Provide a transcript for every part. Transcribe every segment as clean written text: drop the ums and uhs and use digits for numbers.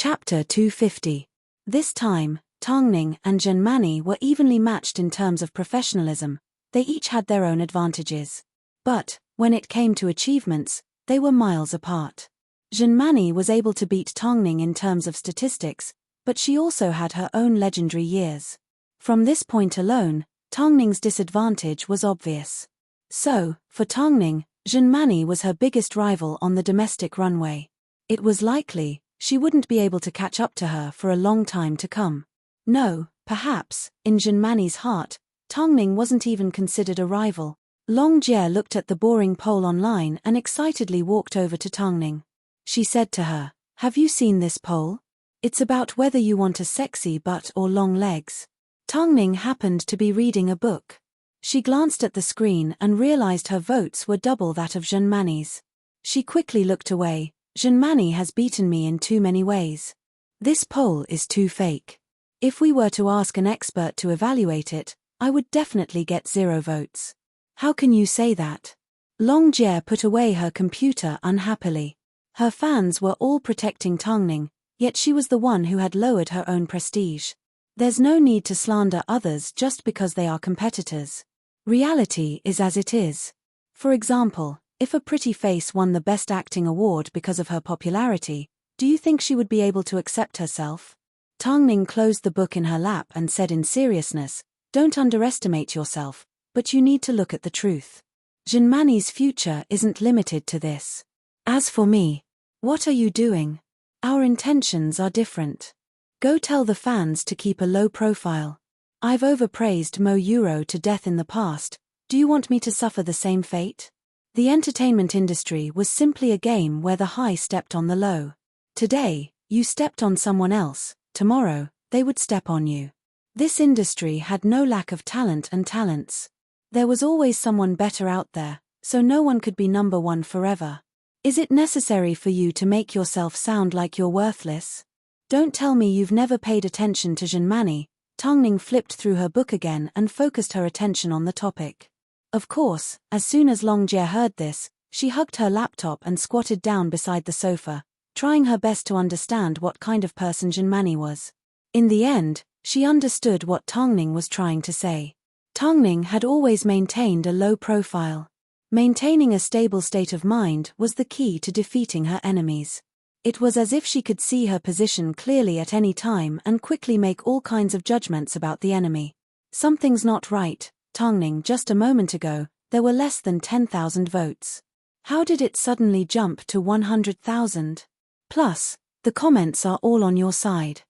Chapter 250. This time, Tongning and Zhenmani were evenly matched in terms of professionalism. They each had their own advantages. But, when it came to achievements, they were miles apart. Zhenmani was able to beat Tongning in terms of statistics, but she also had her own legendary years. From this point alone, Tongning's disadvantage was obvious. So, for Tongning, Zhenmani was her biggest rival on the domestic runway. It was likely she wouldn't be able to catch up to her for a long time to come. No, perhaps, in Zhenmani's heart, Tongning wasn't even considered a rival. Long Jie looked at the boring poll online and excitedly walked over to Tongning. She said to her, "Have you seen this poll? It's about whether you want a sexy butt or long legs." Tongning happened to be reading a book. She glanced at the screen and realized her votes were double that of Zhenmani's. She quickly looked away. Zhenmani has beaten me in too many ways. This poll is too fake. If we were to ask an expert to evaluate it, I would definitely get 0 votes. How can you say that? Long Jie put away her computer unhappily. Her fans were all protecting Tongning, yet she was the one who had lowered her own prestige. There's no need to slander others just because they are competitors. Reality is as it is. For example, if a pretty face won the Best Acting award because of her popularity, do you think she would be able to accept herself? Tongning closed the book in her lap and said in seriousness, "Don't underestimate yourself, but you need to look at the truth. Zhenmani's future isn't limited to this. As for me, what are you doing? Our intentions are different. Go tell the fans to keep a low profile. I've overpraised Mo Euro to death in the past, do you want me to suffer the same fate?" The entertainment industry was simply a game where the high stepped on the low. Today, you stepped on someone else, tomorrow, they would step on you. This industry had no lack of talent and talents. There was always someone better out there, so no one could be number one forever. Is it necessary for you to make yourself sound like you're worthless? Don't tell me you've never paid attention to Zhenmani. Tongning flipped through her book again and focused her attention on the topic. Of course, as soon as Long Jie heard this, she hugged her laptop and squatted down beside the sofa, trying her best to understand what kind of person Zhenmani was. In the end, she understood what Tongning was trying to say. Tongning had always maintained a low profile. Maintaining a stable state of mind was the key to defeating her enemies. It was as if she could see her position clearly at any time and quickly make all kinds of judgments about the enemy. Something's not right, Tongning. Just a moment ago, there were less than 10,000 votes. How did it suddenly jump to 100,000? Plus, the comments are all on your side.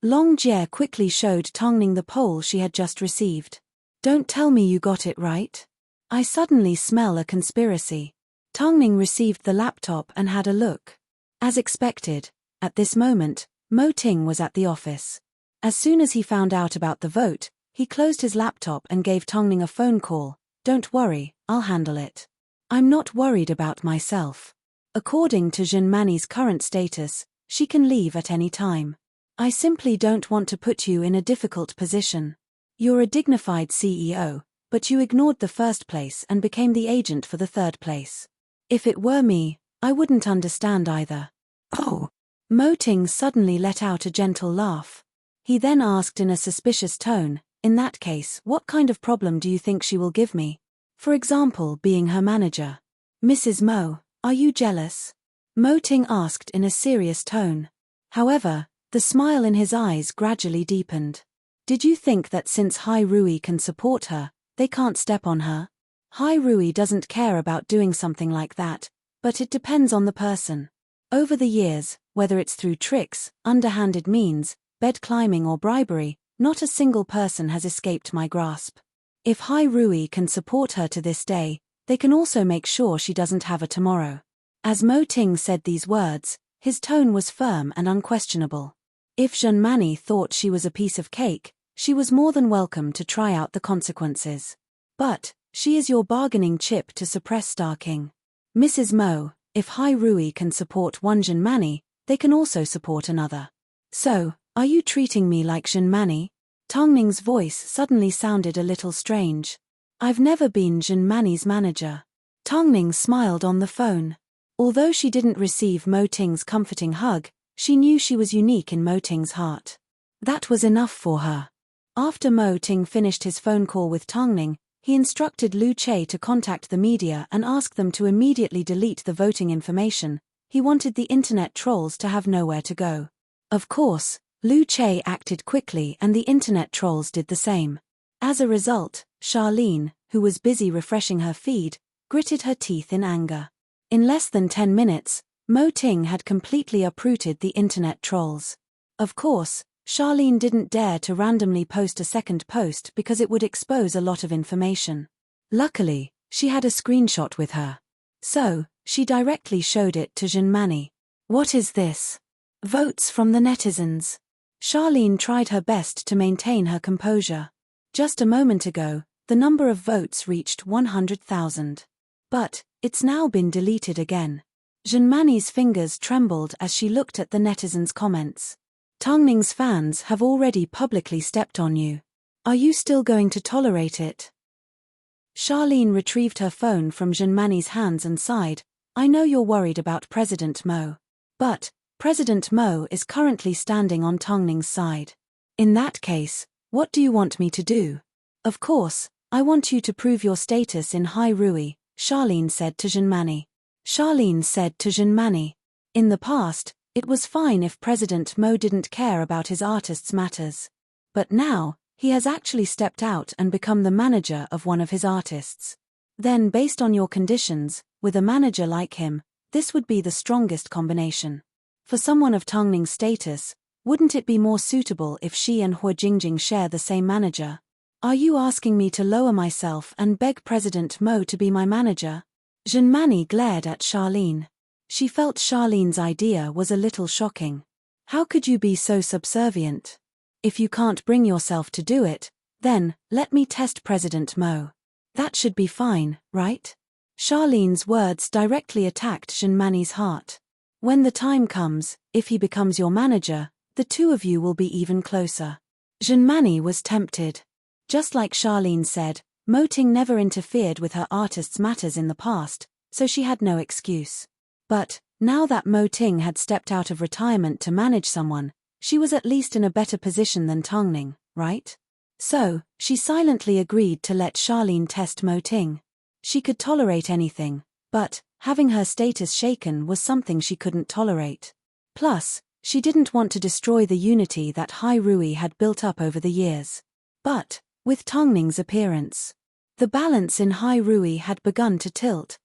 Long Jie quickly showed Tongning the poll she had just received. Don't tell me you got it right. I suddenly smell a conspiracy. Tongning received the laptop and had a look. As expected, at this moment, Mo Ting was at the office. As soon as he found out about the vote, he closed his laptop and gave Tongning a phone call. Don't worry, I'll handle it. I'm not worried about myself. According to Zhenmani's current status, she can leave at any time. I simply don't want to put you in a difficult position. You're a dignified CEO, but you ignored the first place and became the agent for the third place. If it were me, I wouldn't understand either. Oh! Mo Ting suddenly let out a gentle laugh. He then asked in a suspicious tone, in that case, what kind of problem do you think she will give me? For example, being her manager. Mrs. Mo, are you jealous? Mo Ting asked in a serious tone. However, the smile in his eyes gradually deepened. Did you think that since Hai Rui can support her, they can't step on her? Hai Rui doesn't care about doing something like that, but it depends on the person. Over the years, whether it's through tricks, underhanded means, bed climbing or bribery, not a single person has escaped my grasp. If Hai Rui can support her to this day, they can also make sure she doesn't have a tomorrow. As Mo Ting said these words, his tone was firm and unquestionable. If Zhenmani thought she was a piece of cake, she was more than welcome to try out the consequences. But, she is your bargaining chip to suppress Star King. Mrs. Mo, if Hai Rui can support one Zhenmani, they can also support another. So, are you treating me like Zhenmani? Tongning's voice suddenly sounded a little strange. I've never been Zhenmani's manager. Tongning smiled on the phone. Although she didn't receive Mo Ting's comforting hug, She knew she was unique in Mo Ting's heart. That was enough for her. After Mo Ting finished his phone call with Tongning, he instructed Lu Che to contact the media and ask them to immediately delete the voting information. He wanted the internet trolls to have nowhere to go. Of course, Lu Che acted quickly and the internet trolls did the same. As a result, Charlene, who was busy refreshing her feed, gritted her teeth in anger. In less than 10 minutes, Mo Ting had completely uprooted the internet trolls. Of course, Charlene didn't dare to randomly post a second post because it would expose a lot of information. Luckily, she had a screenshot with her. So, she directly showed it to Jinmani. What is this? Votes from the netizens. Charlene tried her best to maintain her composure. Just a moment ago, the number of votes reached 100,000. But, it's now been deleted again. Jinmani's fingers trembled as she looked at the netizens' comments. Tongning's fans have already publicly stepped on you. Are you still going to tolerate it? Charlene retrieved her phone from Jinmani's hands and sighed. I know you're worried about President Mo. But, President Mo is currently standing on Tongning's side. In that case, what do you want me to do? Of course, I want you to prove your status in Hai Rui, Charlene said to Jinmani. Charlene said to Jinmani. In the past, it was fine if President Mo didn't care about his artists' matters. But now, he has actually stepped out and become the manager of one of his artists. Then based on your conditions, with a manager like him, this would be the strongest combination. For someone of Tongning's status, wouldn't it be more suitable if she and Hua Jingjing share the same manager? Are you asking me to lower myself and beg President Mo to be my manager? Jinmani glared at Charlene. She felt Charlene's idea was a little shocking. How could you be so subservient? If you can't bring yourself to do it, then, let me test President Mo. That should be fine, right? Charlene's words directly attacked Jinmani's heart. When the time comes, if he becomes your manager, the two of you will be even closer. Jinmani was tempted. Just like Charlene said, Mo Ting never interfered with her artist's matters in the past, so she had no excuse. But, now that Mo Ting had stepped out of retirement to manage someone, she was at least in a better position than Tongning, right? So, she silently agreed to let Charlene test Mo Ting. She could tolerate anything, but, having her status shaken was something she couldn't tolerate. Plus, she didn't want to destroy the unity that Hai Rui had built up over the years. But, with Tongning's appearance, the balance in Hai Rui had begun to tilt.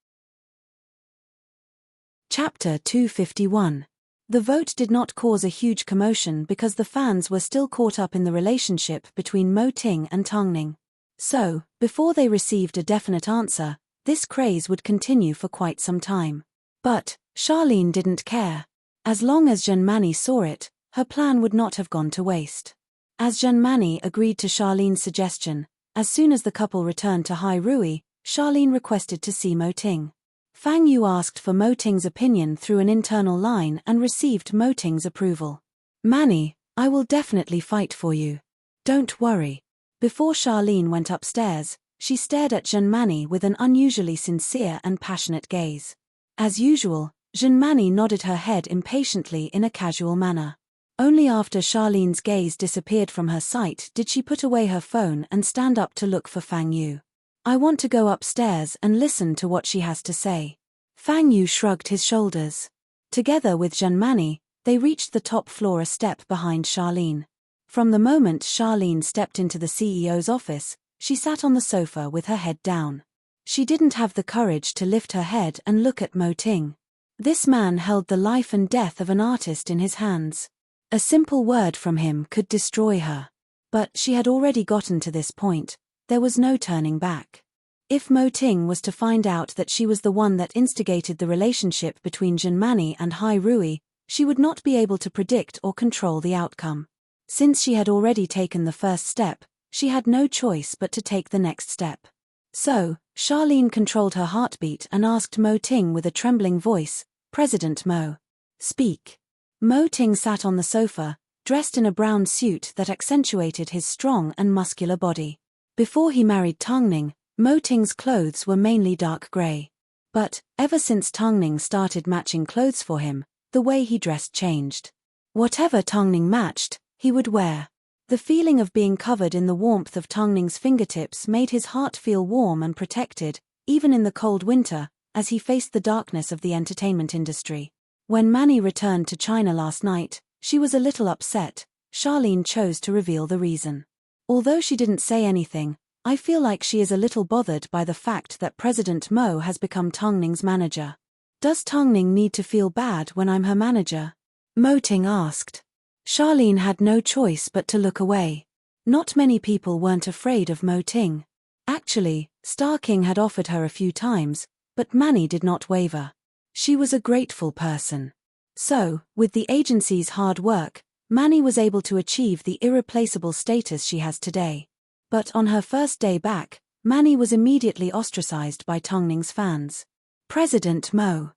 Chapter 251. The vote did not cause a huge commotion because the fans were still caught up in the relationship between Mo Ting and Tongning. So, before they received a definite answer, this craze would continue for quite some time. But, Charlene didn't care. As long as Jinmani saw it, her plan would not have gone to waste. As Jinmani agreed to Charlene's suggestion, as soon as the couple returned to Hai Rui, Charlene requested to see Mo Ting. Fang Yu asked for Mo Ting's opinion through an internal line and received Mo Ting's approval. Manny, I will definitely fight for you. Don't worry. Before Charlene went upstairs, she stared at Jinmani with an unusually sincere and passionate gaze. As usual, Jinmani nodded her head impatiently in a casual manner. Only after Charlene's gaze disappeared from her sight did she put away her phone and stand up to look for Fang Yu. I want to go upstairs and listen to what she has to say. Fang Yu shrugged his shoulders. Together with Jinmani, they reached the top floor a step behind Charlene. From the moment Charlene stepped into the CEO's office, she sat on the sofa with her head down. She didn't have the courage to lift her head and look at Mo Ting. This man held the life and death of an artist in his hands. A simple word from him could destroy her. But she had already gotten to this point. There was no turning back. If Mo Ting was to find out that she was the one that instigated the relationship between Jinmani and Hai Rui, she would not be able to predict or control the outcome. Since she had already taken the first step, she had no choice but to take the next step. So, Charlene controlled her heartbeat and asked Mo Ting with a trembling voice, President Mo. Speak. Mo Ting sat on the sofa, dressed in a brown suit that accentuated his strong and muscular body. Before he married Tongning, Mo Ting's clothes were mainly dark grey. But, ever since Tongning started matching clothes for him, the way he dressed changed. Whatever Tongning matched, he would wear. The feeling of being covered in the warmth of Tongning's fingertips made his heart feel warm and protected, even in the cold winter, as he faced the darkness of the entertainment industry. When Manny returned to China last night, she was a little upset. Charlene chose to reveal the reason. Although she didn't say anything, I feel like she is a little bothered by the fact that President Mo has become Tongning's manager. Does Tongning need to feel bad when I'm her manager? Mo Ting asked. Charlene had no choice but to look away. Not many people weren't afraid of Mo Ting. Actually, Star King had offered her a few times, but Manny did not waver. She was a grateful person. So, with the agency's hard work, Manny was able to achieve the irreplaceable status she has today. But on her first day back, Manny was immediately ostracized by Tongning's fans. President Mo.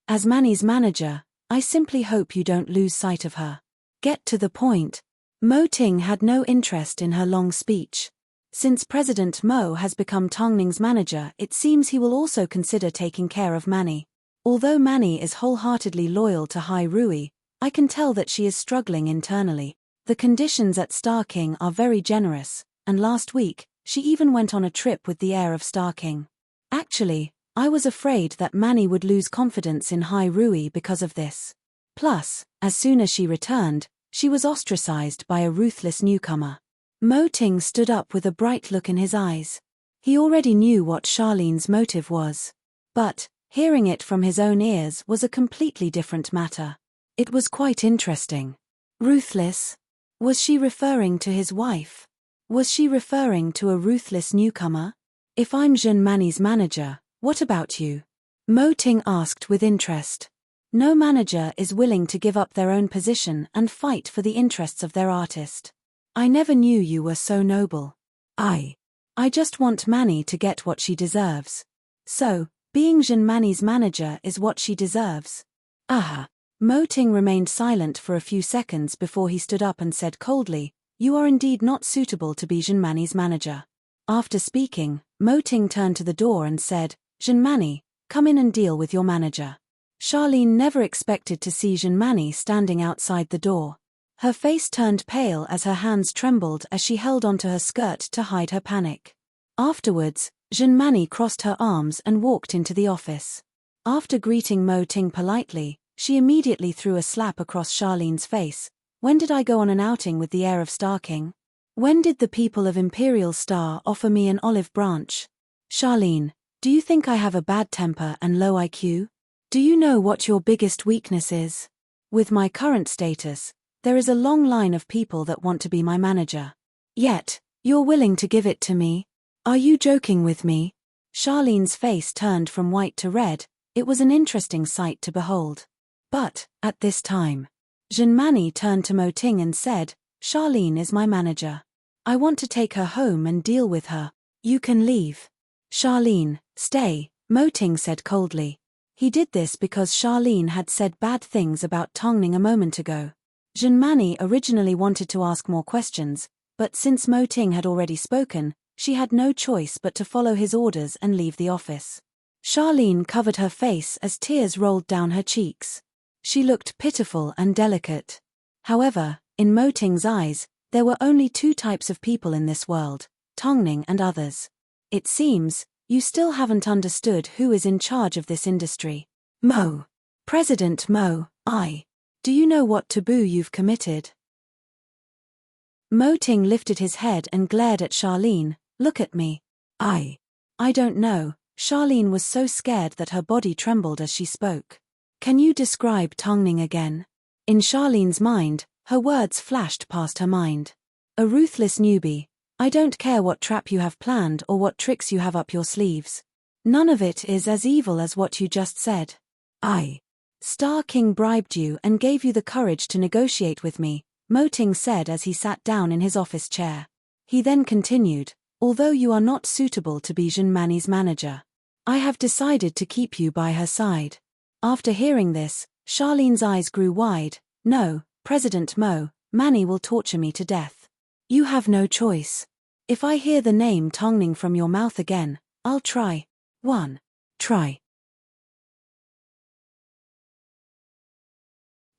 As Manny's manager, I simply hope you don't lose sight of her. Get to the point. Mo Ting had no interest in her long speech. Since President Mo has become Tongning's manager, it seems he will also consider taking care of Manny. Although Manny is wholeheartedly loyal to Hai Rui, I can tell that she is struggling internally. The conditions at Star King are very generous, and last week, she even went on a trip with the heir of Star King. Actually, I was afraid that Manny would lose confidence in Hai Rui because of this. Plus, as soon as she returned, she was ostracized by a ruthless newcomer. Mo Ting stood up with a bright look in his eyes. He already knew what Charlene's motive was. But, hearing it from his own ears was a completely different matter. It was quite interesting. Ruthless? Was she referring to his wife? Was she referring to a ruthless newcomer? If I'm Jun Manny's manager, what about you? Mo Ting asked with interest. No manager is willing to give up their own position and fight for the interests of their artist. I never knew you were so noble. I just want Manny to get what she deserves. So, being Jun Manny's manager is what she deserves. Aha. Mo Ting remained silent for a few seconds before he stood up and said coldly, "You are indeed not suitable to be Jun Manny's manager." After speaking, Mo Ting turned to the door and said, "Jun Manny, come in and deal with your manager." Charlene never expected to see Jun Manny standing outside the door. Her face turned pale as her hands trembled as she held onto her skirt to hide her panic. Afterwards, Jun Manny crossed her arms and walked into the office. After greeting Mo Ting politely, she immediately threw a slap across Charlene's face. "When did I go on an outing with the heir of Star King? When did the people of Imperial Star offer me an olive branch? Charlene, do you think I have a bad temper and low IQ? Do you know what your biggest weakness is? With my current status, there is a long line of people that want to be my manager. Yet, you're willing to give it to me? Are you joking with me?" Charlene's face turned from white to red. It was an interesting sight to behold. But, at this time, Jun Manny turned to Mo Ting and said, "Charlene is my manager. I want to take her home and deal with her. You can leave." "Charlene, stay," Mo Ting said coldly. He did this because Charlene had said bad things about Tongning a moment ago. Jun Manny originally wanted to ask more questions, but since Mo Ting had already spoken, she had no choice but to follow his orders and leave the office. Charlene covered her face as tears rolled down her cheeks. She looked pitiful and delicate. However, in Mo Ting's eyes, there were only two types of people in this world, Tongning and others. "It seems, you still haven't understood who is in charge of this industry. Mo. President Mo, do you know what taboo you've committed?" Mo Ting lifted his head and glared at Charlene. "Look at me. I don't know." Charlene was so scared that her body trembled as she spoke. "Can you describe Tongning again?" In Charlene's mind, her words flashed past her mind. "A ruthless newbie. I don't care what trap you have planned or what tricks you have up your sleeves. None of it is as evil as what you just said. Star King bribed you and gave you the courage to negotiate with me," Mo Ting said as he sat down in his office chair. He then continued, "Although you are not suitable to be Jun Manny's manager, I have decided to keep you by her side." After hearing this, Charlene's eyes grew wide. "No, President Mo, Manny will torture me to death. You have no choice. If I hear the name Tongning from your mouth again, I'll try. Try.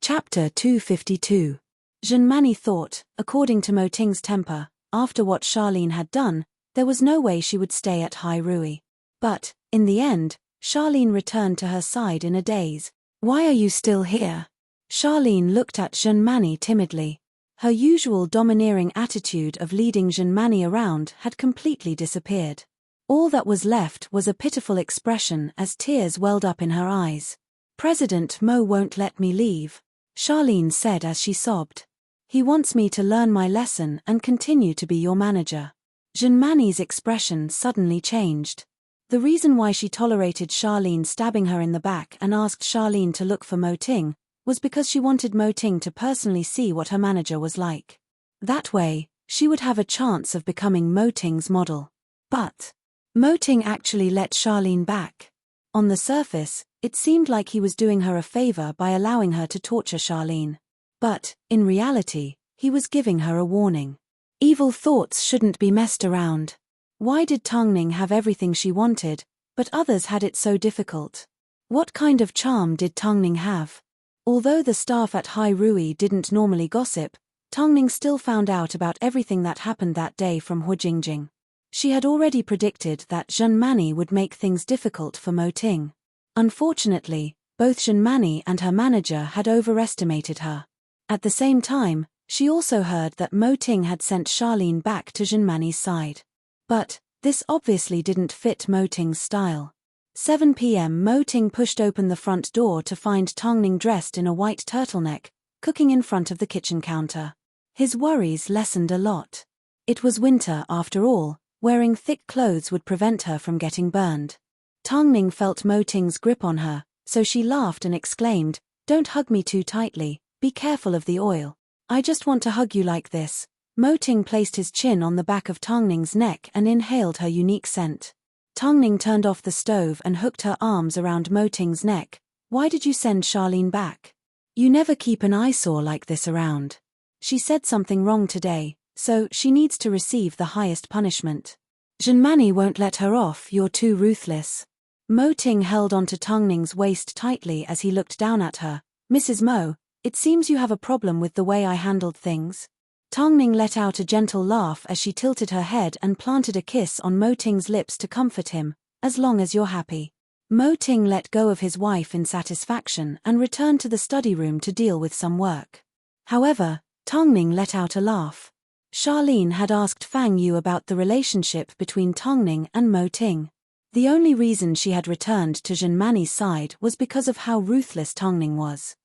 Chapter 252. Junmani thought, according to Mo Ting's temper, after what Charlene had done, there was no way she would stay at Hai Rui. But, in the end, Charlene returned to her side in a daze. "Why are you still here?" Charlene looked at Junmani timidly. Her usual domineering attitude of leading Junmani around had completely disappeared. All that was left was a pitiful expression as tears welled up in her eyes. "President Mo won't let me leave," Charlene said as she sobbed. "He wants me to learn my lesson and continue to be your manager." Junmani's expression suddenly changed. The reason why she tolerated Charlene stabbing her in the back and asked Charlene to look for Mo Ting was because she wanted Mo Ting to personally see what her manager was like. That way, she would have a chance of becoming Mo Ting's model. But Mo Ting actually let Charlene back. On the surface, it seemed like he was doing her a favor by allowing her to torture Charlene. But, in reality, he was giving her a warning. Evil thoughts shouldn't be messed around. Why did Tongning have everything she wanted, but others had it so difficult? What kind of charm did Tongning have? Although the staff at Hai Rui didn't normally gossip, Tongning still found out about everything that happened that day from Hu Jingjing. She had already predicted that Junmani would make things difficult for Mo Ting. Unfortunately, both Junmani and her manager had overestimated her. At the same time, she also heard that Mo Ting had sent Charlene back to Junmani's side. But this obviously didn't fit Mo Ting's style. 7 p.m. Mo Ting pushed open the front door to find Tongning dressed in a white turtleneck, cooking in front of the kitchen counter. His worries lessened a lot. It was winter after all, wearing thick clothes would prevent her from getting burned. Tongning felt Mo Ting's grip on her, so she laughed and exclaimed, "Don't hug me too tightly, be careful of the oil. I just want to hug you like this." Mo Ting placed his chin on the back of Tongning's neck and inhaled her unique scent. Tongning turned off the stove and hooked her arms around Mo Ting's neck. "Why did you send Charlene back? You never keep an eyesore like this around. She said something wrong today, so she needs to receive the highest punishment. Junmani won't let her off, you're too ruthless." Mo Ting held onto Tongning's waist tightly as he looked down at her. "Mrs. Mo, it seems you have a problem with the way I handled things." Tongning let out a gentle laugh as she tilted her head and planted a kiss on Mo Ting's lips to comfort him. "As long as you're happy." Mo Ting let go of his wife in satisfaction and returned to the study room to deal with some work. However, Tongning let out a laugh. Charlene had asked Fang Yu about the relationship between Tongning and Mo Ting. The only reason she had returned to Junmani's side was because of how ruthless Tongning was.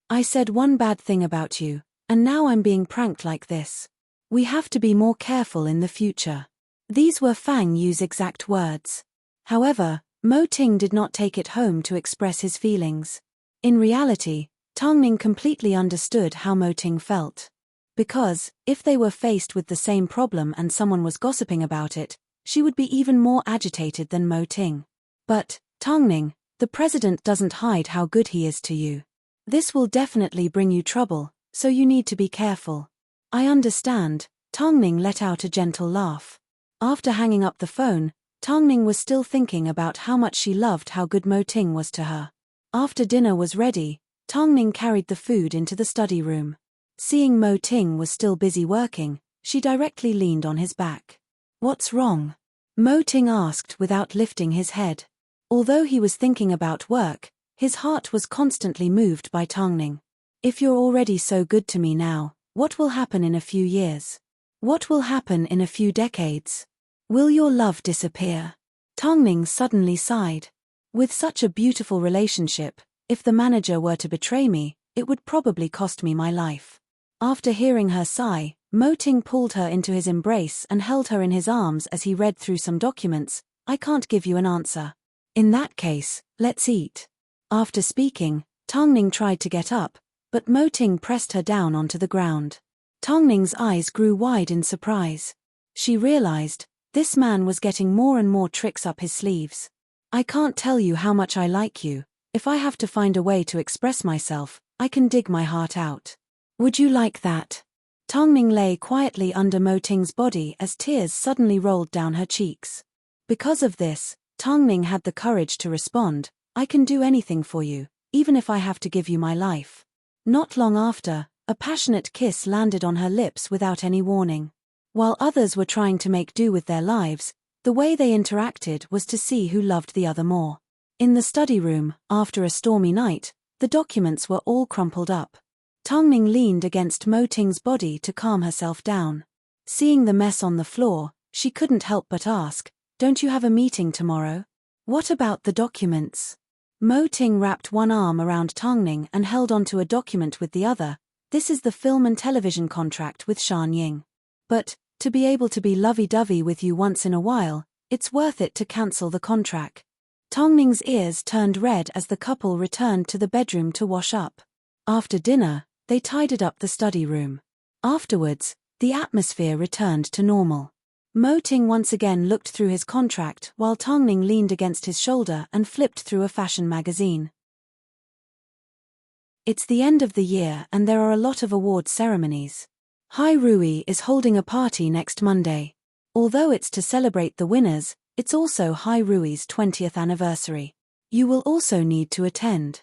"I said one bad thing about you, and now I'm being pranked like this. We have to be more careful in the future." These were Fang Yu's exact words. However, Mo Ting did not take it home to express his feelings. In reality, Tongning completely understood how Mo Ting felt. Because, if they were faced with the same problem and someone was gossiping about it, she would be even more agitated than Mo Ting. "But, Tongning, the president doesn't hide how good he is to you. This will definitely bring you trouble, so you need to be careful." "I understand." Tongning let out a gentle laugh. After hanging up the phone, Tongning was still thinking about how much she loved how good Mo Ting was to her. After dinner was ready, Tongning carried the food into the study room. Seeing Mo Ting was still busy working, she directly leaned on his back. "What's wrong?" Mo Ting asked without lifting his head. Although he was thinking about work, his heart was constantly moved by Tongning. "If you're already so good to me now, what will happen in a few years? What will happen in a few decades? Will your love disappear?" Tongning suddenly sighed. "With such a beautiful relationship, if the manager were to betray me, it would probably cost me my life." After hearing her sigh, Mo Ting pulled her into his embrace and held her in his arms as he read through some documents. "I can't give you an answer. In that case, let's eat." After speaking, Tongning tried to get up, but Mo Ting pressed her down onto the ground. Tongning's eyes grew wide in surprise. She realized, this man was getting more and more tricks up his sleeves. "I can't tell you how much I like you. If I have to find a way to express myself, I can dig my heart out. Would you like that?" Tongning lay quietly under Mo Ting's body as tears suddenly rolled down her cheeks. Because of this, Tongning had the courage to respond, "I can do anything for you, even if I have to give you my life." Not long after, a passionate kiss landed on her lips without any warning. While others were trying to make do with their lives, the way they interacted was to see who loved the other more. In the study room, after a stormy night, the documents were all crumpled up. Tongning leaned against Mo Ting's body to calm herself down. Seeing the mess on the floor, she couldn't help but ask, "Don't you have a meeting tomorrow? What about the documents?" Mo Ting wrapped one arm around Tongning and held onto a document with the other. "This is the film and television contract with Shan Ying. But, to be able to be lovey-dovey with you once in a while, it's worth it to cancel the contract." Tongning's ears turned red as the couple returned to the bedroom to wash up. After dinner, they tidied up the study room. Afterwards, the atmosphere returned to normal. Mo Ting once again looked through his contract while Tongning leaned against his shoulder and flipped through a fashion magazine. It's the end of the year and there are a lot of award ceremonies. Hai Rui is holding a party next Monday. Although it's to celebrate the winners, it's also Hai Rui's 20th anniversary. You will also need to attend.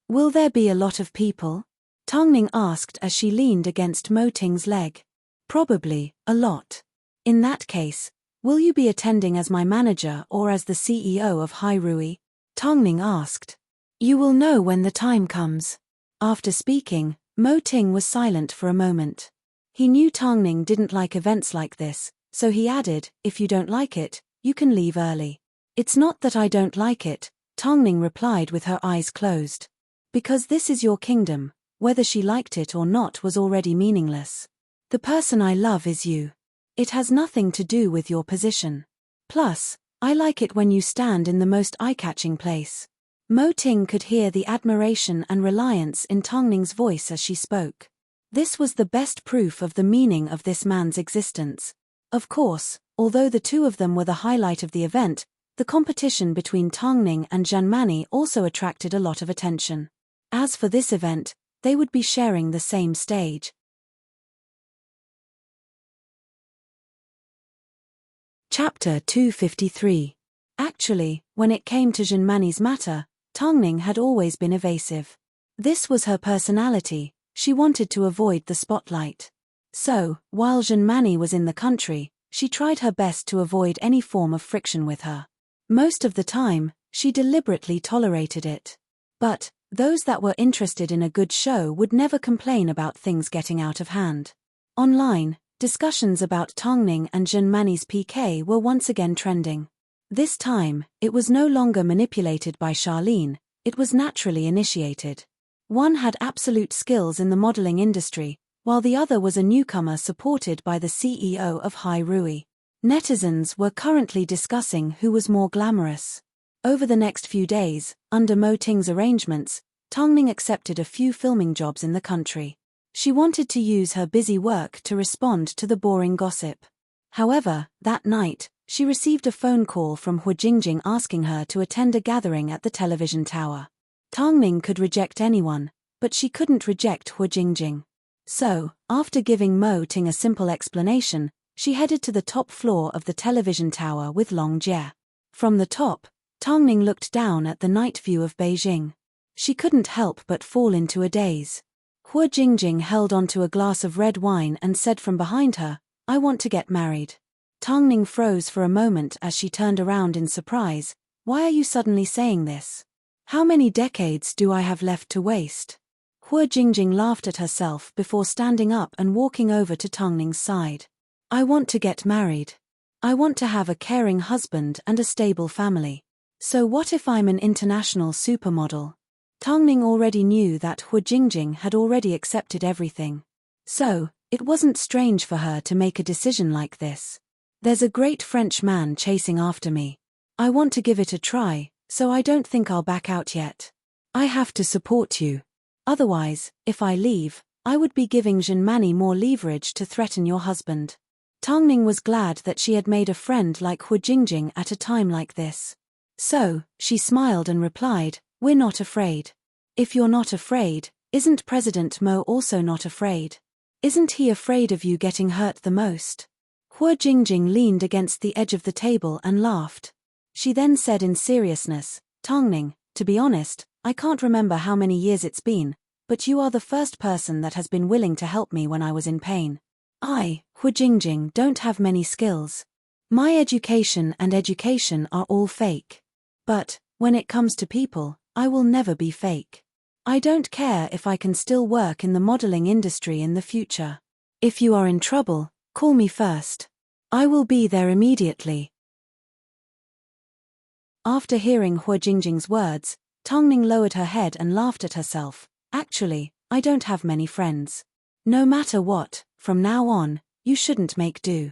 Will there be a lot of people? Tongning asked as she leaned against Mo Ting's leg. Probably, a lot. In that case, will you be attending as my manager or as the CEO of Hai Rui? Tongning asked. You will know when the time comes. After speaking, Mo Ting was silent for a moment. He knew Tongning didn't like events like this, so he added, "If you don't like it, you can leave early." "It's not that I don't like it," Tongning replied with her eyes closed. "Because this is your kingdom, whether she liked it or not was already meaningless. The person I love is you. It has nothing to do with your position. Plus, I like it when you stand in the most eye-catching place." Mo Ting could hear the admiration and reliance in Tongning's voice as she spoke. This was the best proof of the meaning of this man's existence. Of course, although the two of them were the highlight of the event, the competition between Tongning and Janmani also attracted a lot of attention. As for this event, they would be sharing the same stage. Chapter 253. Actually, when it came to Janmani's matter, Tongning had always been evasive. This was her personality, she wanted to avoid the spotlight. So, while Janmani was in the country, she tried her best to avoid any form of friction with her. Most of the time, she deliberately tolerated it. But, those that were interested in a good show would never complain about things getting out of hand. Online, discussions about Tongning and Janmani's PK were once again trending. This time, it was no longer manipulated by Charlene, it was naturally initiated. One had absolute skills in the modeling industry, while the other was a newcomer supported by the CEO of Hai Rui. Netizens were currently discussing who was more glamorous. Over the next few days, under Mo Ting's arrangements, Tongning accepted a few filming jobs in the country. She wanted to use her busy work to respond to the boring gossip. However, that night, she received a phone call from Hu Jingjing asking her to attend a gathering at the television tower. Tongning could reject anyone, but she couldn't reject Hu Jingjing. So, after giving Mo Ting a simple explanation, she headed to the top floor of the television tower with Long Jie. From the top, Tongning looked down at the night view of Beijing. She couldn't help but fall into a daze. Hu Jingjing held onto a glass of red wine and said from behind her, "I want to get married." Tongning froze for a moment as she turned around in surprise. "Why are you suddenly saying this? How many decades do I have left to waste?" Hu Jingjing laughed at herself before standing up and walking over to Tongning's side. "I want to get married. I want to have a caring husband and a stable family. So what if I'm an international supermodel?" Tongning already knew that Hu Jingjing had already accepted everything. So, it wasn't strange for her to make a decision like this. "There's a great French man chasing after me. I want to give it a try, so I don't think I'll back out yet. I have to support you. Otherwise, if I leave, I would be giving Janmani more leverage to threaten your husband." Tongning was glad that she had made a friend like Hu Jingjing at a time like this. So, she smiled and replied, "We're not afraid." "If you're not afraid, isn't President Mo also not afraid? Isn't he afraid of you getting hurt the most?" Hu Jingjing leaned against the edge of the table and laughed. She then said in seriousness, "Tongning, to be honest, I can't remember how many years it's been, but you are the first person that has been willing to help me when I was in pain. I, Hu Jingjing, don't have many skills. My education and education are all fake. But, when it comes to people, I will never be fake. I don't care if I can still work in the modeling industry in the future. If you are in trouble, call me first. I will be there immediately. After hearing Hu Jingjing's words, Tongning lowered her head and laughed at herself. Actually, I don't have many friends. No matter what, from now on, you shouldn't make do.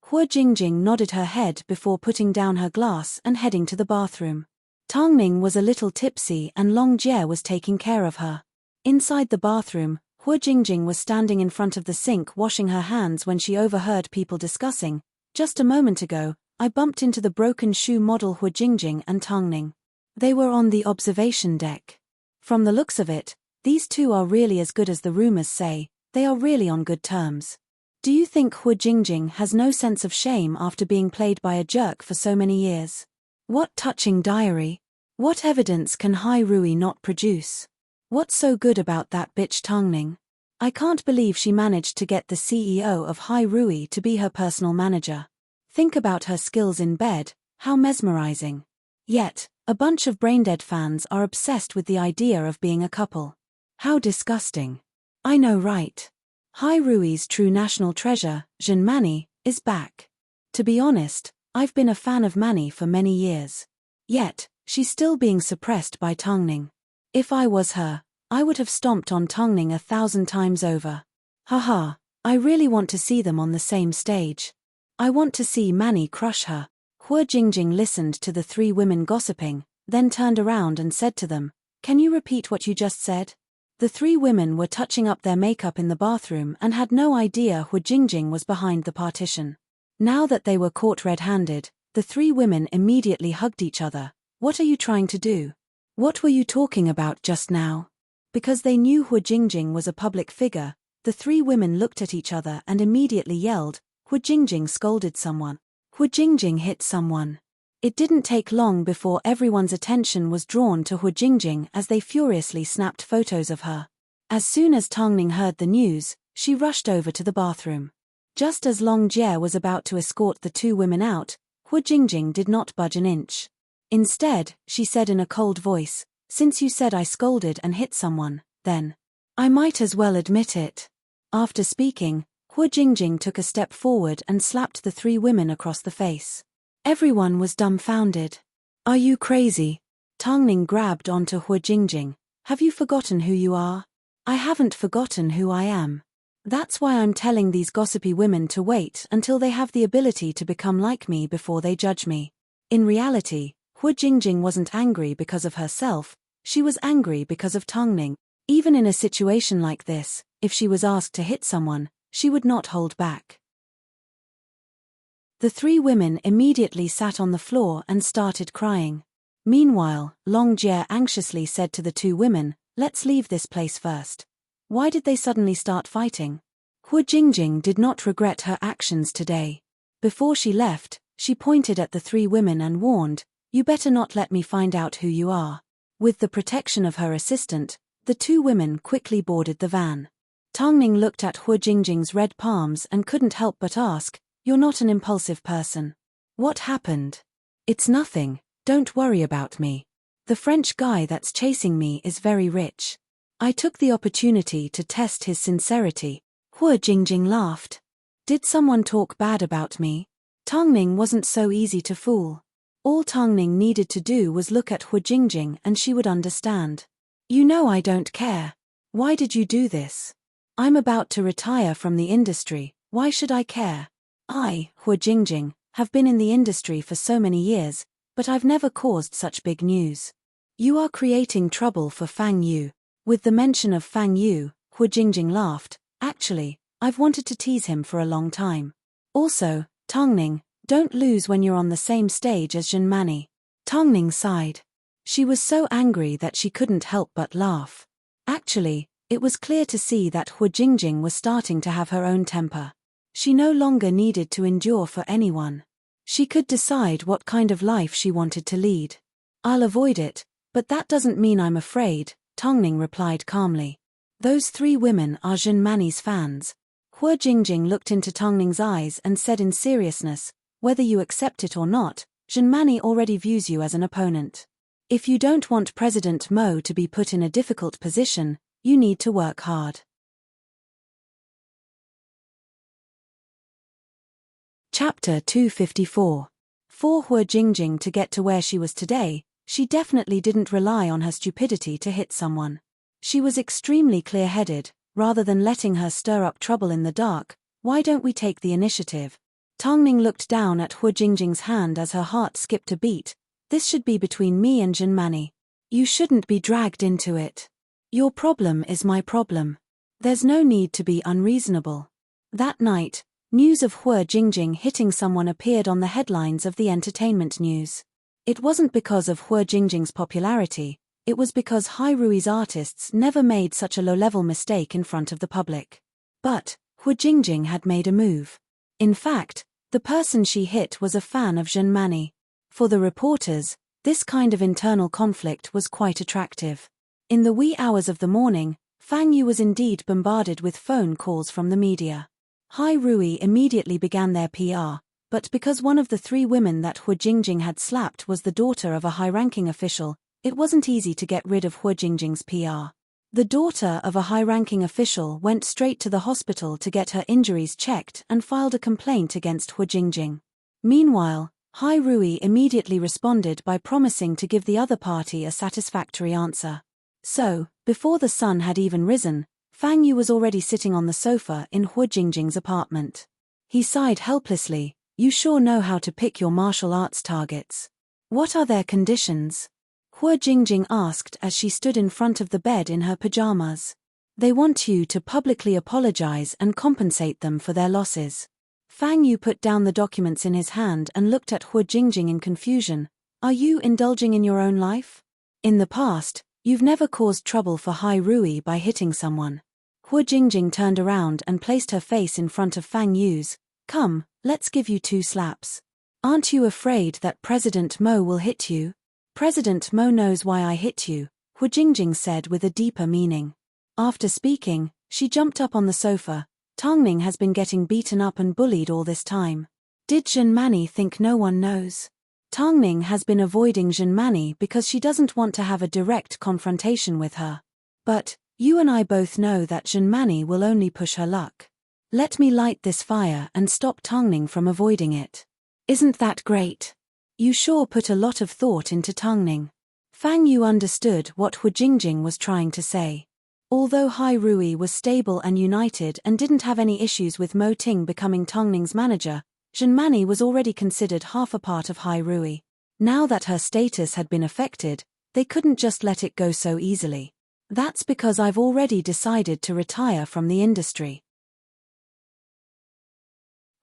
Hu Jingjing nodded her head before putting down her glass and heading to the bathroom. Tongning was a little tipsy and Long Jie was taking care of her. Inside the bathroom, Hu Jingjing was standing in front of the sink washing her hands when she overheard people discussing, "Just a moment ago, I bumped into the broken shoe model Hu Jingjing and Tongning. They were on the observation deck. From the looks of it, these two are really as good as the rumors say, they are really on good terms. Do you think Hu Jingjing has no sense of shame after being played by a jerk for so many years? What touching diary? What evidence can Hai Rui not produce? What's so good about that bitch Tongning? I can't believe she managed to get the CEO of Hai Rui to be her personal manager. Think about her skills in bed, how mesmerizing. Yet, a bunch of braindead fans are obsessed with the idea of being a couple. How disgusting. I know, right? Hai Rui's true national treasure, Zhen Mani, is back. To be honest, I've been a fan of Mani for many years. Yet, she's still being suppressed by Tongning. If I was her, I would have stomped on Tongning 1,000 times over. Haha, I really want to see them on the same stage. I want to see Mani crush her. Hu Jingjing listened to the three women gossiping, then turned around and said to them, "Can you repeat what you just said?" The three women were touching up their makeup in the bathroom and had no idea Hu Jingjing was behind the partition. Now that they were caught red-handed, the three women immediately hugged each other. "What are you trying to do? What were you talking about just now?" Because they knew Hu Jingjing was a public figure, the three women looked at each other and immediately yelled, "Hu Jingjing scolded someone. Hu Jingjing hit someone." It didn't take long before everyone's attention was drawn to Hu Jingjing as they furiously snapped photos of her. As soon as Tongning heard the news, she rushed over to the bathroom. Just as Long Jie was about to escort the two women out, Hu Jingjing did not budge an inch. Instead, she said in a cold voice, "Since you said I scolded and hit someone, then I might as well admit it." After speaking, Hu Jingjing took a step forward and slapped the three women across the face. Everyone was dumbfounded. "Are you crazy?" Tongning grabbed onto Hu Jingjing. "Have you forgotten who you are?" "I haven't forgotten who I am. That's why I'm telling these gossipy women to wait until they have the ability to become like me before they judge me." In reality, Hu Jingjing wasn't angry because of herself, she was angry because of Tongning. Even in a situation like this, if she was asked to hit someone, she would not hold back. The three women immediately sat on the floor and started crying. Meanwhile, Long Jie anxiously said to the two women, "Let's leave this place first. Why did they suddenly start fighting?" Hu Jingjing did not regret her actions today. Before she left, she pointed at the three women and warned, "You better not let me find out who you are." With the protection of her assistant, the two women quickly boarded the van. Tongning looked at Hu Jingjing's red palms and couldn't help but ask, "You're not an impulsive person. What happened?" "It's nothing, don't worry about me. The French guy that's chasing me is very rich. I took the opportunity to test his sincerity." Hu Jingjing laughed. "Did someone talk bad about me?" Tongning wasn't so easy to fool. All Tongning needed to do was look at Hu Jingjing and she would understand. "You know I don't care. Why did you do this? I'm about to retire from the industry, why should I care? I, Hu Jingjing, have been in the industry for so many years, but I've never caused such big news. You are creating trouble for Fang Yu." With the mention of Fang Yu, Hu Jingjing laughed. "Actually, I've wanted to tease him for a long time. Also, Tongning, don't lose when you're on the same stage as Zhen Mani." Tongning sighed. She was so angry that she couldn't help but laugh. Actually, it was clear to see that Hu Jingjing was starting to have her own temper. She no longer needed to endure for anyone. She could decide what kind of life she wanted to lead. "I'll avoid it, But that doesn't mean I'm afraid, Tongning replied calmly. Those 3 women are Zhenmani's fans. Hua Jingjing looked into Tongning's eyes and said in seriousness, whether you accept it or not, Zhenmani already views you as an opponent. If you don't want President Mo to be put in a difficult position, you need to work hard. Chapter 254. For Hua Jingjing to get to where she was today, she definitely didn't rely on her stupidity to hit someone. She was extremely clear-headed. Rather than letting her stir up trouble in the dark, why don't we take the initiative? Tongning looked down at Hua Jingjing's hand as her heart skipped a beat. This should be between me and Zhenmani. You shouldn't be dragged into it. Your problem is my problem. There's no need to be unreasonable. That night, news of Hua Jingjing hitting someone appeared on the headlines of the entertainment news. It wasn't because of Hua Jingjing's popularity. It was because Hai Rui's artists never made such a low-level mistake in front of the public. But Hua Jingjing had made a move. In fact, the person she hit was a fan of Zhenmani. For the reporters, this kind of internal conflict was quite attractive. In the wee hours of the morning, Fang Yu was indeed bombarded with phone calls from the media. Hai Rui immediately began their PR, but because one of the 3 women that Hua Jingjing had slapped was the daughter of a high-ranking official, it wasn't easy to get rid of Hua Jingjing's PR. The daughter of a high-ranking official went straight to the hospital to get her injuries checked and filed a complaint against Hua Jingjing. Meanwhile, Hai Rui immediately responded by promising to give the other party a satisfactory answer. So, before the sun had even risen, Fang Yu was already sitting on the sofa in Hua Jingjing's apartment. He sighed helplessly. You sure know how to pick your martial arts targets. What are their conditions? Hua Jingjing asked as she stood in front of the bed in her pajamas. They want you to publicly apologize and compensate them for their losses. Fang Yu put down the documents in his hand and looked at Hua Jingjing in confusion. Are you indulging in your own life? In the past, you've never caused trouble for Hai Rui by hitting someone. Hua Jingjing turned around and placed her face in front of Fang Yu's. Come, let's give you 2 slaps. Aren't you afraid that President Mo will hit you? President Mo knows why I hit you, Hua Jingjing said with a deeper meaning. After speaking, she jumped up on the sofa. Tongning has been getting beaten up and bullied all this time. Did Zhenmani think no one knows? Tongning has been avoiding Zhenmani because she doesn't want to have a direct confrontation with her. But, you and I both know that Zhenmani will only push her luck. Let me light this fire and stop Tongning from avoiding it. Isn't that great? You sure put a lot of thought into Tongning. Fang Yu understood what Hua Jingjing was trying to say. Although Hai Rui was stable and united and didn't have any issues with Mo Ting becoming Tongning's manager, Zhenmani was already considered half a part of Hai Rui. Now that her status had been affected, they couldn't just let it go so easily. That's because I've already decided to retire from the industry.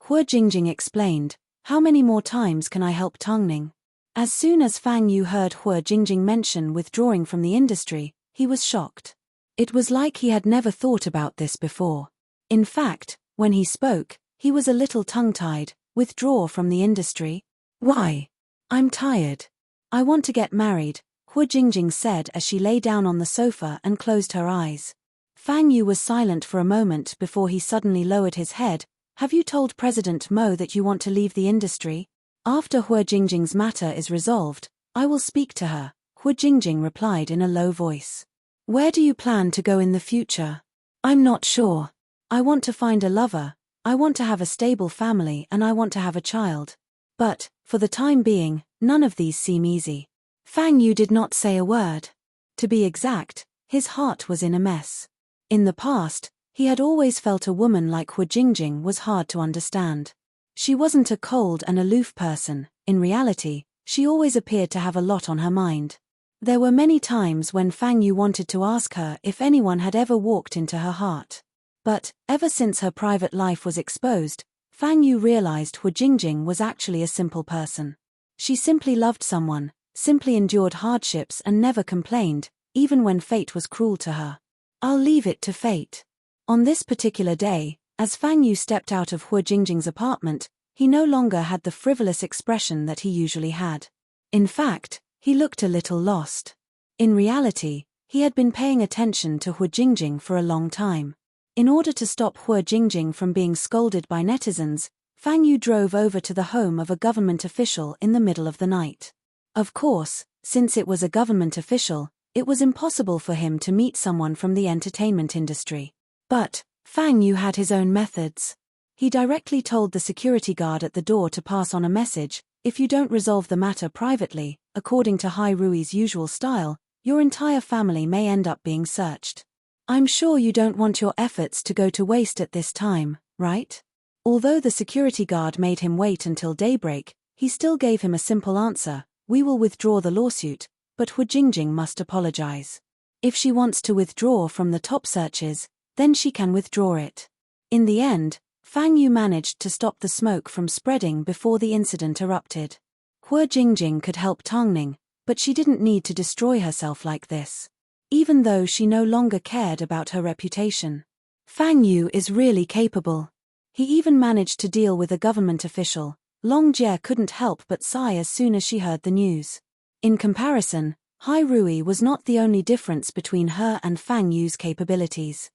Hua Jingjing explained. How many more times can I help Tongning? As soon as Fang Yu heard Hua Jingjing mention withdrawing from the industry, he was shocked. It was like he had never thought about this before. In fact, when he spoke, he was a little tongue-tied. Withdraw from the industry? Why? I'm tired. I want to get married, Hua Jingjing said as she lay down on the sofa and closed her eyes. Fang Yu was silent for a moment before he suddenly lowered his head. Have you told President Mo that you want to leave the industry? After Hua Jingjing's matter is resolved, I will speak to her, Hua Jingjing replied in a low voice. Where do you plan to go in the future? I'm not sure. I want to find a lover, I want to have a stable family and I want to have a child. But, for the time being, none of these seem easy. Fang Yu did not say a word. To be exact, his heart was in a mess. In the past, he had always felt a woman like Hua Jingjing was hard to understand. She wasn't a cold and aloof person. In reality, she always appeared to have a lot on her mind. There were many times when Fang Yu wanted to ask her if anyone had ever walked into her heart. But, ever since her private life was exposed, Fang Yu realized Hua Jingjing was actually a simple person. She simply loved someone, simply endured hardships and never complained, even when fate was cruel to her. I'll leave it to fate. On this particular day, as Fang Yu stepped out of Hua Jingjing's apartment, he no longer had the frivolous expression that he usually had. In fact, he looked a little lost. In reality, he had been paying attention to Hu Jingjing for a long time. In order to stop Hu Jingjing from being scolded by netizens, Fang Yu drove over to the home of a government official in the middle of the night. Of course, since it was a government official, it was impossible for him to meet someone from the entertainment industry. But Fang Yu had his own methods. He directly told the security guard at the door to pass on a message: if you don't resolve the matter privately, according to Hai Rui's usual style, your entire family may end up being searched. I'm sure you don't want your efforts to go to waste at this time, right? Although the security guard made him wait until daybreak, he still gave him a simple answer: we will withdraw the lawsuit, but Hu Jingjing must apologize. If she wants to withdraw from the top searches, then she can withdraw it. In the end, Fang Yu managed to stop the smoke from spreading before the incident erupted. Hu Jingjing could help Tongning, but she didn't need to destroy herself like this. Even though she no longer cared about her reputation. Fang Yu is really capable. He even managed to deal with a government official. Long Jie couldn't help but sigh as soon as she heard the news. In comparison, Hai Rui was not the only difference between her and Fang Yu's capabilities.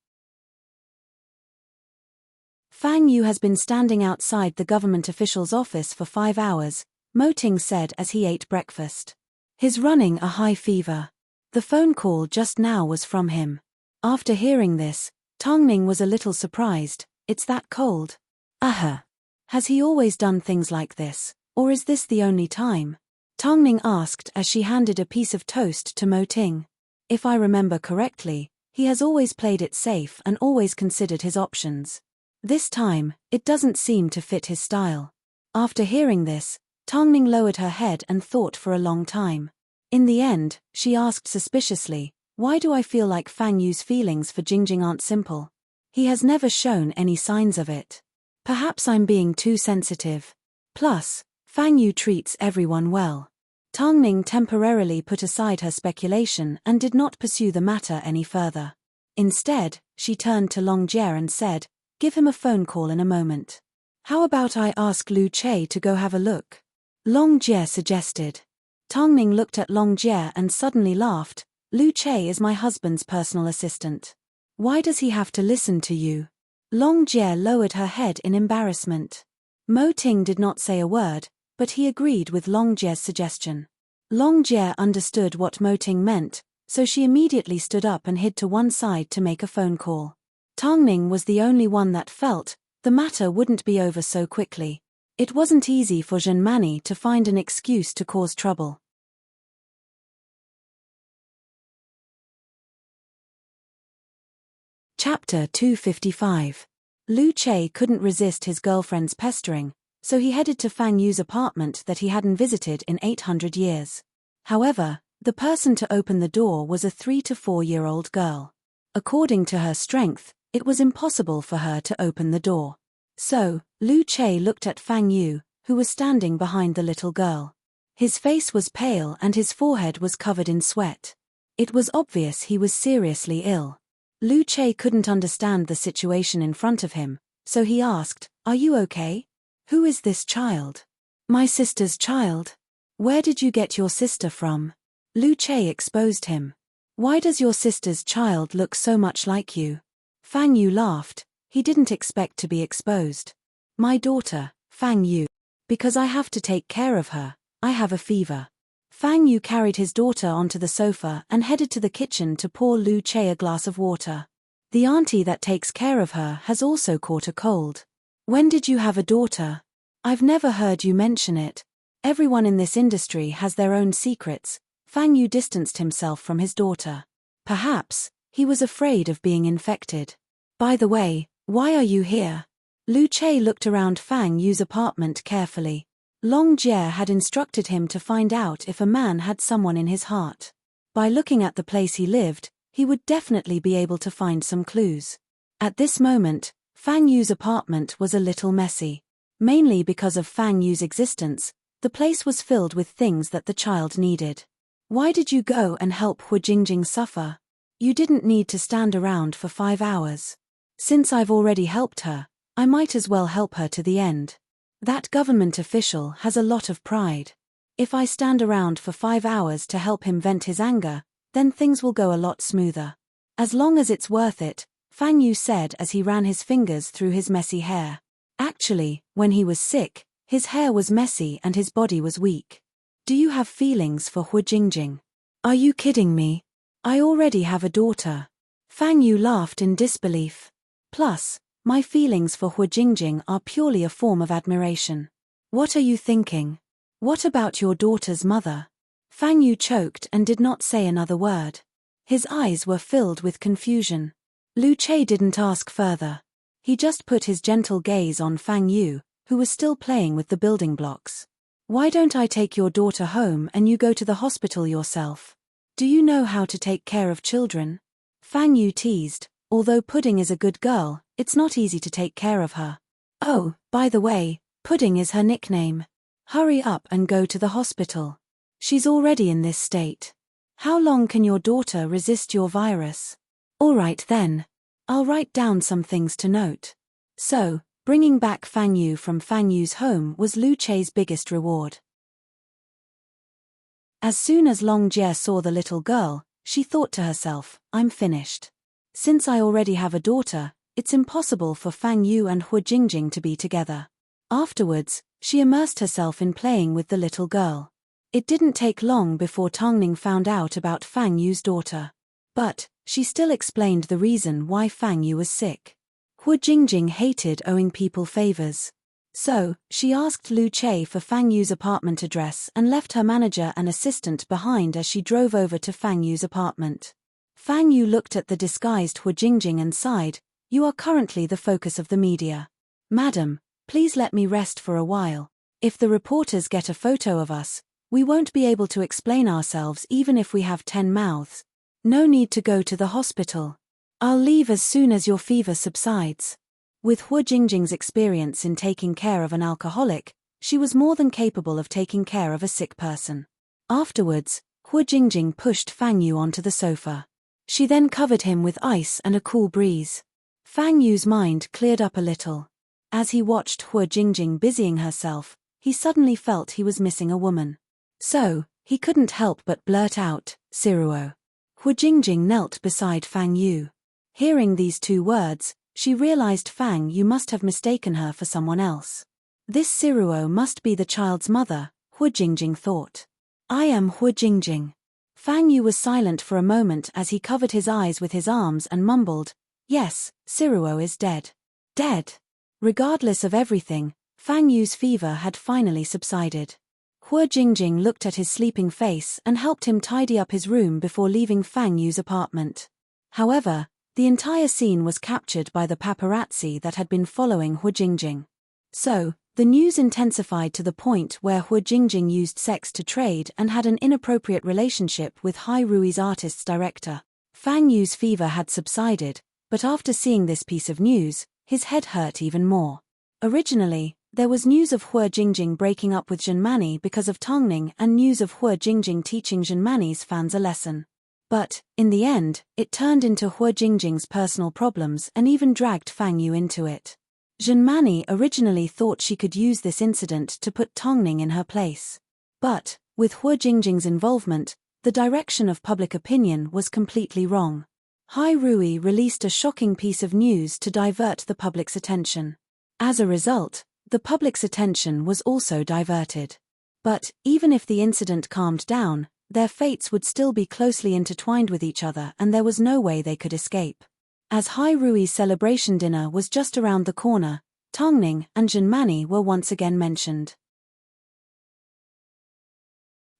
Fang Yu has been standing outside the government official's office for 5 hours, Mo Ting said as he ate breakfast. He's running a high fever. The phone call just now was from him. After hearing this, Tongning was a little surprised. It's that cold. Has he always done things like this, or is this the only time? Tongning asked as she handed a piece of toast to Mo Ting. If I remember correctly, he has always played it safe and always considered his options. This time, it doesn't seem to fit his style. After hearing this, Tongning lowered her head and thought for a long time. In the end, she asked suspiciously, why do I feel like Fang Yu's feelings for Jingjing aren't simple? He has never shown any signs of it. Perhaps I'm being too sensitive. Plus, Fang Yu treats everyone well. Tongning temporarily put aside her speculation and did not pursue the matter any further. Instead, she turned to Long Jie and said, give him a phone call in a moment. How about I ask Lu Che to go have a look? Long Jie suggested. Tongning looked at Long Jie and suddenly laughed. Lu Che is my husband's personal assistant. Why does he have to listen to you? Long Jie lowered her head in embarrassment. Mo Ting did not say a word, but he agreed with Long Jie's suggestion. Long Jie understood what Mo Ting meant, so she immediately stood up and hid to one side to make a phone call. Tongning was the only one that felt the matter wouldn't be over so quickly. It wasn't easy for Zhen Mani to find an excuse to cause trouble. Chapter 255. Lu Che couldn't resist his girlfriend's pestering, so he headed to Fang Yu's apartment that he hadn't visited in 800 years. However, the person to open the door was a 3 to 4-year-old girl. According to her strength, it was impossible for her to open the door. So, Lu Che looked at Fang Yu, who was standing behind the little girl. His face was pale and his forehead was covered in sweat. It was obvious he was seriously ill. Lu Che couldn't understand the situation in front of him, so he asked, are you okay? Who is this child? My sister's child. Where did you get your sister from? Lu Che exposed him. Why does your sister's child look so much like you? Fang Yu laughed. He didn't expect to be exposed. My daughter, Fang Yu. Because I have to take care of her, I have a fever. Fang Yu carried his daughter onto the sofa and headed to the kitchen to pour Lu Che a glass of water. The auntie that takes care of her has also caught a cold. When did you have a daughter? I've never heard you mention it. Everyone in this industry has their own secrets. Fang Yu distanced himself from his daughter. Perhaps, he was afraid of being infected. By the way, why are you here? Lu Che looked around Fang Yu's apartment carefully. Long Jie had instructed him to find out if a man had someone in his heart. By looking at the place he lived, he would definitely be able to find some clues. At this moment, Fang Yu's apartment was a little messy. Mainly because of Fang Yu's existence, the place was filled with things that the child needed. Why did you go and help Hu Jingjing suffer? You didn't need to stand around for 5 hours. Since I've already helped her, I might as well help her to the end. That government official has a lot of pride. If I stand around for 5 hours to help him vent his anger, then things will go a lot smoother. As long as it's worth it, Fang Yu said as he ran his fingers through his messy hair. Actually, when he was sick, his hair was messy and his body was weak. Do you have feelings for Hu Jingjing? Are you kidding me? I already have a daughter. Fang Yu laughed in disbelief. Plus, my feelings for Hu Jingjing are purely a form of admiration. What are you thinking? What about your daughter's mother? Fang Yu choked and did not say another word. His eyes were filled with confusion. Lu Che didn't ask further. He just put his gentle gaze on Fang Yu, who was still playing with the building blocks. Why don't I take your daughter home and you go to the hospital yourself? Do you know how to take care of children? Fang Yu teased, although Pudding is a good girl, it's not easy to take care of her. Oh, by the way, Pudding is her nickname. Hurry up and go to the hospital. She's already in this state. How long can your daughter resist your virus? All right then. I'll write down some things to note. So, bringing back Fang Yu from Fang Yu's home was Lu Che's biggest reward. As soon as Long Jie saw the little girl, she thought to herself, I'm finished. Since I already have a daughter, it's impossible for Fang Yu and Hu Jingjing to be together. Afterwards, she immersed herself in playing with the little girl. It didn't take long before Tongning found out about Fang Yu's daughter. But, she still explained the reason why Fang Yu was sick. Hu Jingjing hated owing people favors. So, she asked Lu Che for Fang Yu's apartment address and left her manager and assistant behind as she drove over to Fang Yu's apartment. Fang Yu looked at the disguised Hu Jingjing and sighed, You are currently the focus of the media. Madam, please let me rest for a while. If the reporters get a photo of us, we won't be able to explain ourselves even if we have 10 mouths. No need to go to the hospital. I'll leave as soon as your fever subsides. With Hu Jingjing's experience in taking care of an alcoholic, she was more than capable of taking care of a sick person. Afterwards, Hu Jingjing pushed Fang Yu onto the sofa. She then covered him with ice and a cool breeze. Fang Yu's mind cleared up a little. As he watched Hu Jingjing busying herself, he suddenly felt he was missing a woman. So, he couldn't help but blurt out, Siruo. Hu Jingjing knelt beside Fang Yu. Hearing these two words, she realized Fang Yu must have mistaken her for someone else. This Siruo must be the child's mother, Hu Jingjing thought. I am Hu Jingjing. Fang Yu was silent for a moment as he covered his eyes with his arms and mumbled, Yes, Siruo is dead. Dead. Regardless of everything, Fang Yu's fever had finally subsided. Hu Jingjing looked at his sleeping face and helped him tidy up his room before leaving Fang Yu's apartment. However, the entire scene was captured by the paparazzi that had been following Hu Jingjing. So, the news intensified to the point where Hu Jingjing used sex to trade and had an inappropriate relationship with Hai Rui's artist's director. Fang Yu's fever had subsided, but after seeing this piece of news, his head hurt even more. Originally, there was news of Hu Jingjing breaking up with Zhenmani because of Tongning and news of Hu Jingjing teaching Zhenmani's fans a lesson. But, in the end, it turned into Hu Jingjing's personal problems and even dragged Fang Yu into it. Zhenmani originally thought she could use this incident to put Tongning in her place. But, with Hu Jingjing's involvement, the direction of public opinion was completely wrong. Hai Rui released a shocking piece of news to divert the public's attention. As a result, the public's attention was also diverted. But, even if the incident calmed down, their fates would still be closely intertwined with each other and there was no way they could escape. As Hai Rui's celebration dinner was just around the corner, Tongning and Zhenmani were once again mentioned.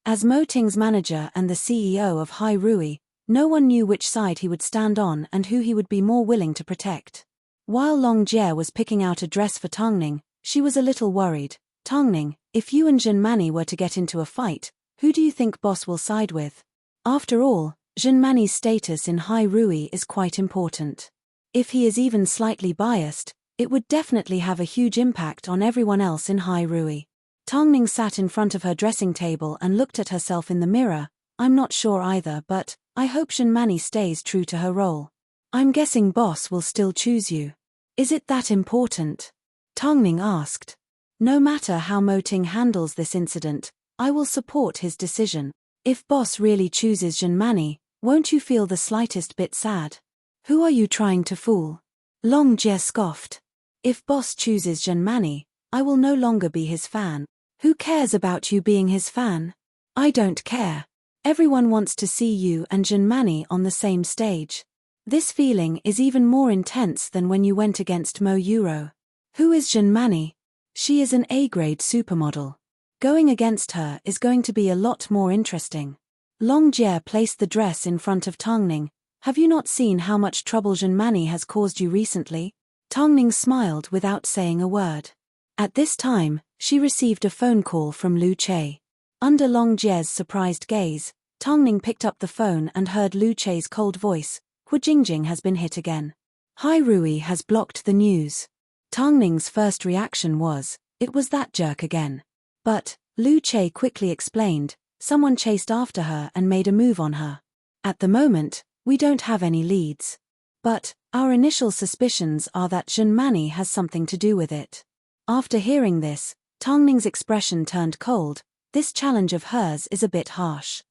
As Mo Ting's manager and the CEO of Hai Rui, no one knew which side he would stand on and who he would be more willing to protect. While Long Jie was picking out a dress for Tongning, she was a little worried. Tongning, if you and Zhenmani were to get into a fight, who do you think boss will side with? After all, Zhenmani's status in Hai Rui is quite important. If he is even slightly biased, it would definitely have a huge impact on everyone else in Hai Rui. Tongning sat in front of her dressing table and looked at herself in the mirror. I'm not sure either, but I hope Zhenmani stays true to her role. I'm guessing boss will still choose you. Is it that important? Tongning asked. No matter how Mo Ting handles this incident, I will support his decision. If boss really chooses Zhenmani, Won't you feel the slightest bit sad? Who are you trying to fool? Long Jie scoffed. If boss chooses Junmani, I will no longer be his fan. Who cares about you being his fan? I don't care. Everyone wants to see you and Junmani on the same stage. This feeling is even more intense than when you went against Mo Euro. Who is Junmani? She is an A-grade supermodel. Going against her is going to be a lot more interesting. Long Jie placed the dress in front of Tongning. Have you not seen how much trouble Junmani has caused you recently? Tongning smiled without saying a word. At this time, she received a phone call from Lu Che. Under Long Jie's surprised gaze, Tongning picked up the phone and heard Lu Che's cold voice. Hu Jingjing has been hit again. Hai Rui has blocked the news. Tongning's first reaction was, it was that jerk again. But, Lu Che quickly explained, someone chased after her and made a move on her. At the moment, we don't have any leads. But, our initial suspicions are that Junmani has something to do with it. After hearing this, Tongning's expression turned cold. This challenge of hers is a bit harsh.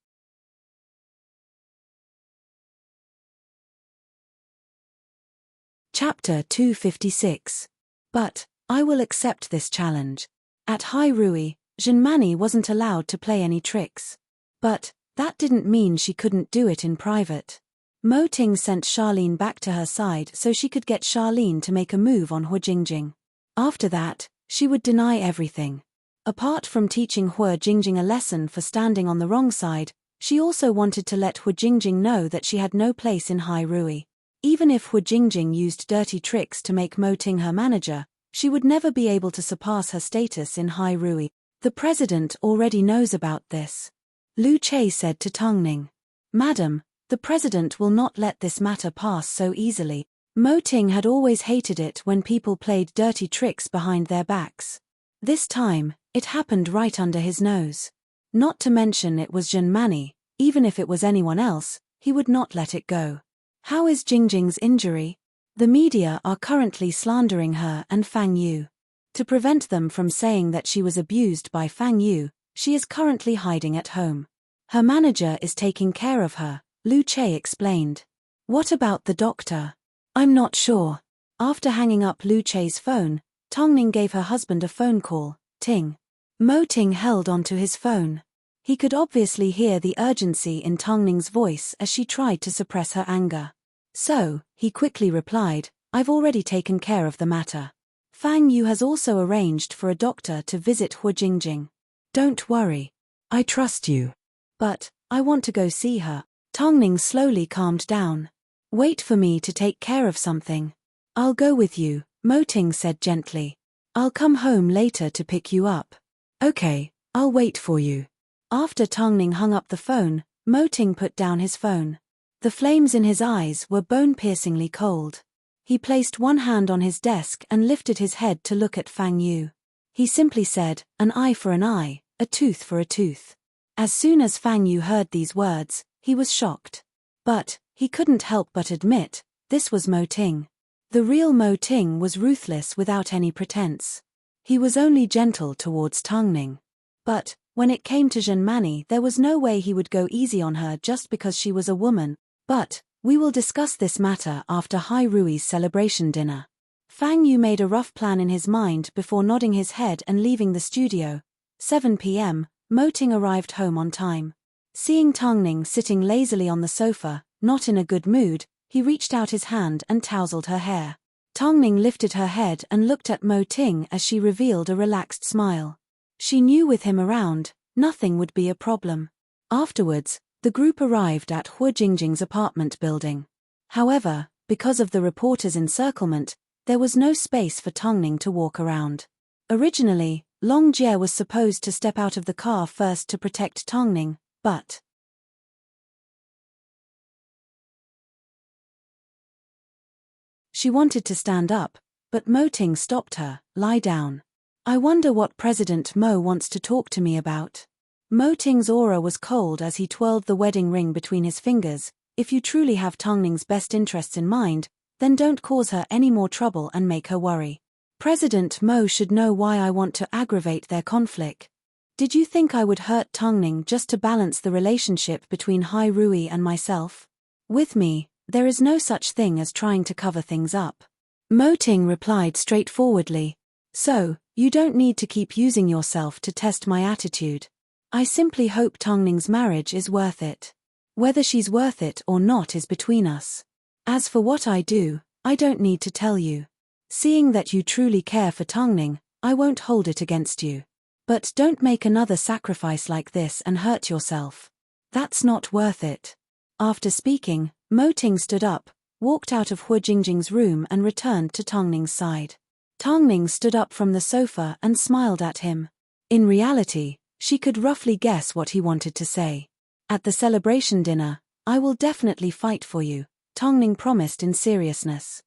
Chapter 256. But, I will accept this challenge. At Hai Rui, Junmani wasn't allowed to play any tricks. But, that didn't mean she couldn't do it in private. Mo Ting sent Charlene back to her side so she could get Charlene to make a move on Hu Jingjing. After that, she would deny everything. Apart from teaching Hu Jingjing a lesson for standing on the wrong side, she also wanted to let Hu Jingjing know that she had no place in Hai Rui. Even if Hu Jingjing used dirty tricks to make Mo Ting her manager, she would never be able to surpass her status in Hai Rui. The president already knows about this. Lu Che said to Tongning. Madam, the president will not let this matter pass so easily. Mo Ting had always hated it when people played dirty tricks behind their backs. This time, it happened right under his nose. Not to mention it was Junmani. Even if it was anyone else, he would not let it go. How is Jingjing's injury? The media are currently slandering her and Fang Yu. To prevent them from saying that she was abused by Fang Yu, she is currently hiding at home. Her manager is taking care of her, Lu Che explained. What about the doctor? I'm not sure. After hanging up Lu Che's phone, Tongning gave her husband a phone call. Ting. Mo Ting held onto his phone. He could obviously hear the urgency in Tongning's voice as she tried to suppress her anger. So, he quickly replied, I've already taken care of the matter. Fang Yu has also arranged for a doctor to visit Hu Jingjing. Don't worry. I trust you. But, I want to go see her. Tongning slowly calmed down. Wait for me to take care of something. I'll go with you, Mo Ting said gently. I'll come home later to pick you up. Okay, I'll wait for you. After Tongning hung up the phone, Mo Ting put down his phone. The flames in his eyes were bone-piercingly cold. He placed one hand on his desk and lifted his head to look at Fang Yu. He simply said, an eye for an eye, a tooth for a tooth. As soon as Fang Yu heard these words, he was shocked. But, he couldn't help but admit, this was Mo Ting. The real Mo Ting was ruthless without any pretense. He was only gentle towards Tongning. But, when it came to Junmani, there was no way he would go easy on her just because she was a woman. But, we will discuss this matter after Hai Rui's celebration dinner. Fang Yu made a rough plan in his mind before nodding his head and leaving the studio. 7 p.m., Mo Ting arrived home on time. Seeing Tongning sitting lazily on the sofa, not in a good mood, he reached out his hand and tousled her hair. Tongning lifted her head and looked at Mo Ting as she revealed a relaxed smile. She knew with him around, nothing would be a problem. Afterwards, the group arrived at Hu Jingjing's apartment building. However, because of the reporters' encirclement, there was no space for Tongning to walk around. Originally, Long Jie was supposed to step out of the car first to protect Tongning, but she wanted to stand up, but Mo Ting stopped her. Lie down. I wonder what President Mo wants to talk to me about. Mo Ting's aura was cold as he twirled the wedding ring between his fingers. If you truly have Tongning's best interests in mind, then don't cause her any more trouble and make her worry. President Mo should know why I want to aggravate their conflict. Did you think I would hurt Tongning just to balance the relationship between Hai Rui and myself? With me, there is no such thing as trying to cover things up. Mo Ting replied straightforwardly. So, you don't need to keep using yourself to test my attitude. I simply hope Tongning's marriage is worth it. Whether she's worth it or not is between us. As for what I do, I don't need to tell you. Seeing that you truly care for Tongning, I won't hold it against you. But don't make another sacrifice like this and hurt yourself. That's not worth it. After speaking, Mo Ting stood up, walked out of Hu Jingjing's room and returned to Tongning's side. Tongning stood up from the sofa and smiled at him. In reality, she could roughly guess what he wanted to say. At the celebration dinner, I will definitely fight for you, Tongning promised in seriousness.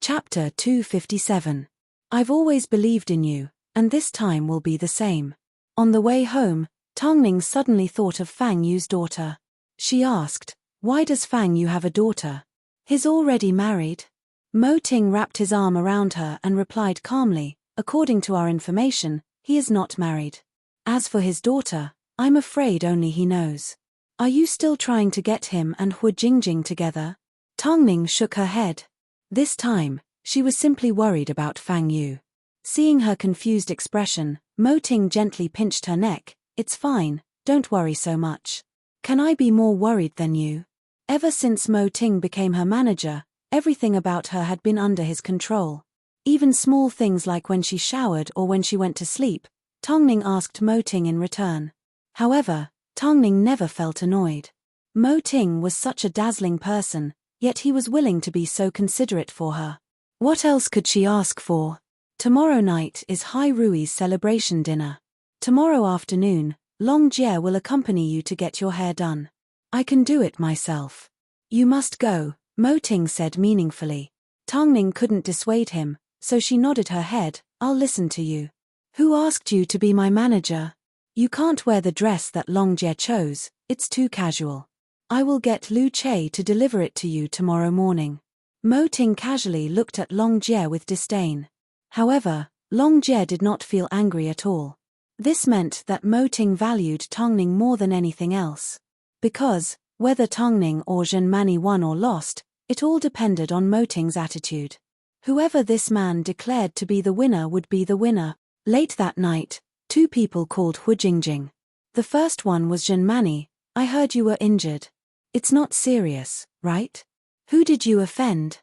Chapter 257. I've always believed in you, and this time will be the same. On the way home, Tongning suddenly thought of Fang Yu's daughter. She asked, why does Fang Yu have a daughter? He's already married. Mo Ting wrapped his arm around her and replied calmly, according to our information, he is not married. As for his daughter, I'm afraid only he knows. Are you still trying to get him and Hu Jingjing together? Tongning shook her head. This time, she was simply worried about Fang Yu. Seeing her confused expression, Mo Ting gently pinched her neck. It's fine, don't worry so much. Can I be more worried than you? Ever since Mo Ting became her manager, everything about her had been under his control. Even small things like when she showered or when she went to sleep, Tongning asked Mo Ting in return. However, Tongning never felt annoyed. Mo Ting was such a dazzling person, yet he was willing to be so considerate for her. What else could she ask for? Tomorrow night is Hai Rui's celebration dinner. Tomorrow afternoon, Long Jie will accompany you to get your hair done. I can do it myself. You must go, Mo Ting said meaningfully. Tongning couldn't dissuade him, so she nodded her head. I'll listen to you. Who asked you to be my manager? You can't wear the dress that Long Jie chose, it's too casual. I will get Lu Che to deliver it to you tomorrow morning. Mo Ting casually looked at Long Jie with disdain. However, Long Jie did not feel angry at all. This meant that Mo Ting valued Tongning more than anything else. Because, whether Tongning or Zhen Mani won or lost, it all depended on Mo Ting's attitude. Whoever this man declared to be the winner would be the winner. Late that night, two people called Hu Jingjing. The first one was Zhen Mani. I heard you were injured. It's not serious, right? Who did you offend?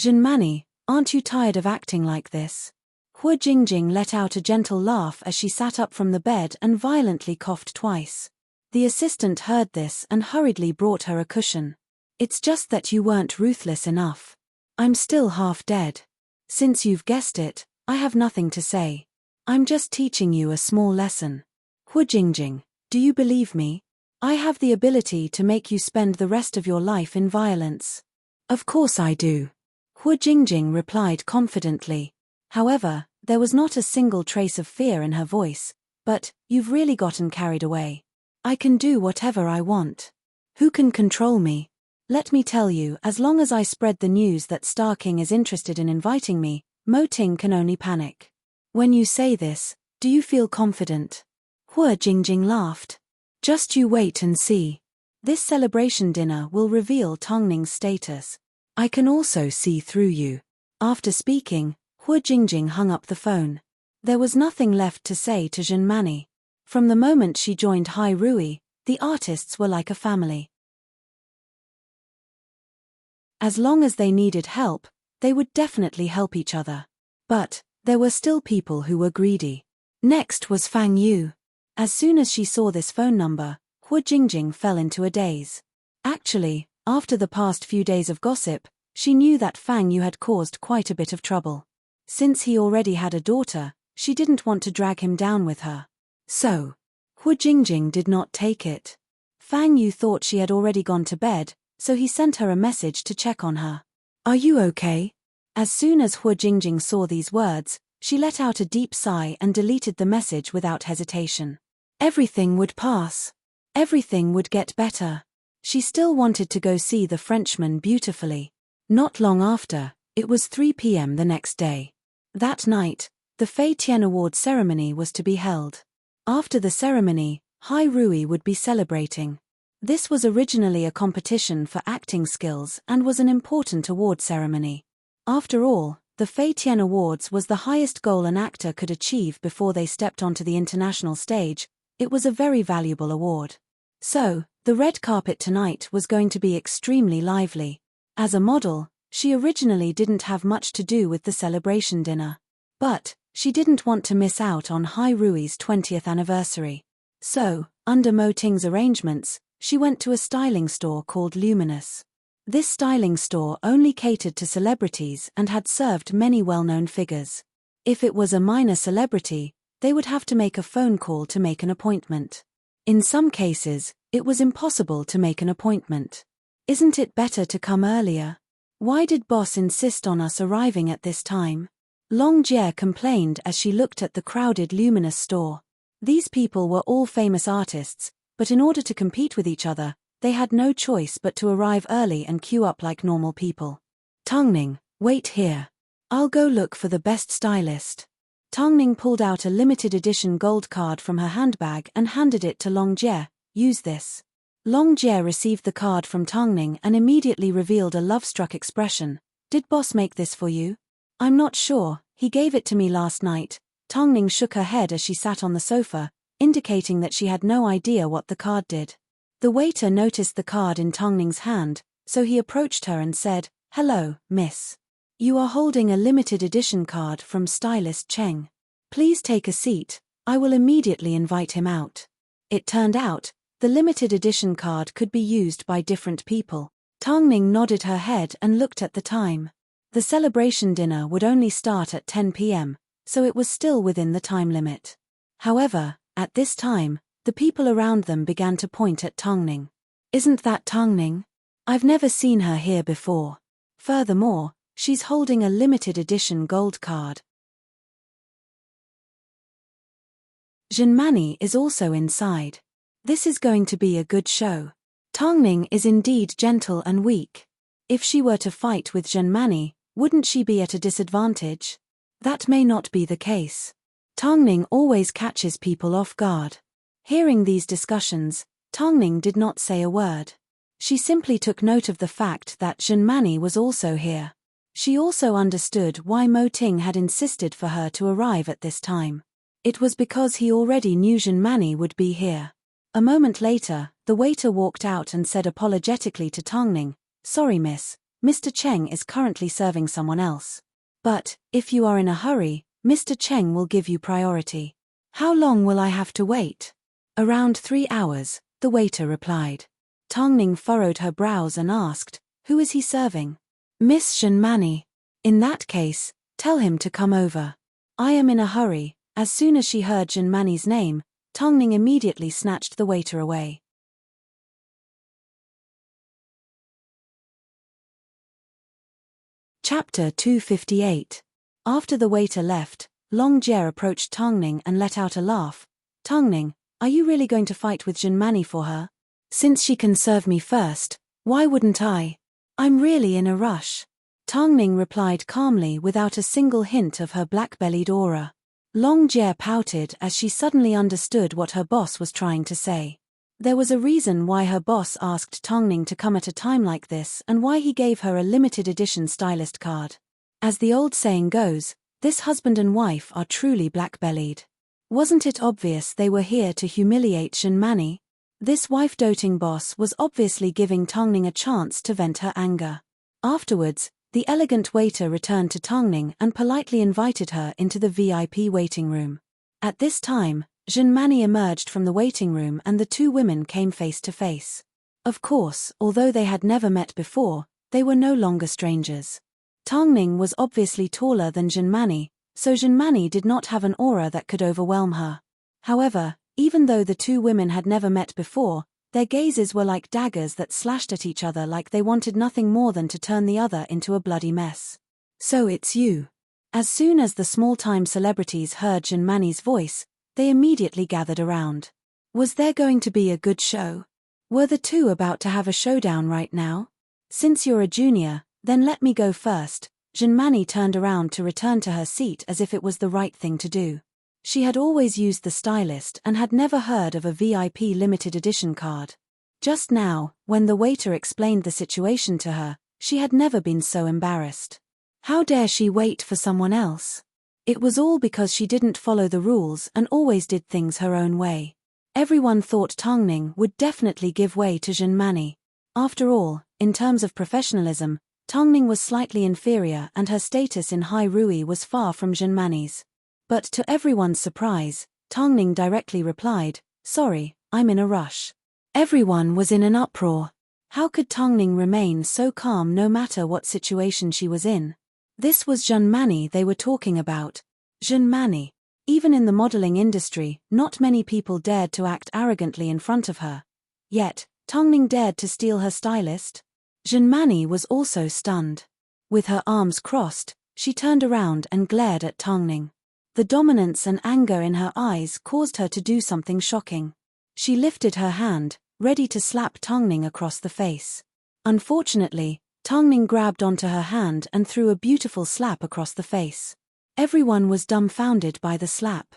Zhen Mani, aren't you tired of acting like this? Hu Jingjing let out a gentle laugh as she sat up from the bed and violently coughed twice. The assistant heard this and hurriedly brought her a cushion. It's just that you weren't ruthless enough. I'm still half dead. Since you've guessed it, I have nothing to say. I'm just teaching you a small lesson. Hu Jingjing, do you believe me? I have the ability to make you spend the rest of your life in violence. Of course I do. Hu Jingjing replied confidently. However, there was not a single trace of fear in her voice. But, you've really gotten carried away. I can do whatever I want. Who can control me? Let me tell you, as long as I spread the news that Star King is interested in inviting me, Mo Ting can only panic. When you say this, do you feel confident? Hu Jingjing laughed. Just you wait and see. This celebration dinner will reveal Tongning's status. I can also see through you. After speaking, Hu Jingjing hung up the phone. There was nothing left to say to Zhen Mani. From the moment she joined Hai Rui, the artists were like a family. As long as they needed help, they would definitely help each other. But, there were still people who were greedy. Next was Fang Yu. As soon as she saw this phone number, Hu Jingjing fell into a daze. Actually, after the past few days of gossip, she knew that Fang Yu had caused quite a bit of trouble. Since he already had a daughter, she didn't want to drag him down with her. So, Hu Jingjing did not take it. Fang Yu thought she had already gone to bed, so he sent her a message to check on her. Are you okay? As soon as Hu Jingjing saw these words, she let out a deep sigh and deleted the message without hesitation. Everything would pass. Everything would get better. She still wanted to go see the Frenchman beautifully. Not long after, It was 3 p.m. the next day. That night, the Fei Tian Award ceremony was to be held. After the ceremony, Hai Rui would be celebrating. This was originally a competition for acting skills and was an important award ceremony. After all, the Fei Tian Awards was the highest goal an actor could achieve before they stepped onto the international stage. It was a very valuable award. So, the red carpet tonight was going to be extremely lively. As a model, she originally didn't have much to do with the celebration dinner. But, she didn't want to miss out on Hai Rui's 20th anniversary. So, under Mo Ting's arrangements, she went to a styling store called Luminous. This styling store only catered to celebrities and had served many well-known figures. If it was a minor celebrity, they would have to make a phone call to make an appointment. In some cases, it was impossible to make an appointment. Isn't it better to come earlier? Why did boss insist on us arriving at this time? Long Jie complained as she looked at the crowded Luminous store. These people were all famous artists, but in order to compete with each other, they had no choice but to arrive early and queue up like normal people. Tongning, wait here. I'll go look for the best stylist. Tongning pulled out a limited edition gold card from her handbag and handed it to Long Jie. Use this. Long Jie received the card from Tongning and immediately revealed a love-struck expression. Did boss make this for you? I'm not sure, he gave it to me last night. Tongning shook her head as she sat on the sofa, indicating that she had no idea what the card did. The waiter noticed the card in Tongning's hand, so he approached her and said, "Hello, miss. You are holding a limited edition card from stylist Cheng. Please take a seat, I will immediately invite him out." It turned out, the limited edition card could be used by different people. Tongning nodded her head and looked at the time. The celebration dinner would only start at 10 p.m., so it was still within the time limit. However, at this time, the people around them began to point at Tongning. Isn't that Tongning? I've never seen her here before. Furthermore, she's holding a limited edition gold card. Zhenmani is also inside. This is going to be a good show. Tongning is indeed gentle and weak. If she were to fight with Zhenmani, wouldn't she be at a disadvantage? That may not be the case. Tongning always catches people off guard. Hearing these discussions, Tongning did not say a word. She simply took note of the fact that Zhenmani was also here. She also understood why Mo Ting had insisted for her to arrive at this time. It was because he already knew Zhenmani would be here. A moment later, the waiter walked out and said apologetically to Tongning, "Sorry miss, Mr. Cheng is currently serving someone else. But, if you are in a hurry, Mr. Cheng will give you priority." "How long will I have to wait?" "Around 3 hours, the waiter replied. Tongning furrowed her brows and asked, "Who is he serving?" "Miss Zhenmani." "In that case, tell him to come over. I am in a hurry." As soon as she heard Zhenmani's name, Tongning immediately snatched the waiter away. Chapter 258. After the waiter left, Long Jie approached Tongning and let out a laugh. "Tongning, are you really going to fight with Zhenmani for her? Since she can serve me first, why wouldn't I? I'm really in a rush." Tongning replied calmly without a single hint of her black-bellied aura. Long Jie pouted as she suddenly understood what her boss was trying to say. There was a reason why her boss asked Tongning to come at a time like this and why he gave her a limited edition stylist card. As the old saying goes, this husband and wife are truly black-bellied. Wasn't it obvious they were here to humiliate Zhenmani? This wife-doting boss was obviously giving Tongning a chance to vent her anger. Afterwards, the elegant waiter returned to Tongning and politely invited her into the VIP waiting room. At this time, Zhenmani emerged from the waiting room and the two women came face to face. Of course, although they had never met before, they were no longer strangers. Tongning was obviously taller than Zhenmani, so Zhenmani did not have an aura that could overwhelm her. However, even though the two women had never met before, their gazes were like daggers that slashed at each other like they wanted nothing more than to turn the other into a bloody mess. "So it's you." As soon as the small-time celebrities heard Zhenmani's voice, they immediately gathered around. Was there going to be a good show? Were the two about to have a showdown right now? "Since you're a junior, then let me go first," Jinmani turned around to return to her seat as if it was the right thing to do. She had always used the stylist and had never heard of a VIP limited edition card. Just now, when the waiter explained the situation to her, she had never been so embarrassed. How dare she wait for someone else? It was all because she didn't follow the rules and always did things her own way. Everyone thought Tongning would definitely give way to Jinmani. After all, in terms of professionalism, Tongning was slightly inferior and her status in Hai Rui was far from Jinmani's. But to everyone's surprise, Tongning directly replied, "Sorry, I'm in a rush." Everyone was in an uproar. How could Tongning remain so calm no matter what situation she was in? This was Jinmani they were talking about. Jinmani. Even in the modeling industry, not many people dared to act arrogantly in front of her. Yet, Tongning dared to steal her stylist? Jinmani was also stunned. With her arms crossed, she turned around and glared at Tongning. The dominance and anger in her eyes caused her to do something shocking. She lifted her hand, ready to slap Tongning across the face. Unfortunately, Tongning grabbed onto her hand and threw a beautiful slap across the face. Everyone was dumbfounded by the slap.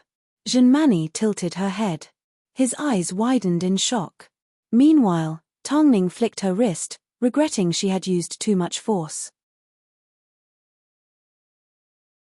Jinmani tilted her head. His eyes widened in shock. Meanwhile, Tongning flicked her wrist, regretting she had used too much force.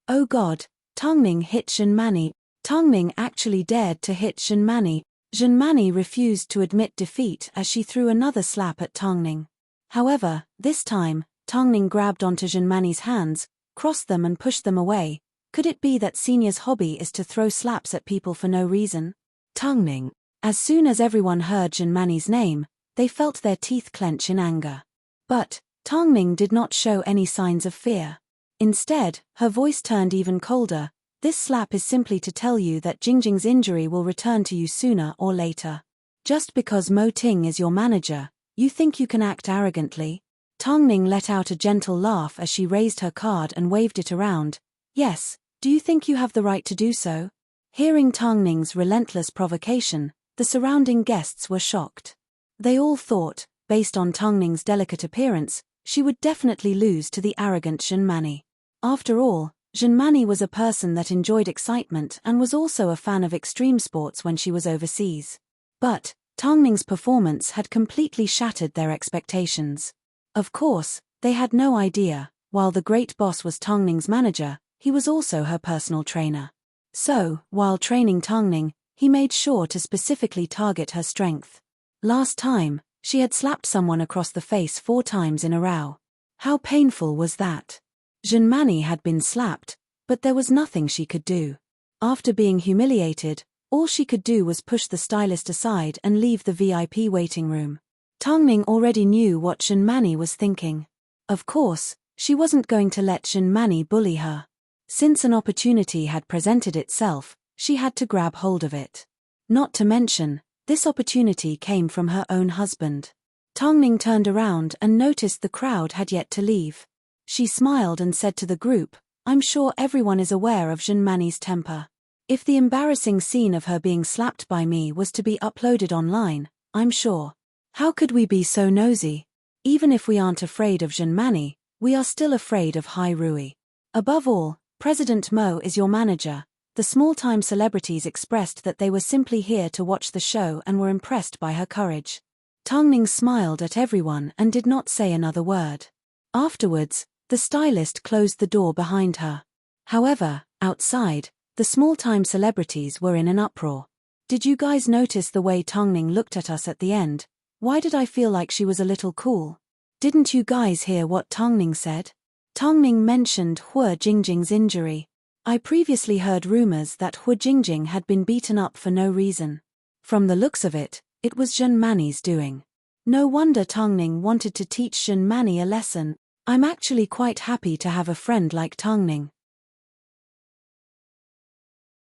Oh God, Tongning hit Jinmani. Tongning actually dared to hit Jinmani. Jinmani refused to admit defeat as she threw another slap at Tongning. However, this time, Tongning grabbed onto Jinmani's hands, crossed them and pushed them away. Could it be that Senior's hobby is to throw slaps at people for no reason? Tongning. As soon as everyone heard Jinmani's name, they felt their teeth clench in anger. But Tongning did not show any signs of fear. Instead, her voice turned even colder. "This slap is simply to tell you that Jingjing's injury will return to you sooner or later. Just because Mo Ting is your manager, you think you can act arrogantly?" Tongning let out a gentle laugh as she raised her card and waved it around. "Yes, do you think you have the right to do so?" Hearing Tongning's relentless provocation, the surrounding guests were shocked. They all thought, based on Tongning's delicate appearance, she would definitely lose to the arrogant Jinmani. After all, Jinmani was a person that enjoyed excitement and was also a fan of extreme sports when she was overseas. But Tongning's performance had completely shattered their expectations. Of course, they had no idea, while the great boss was Tongning's manager, he was also her personal trainer. So, while training Tongning, he made sure to specifically target her strength. Last time, she had slapped someone across the face 4 times in a row. How painful was that? Jinmani had been slapped, but there was nothing she could do. After being humiliated, all she could do was push the stylist aside and leave the VIP waiting room. Tongning already knew what Jinmani was thinking. Of course, she wasn't going to let Jinmani bully her. Since an opportunity had presented itself, she had to grab hold of it. Not to mention, this opportunity came from her own husband. Tongning turned around and noticed the crowd had yet to leave. She smiled and said to the group, "I'm sure everyone is aware of Jinmani's temper. If the embarrassing scene of her being slapped by me was to be uploaded online, I'm sure. How could we be so nosy? Even if we aren't afraid of Jinmani, we are still afraid of Hai Rui. Above all, President Mo is your manager." The small-time celebrities expressed that they were simply here to watch the show and were impressed by her courage. Tongning smiled at everyone and did not say another word. Afterwards, the stylist closed the door behind her. However, outside, the small-time celebrities were in an uproar. "Did you guys notice the way Tongning looked at us at the end? Why did I feel like she was a little cool? Didn't you guys hear what Tongning said? Tongning mentioned Hua Jingjing's injury. I previously heard rumors that Hua Jingjing had been beaten up for no reason. From the looks of it, it was Jinmani's doing. No wonder Tongning wanted to teach Jinmani a lesson. I'm actually quite happy to have a friend like Tongning."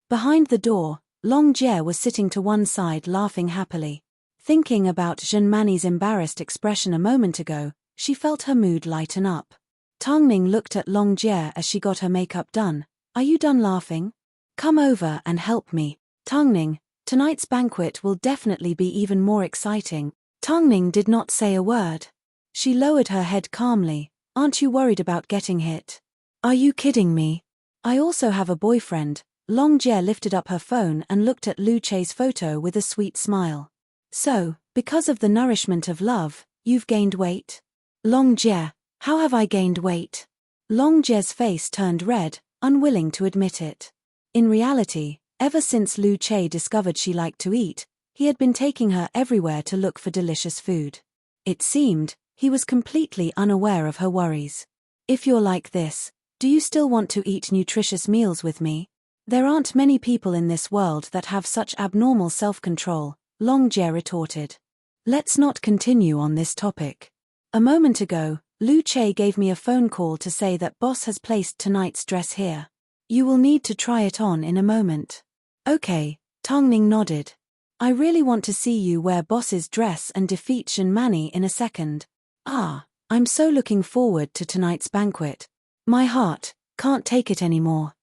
Behind the door, Long Jie was sitting to one side laughing happily. Thinking about Jinmani's embarrassed expression a moment ago, she felt her mood lighten up. Tongning looked at Long Jie as she got her makeup done. "Are you done laughing? Come over and help me. Tongning, tonight's banquet will definitely be even more exciting." Tongning did not say a word. She lowered her head calmly. "Aren't you worried about getting hit?" Are you kidding me? I also have a boyfriend. Long Jie lifted up her phone and looked at Lu Che's photo with a sweet smile. So, because of the nourishment of love, you've gained weight? Long Jie, how have I gained weight? Long Jie's face turned red, unwilling to admit it. In reality, ever since Lu Che discovered she liked to eat, he had been taking her everywhere to look for delicious food. It seemed, he was completely unaware of her worries. If you're like this, do you still want to eat nutritious meals with me? There aren't many people in this world that have such abnormal self-control, Long Jie retorted. Let's not continue on this topic. A moment ago, Lu Che gave me a phone call to say that boss has placed tonight's dress here. You will need to try it on in a moment. Okay, Tongning nodded. I really want to see you wear boss's dress and defeat Zhenmani in a second. Ah, I'm so looking forward to tonight's banquet. My heart can't take it anymore.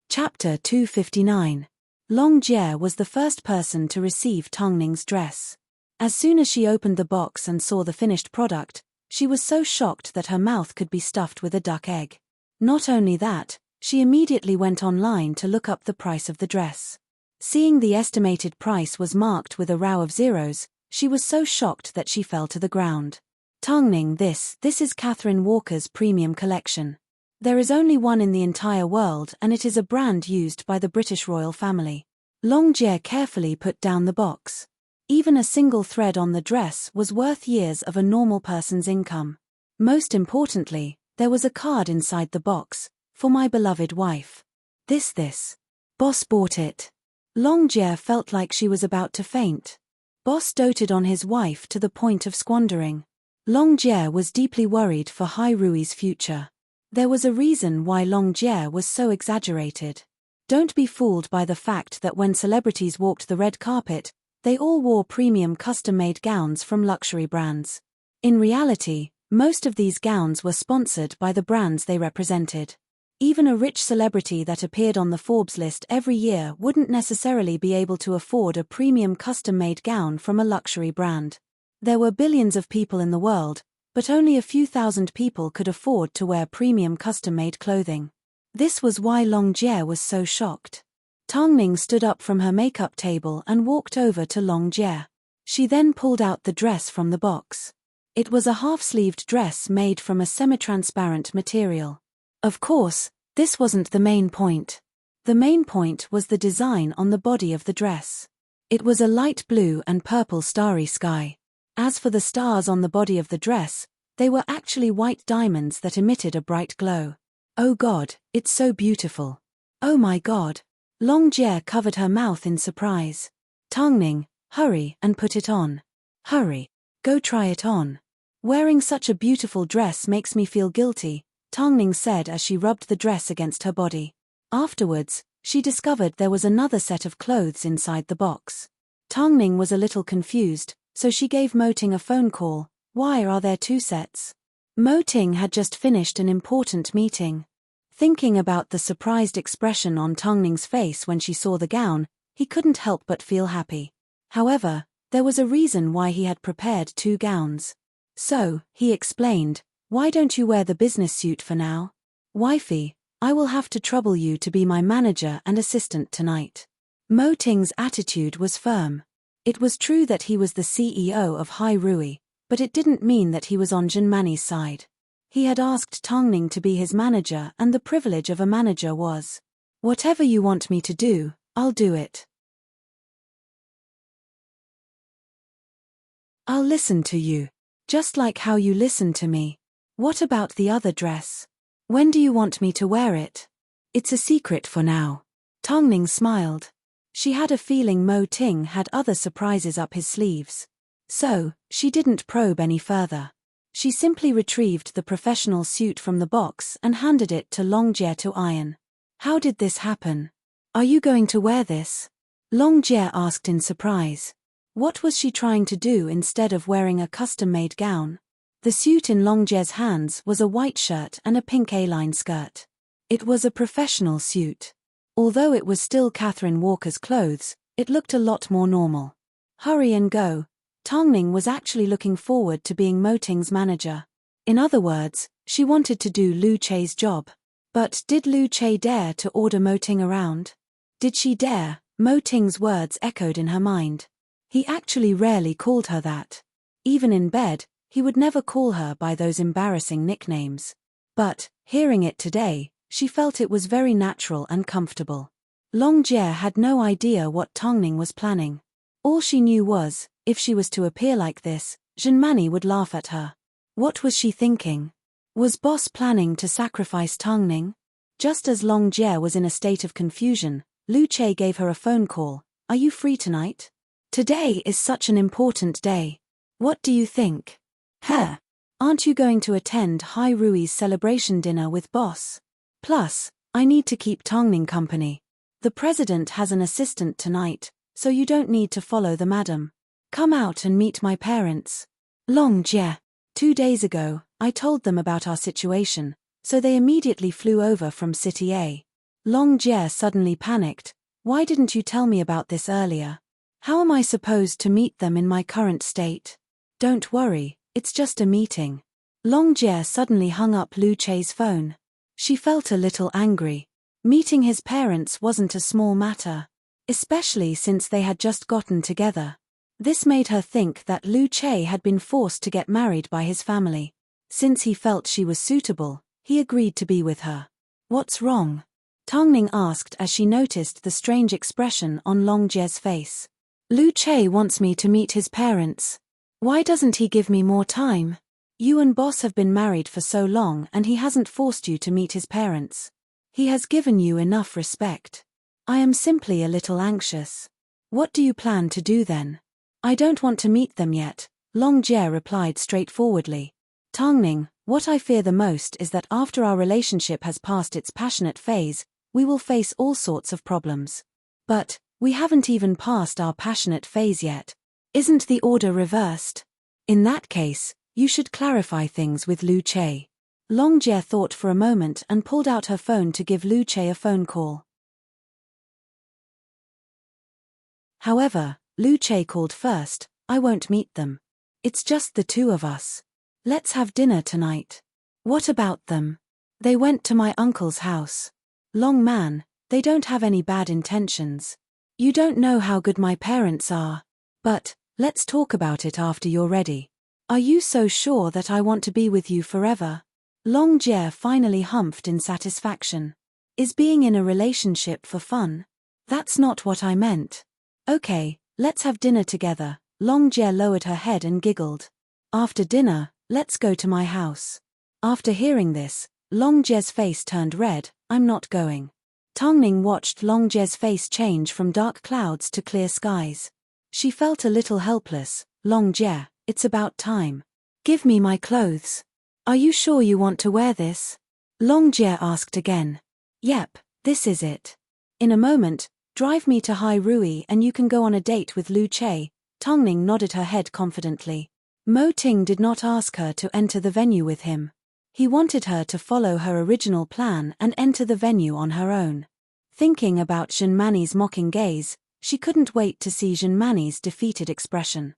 Chapter 259. Long Jie was the first person to receive Tongning's dress. As soon as she opened the box and saw the finished product, she was so shocked that her mouth could be stuffed with a duck egg. Not only that, she immediately went online to look up the price of the dress. Seeing the estimated price was marked with a row of zeros, she was so shocked that she fell to the ground. Tongning, this is Catherine Walker's premium collection. There is only one in the entire world and it is a brand used by the British royal family. Long Jie carefully put down the box. Even a single thread on the dress was worth years of a normal person's income. Most importantly, there was a card inside the box, for my beloved wife. This. Boss bought it. Long Jie felt like she was about to faint. Boss doted on his wife to the point of squandering. Long Jie was deeply worried for Hai Rui's future. There was a reason why Long Jie was so exaggerated. Don't be fooled by the fact that when celebrities walked the red carpet, they all wore premium custom-made gowns from luxury brands. In reality, most of these gowns were sponsored by the brands they represented. Even a rich celebrity that appeared on the Forbes list every year wouldn't necessarily be able to afford a premium custom-made gown from a luxury brand. There were billions of people in the world, but only a few thousand people could afford to wear premium custom-made clothing. This was why Long Jie was so shocked. Tongning stood up from her makeup table and walked over to Long Jie. She then pulled out the dress from the box. It was a half-sleeved dress made from a semi-transparent material. Of course, this wasn't the main point. The main point was the design on the body of the dress. It was a light blue and purple starry sky. As for the stars on the body of the dress, they were actually white diamonds that emitted a bright glow. Oh God, it's so beautiful. Oh my God. Long Jie covered her mouth in surprise. Tongning, hurry and put it on. Hurry. Go try it on. Wearing such a beautiful dress makes me feel guilty, Tongning said as she rubbed the dress against her body. Afterwards, she discovered there was another set of clothes inside the box. Tongning was a little confused, so she gave Mo Ting a phone call. Why are there two sets? Mo Ting had just finished an important meeting. Thinking about the surprised expression on Tongning's face when she saw the gown, he couldn't help but feel happy. However, there was a reason why he had prepared two gowns. So, he explained, why don't you wear the business suit for now? Wifey, I will have to trouble you to be my manager and assistant tonight. Mo Ting's attitude was firm. It was true that he was the CEO of Hai Rui, but it didn't mean that he was on Zhenmani's side. He had asked Tongning to be his manager and the privilege of a manager was, whatever you want me to do, I'll do it. I'll listen to you. Just like how you listen to me. What about the other dress? When do you want me to wear it? It's a secret for now. Tongning smiled. She had a feeling Mo Ting had other surprises up his sleeves. So, she didn't probe any further. She simply retrieved the professional suit from the box and handed it to Long Jie to iron. How did this happen? Are you going to wear this? Long Jie asked in surprise. What was she trying to do instead of wearing a custom-made gown? The suit in Long Jie's hands was a white shirt and a pink A-line skirt. It was a professional suit. Although it was still Catherine Walker's clothes, it looked a lot more normal. Hurry and go. Tongning was actually looking forward to being Mo Ting's manager. In other words, she wanted to do Lu Che's job. But did Lu Che dare to order Mo Ting around? Did she dare? Mo Ting's words echoed in her mind. He actually rarely called her that. Even in bed, he would never call her by those embarrassing nicknames. But, hearing it today, she felt it was very natural and comfortable. Long Jie had no idea what Tongning was planning. All she knew was, if she was to appear like this, Jinmani would laugh at her. What was she thinking? Was Boss planning to sacrifice Tongning? Just as Long Jie was in a state of confusion, Lu Che gave her a phone call. Are you free tonight? Today is such an important day. What do you think? Huh? Aren't you going to attend Hai Rui's celebration dinner with Boss? Plus, I need to keep Tongning company. The president has an assistant tonight, so you don't need to follow the madam. Come out and meet my parents. Long Jie. 2 days ago, I told them about our situation, so they immediately flew over from City A. Long Jie suddenly panicked. Why didn't you tell me about this earlier? How am I supposed to meet them in my current state? Don't worry, it's just a meeting. Long Jie suddenly hung up Lu Che's phone. She felt a little angry. Meeting his parents wasn't a small matter, especially since they had just gotten together. This made her think that Lu Che had been forced to get married by his family. Since he felt she was suitable, he agreed to be with her. What's wrong? Tongning asked as she noticed the strange expression on Long Jie's face. Lu Che wants me to meet his parents. Why doesn't he give me more time? You and Boss have been married for so long and he hasn't forced you to meet his parents. He has given you enough respect. I am simply a little anxious. What do you plan to do then? I don't want to meet them yet, Long Jie replied straightforwardly. Tongning, what I fear the most is that after our relationship has passed its passionate phase, we will face all sorts of problems. But, we haven't even passed our passionate phase yet. Isn't the order reversed? In that case, you should clarify things with Lu Che. Long Jie thought for a moment and pulled out her phone to give Lu Che a phone call. However, Lu Che called first. I won't meet them. It's just the two of us. Let's have dinner tonight. What about them? They went to my uncle's house. Long man, they don't have any bad intentions. You don't know how good my parents are. But, let's talk about it after you're ready. Are you so sure that I want to be with you forever? Long Jie finally humphed in satisfaction. Is being in a relationship for fun? That's not what I meant. Okay, let's have dinner together. Long Jie lowered her head and giggled. After dinner, let's go to my house. After hearing this, Long Jie's face turned red. I'm not going. Tongning watched Long Jie's face change from dark clouds to clear skies. She felt a little helpless. Long Jie, it's about time. Give me my clothes. Are you sure you want to wear this? Long Jie asked again. Yep, this is it. In a moment, drive me to Hai Rui and you can go on a date with Lu Che. Tongning nodded her head confidently. Mo Ting did not ask her to enter the venue with him. He wanted her to follow her original plan and enter the venue on her own. Thinking about Jinmani's mocking gaze, she couldn't wait to see Jinmani's defeated expression.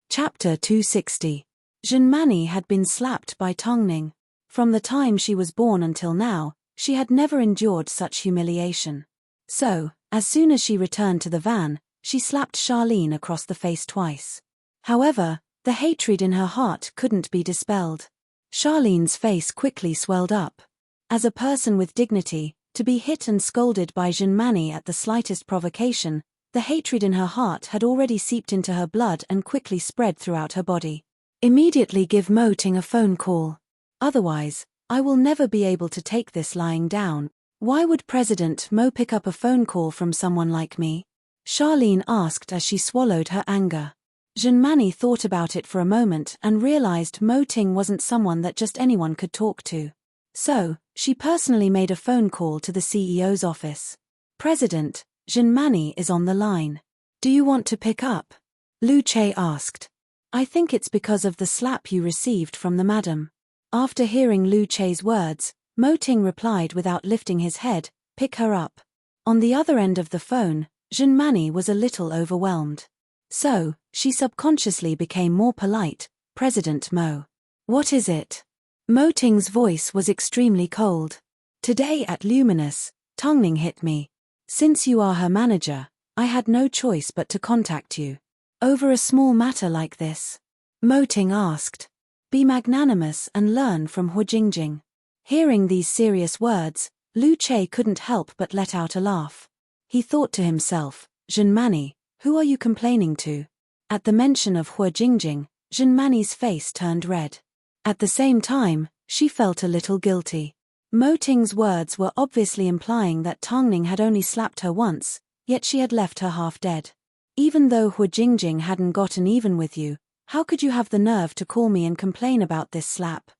Chapter 260. Jinmani had been slapped by Tongning. From the time she was born until now, she had never endured such humiliation. So, as soon as she returned to the van, she slapped Charlene across the face twice. However, the hatred in her heart couldn't be dispelled. Charlene's face quickly swelled up. As a person with dignity, to be hit and scolded by Jinmani at the slightest provocation, the hatred in her heart had already seeped into her blood and quickly spread throughout her body. Immediately give Mo Ting a phone call. Otherwise, I will never be able to take this lying down. Why would President Mo pick up a phone call from someone like me? Charlene asked as she swallowed her anger. Jinmani thought about it for a moment and realized Mo Ting wasn't someone that just anyone could talk to. So, she personally made a phone call to the CEO's office. President, Jinmani is on the line. Do you want to pick up? Lu Che asked. I think it's because of the slap you received from the madam. After hearing Lu Che's words, Mo Ting replied without lifting his head, "Pick her up." On the other end of the phone, Junmani was a little overwhelmed. So, she subconsciously became more polite, "President Mo. What is it?" Mo Ting's voice was extremely cold. "Today at Luminous, Tongning hit me. Since you are her manager, I had no choice but to contact you. Over a small matter like this?" Mo Ting asked. "Be magnanimous and learn from Hu Jingjing." Hearing these serious words, Lu Che couldn't help but let out a laugh. He thought to himself, "Junmani, who are you complaining to?" At the mention of Hu Jingjing, Junmani's face turned red. At the same time, she felt a little guilty. Mo Ting's words were obviously implying that Tongning had only slapped her once, yet she had left her half dead. "Even though Hu Jingjing hadn't gotten even with you, how could you have the nerve to call me and complain about this slap?"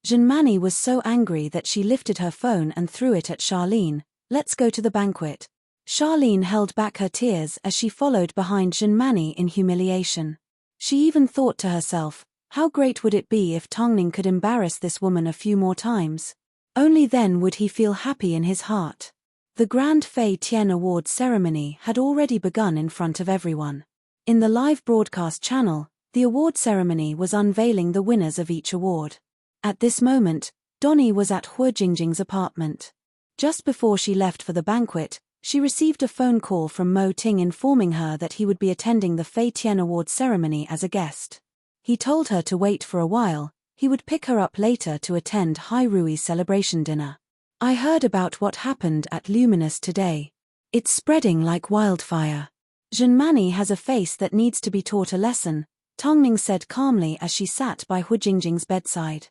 Junmani was so angry that she lifted her phone and threw it at Charlene. "Let's go to the banquet." Charlene held back her tears as she followed behind Junmani in humiliation. She even thought to herself, how great would it be if Tongning could embarrass this woman a few more times? Only then would he feel happy in his heart. The Grand Fei Tian Awards ceremony had already begun in front of everyone. In the live broadcast channel, the award ceremony was unveiling the winners of each award. At this moment, Donnie was at Hu Jingjing's apartment. Just before she left for the banquet, she received a phone call from Mo Ting informing her that he would be attending the Fei Tian Awards ceremony as a guest. He told her to wait for a while, he would pick her up later to attend Hai Rui's celebration dinner. "I heard about what happened at Luminous today. It's spreading like wildfire. Junmani has a face that needs to be taught a lesson," Tongning said calmly as she sat by Hu Jingjing's bedside.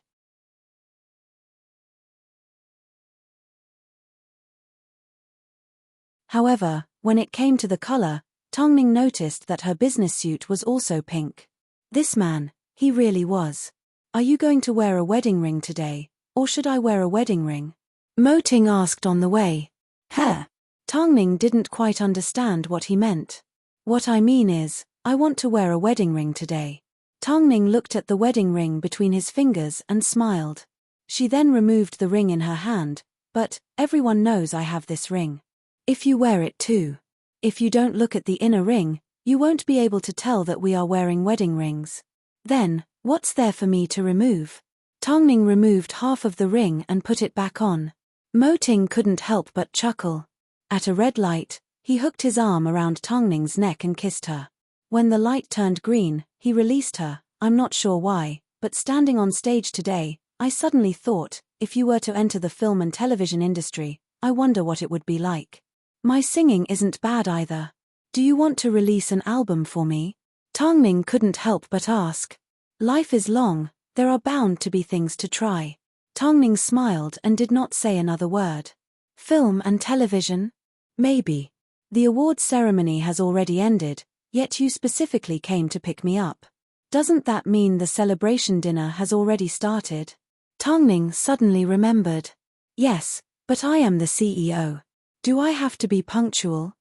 However, when it came to the color, Tongning noticed that her business suit was also pink. This man, he really was. "Are you going to wear a wedding ring today, or should I wear a wedding ring?" Mo Ting asked on the way. "Huh?" Tongning didn't quite understand what he meant. "What I mean is, I want to wear a wedding ring today." Tongning looked at the wedding ring between his fingers and smiled. She then removed the ring in her hand. "But, everyone knows I have this ring. If you wear it too. If you don't look at the inner ring, you won't be able to tell that we are wearing wedding rings. Then, what's there for me to remove?" Tongning removed half of the ring and put it back on. Mo Ting couldn't help but chuckle. At a red light, he hooked his arm around Tongning's neck and kissed her. When the light turned green, he released her. "I'm not sure why, but standing on stage today, I suddenly thought, if you were to enter the film and television industry, I wonder what it would be like. My singing isn't bad either. Do you want to release an album for me?" Tongning couldn't help but ask. Life is long, there are bound to be things to try. Tongning smiled and did not say another word. "Film and television? Maybe. The awards ceremony has already ended, yet you specifically came to pick me up. Doesn't that mean the celebration dinner has already started?" Tongning suddenly remembered. "Yes, but I am the CEO. Do I have to be punctual?"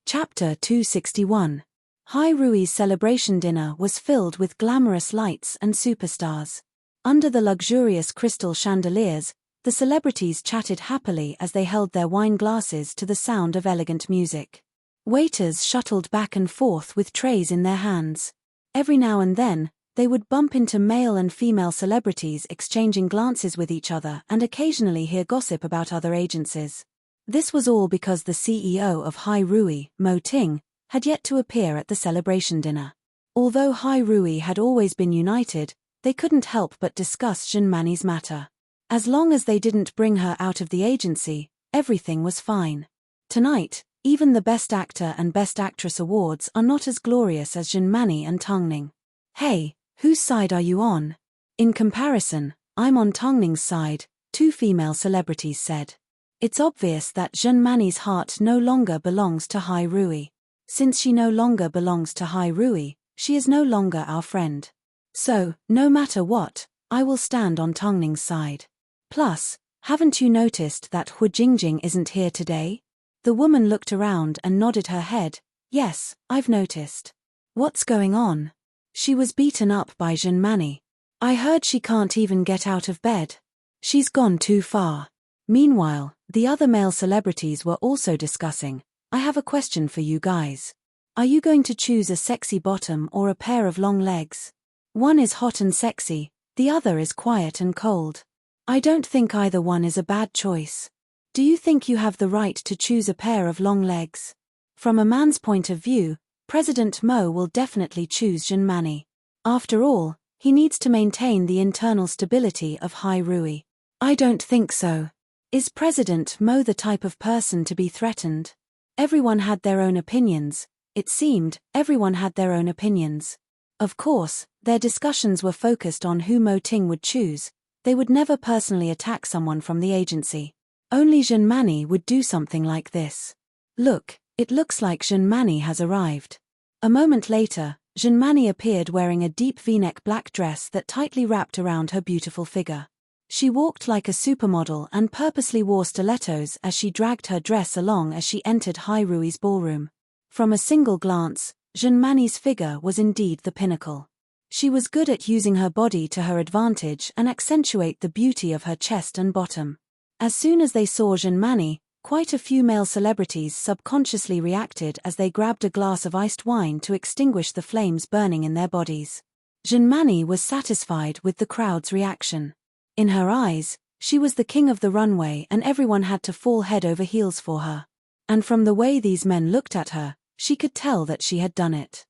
Chapter 261. Hai Rui's celebration dinner was filled with glamorous lights and superstars. Under the luxurious crystal chandeliers, the celebrities chatted happily as they held their wine glasses to the sound of elegant music. Waiters shuttled back and forth with trays in their hands. Every now and then, they would bump into male and female celebrities exchanging glances with each other and occasionally hear gossip about other agencies. This was all because the CEO of Hai Rui, Mo Ting, had yet to appear at the celebration dinner. Although Hai Rui had always been united, they couldn't help but discuss Junmani's matter. As long as they didn't bring her out of the agency, everything was fine. Tonight, even the Best Actor and Best Actress awards are not as glorious as Junmani and Tongning. "Hey, whose side are you on?" "In comparison, I'm on Tongning's side," two female celebrities said. "It's obvious that Junmani's heart no longer belongs to Hai Rui. Since she no longer belongs to Hai Rui, she is no longer our friend. So, no matter what, I will stand on Tongning's side. Plus, haven't you noticed that Hu Jingjing isn't here today?" The woman looked around and nodded her head. "Yes, I've noticed. What's going on?" She was beaten up by Junmani. I heard she can't even get out of bed. She's gone too far. Meanwhile, the other male celebrities were also discussing. I have a question for you guys. Are you going to choose a sexy bottom or a pair of long legs? One is hot and sexy, the other is quiet and cold. I don't think either one is a bad choice. Do you think you have the right to choose a pair of long legs? From a man's point of view, President Mo will definitely choose Junmani. After all, he needs to maintain the internal stability of Hai Rui. I don't think so. Is President Mo the type of person to be threatened? Everyone had their own opinions. It seemed, everyone had their own opinions. Of course, their discussions were focused on who Mo Ting would choose. They would never personally attack someone from the agency. Only Junmani would do something like this. Look, it looks like Junmani has arrived. A moment later, Junmani appeared wearing a deep V-neck black dress that tightly wrapped around her beautiful figure. She walked like a supermodel and purposely wore stilettos as she dragged her dress along as she entered Hai Rui's ballroom. From a single glance, Junmani's figure was indeed the pinnacle. She was good at using her body to her advantage and accentuate the beauty of her chest and bottom. As soon as they saw Junmani, quite a few male celebrities subconsciously reacted as they grabbed a glass of iced wine to extinguish the flames burning in their bodies. Junmani was satisfied with the crowd's reaction. In her eyes, she was the king of the runway and everyone had to fall head over heels for her. And from the way these men looked at her, she could tell that she had done it.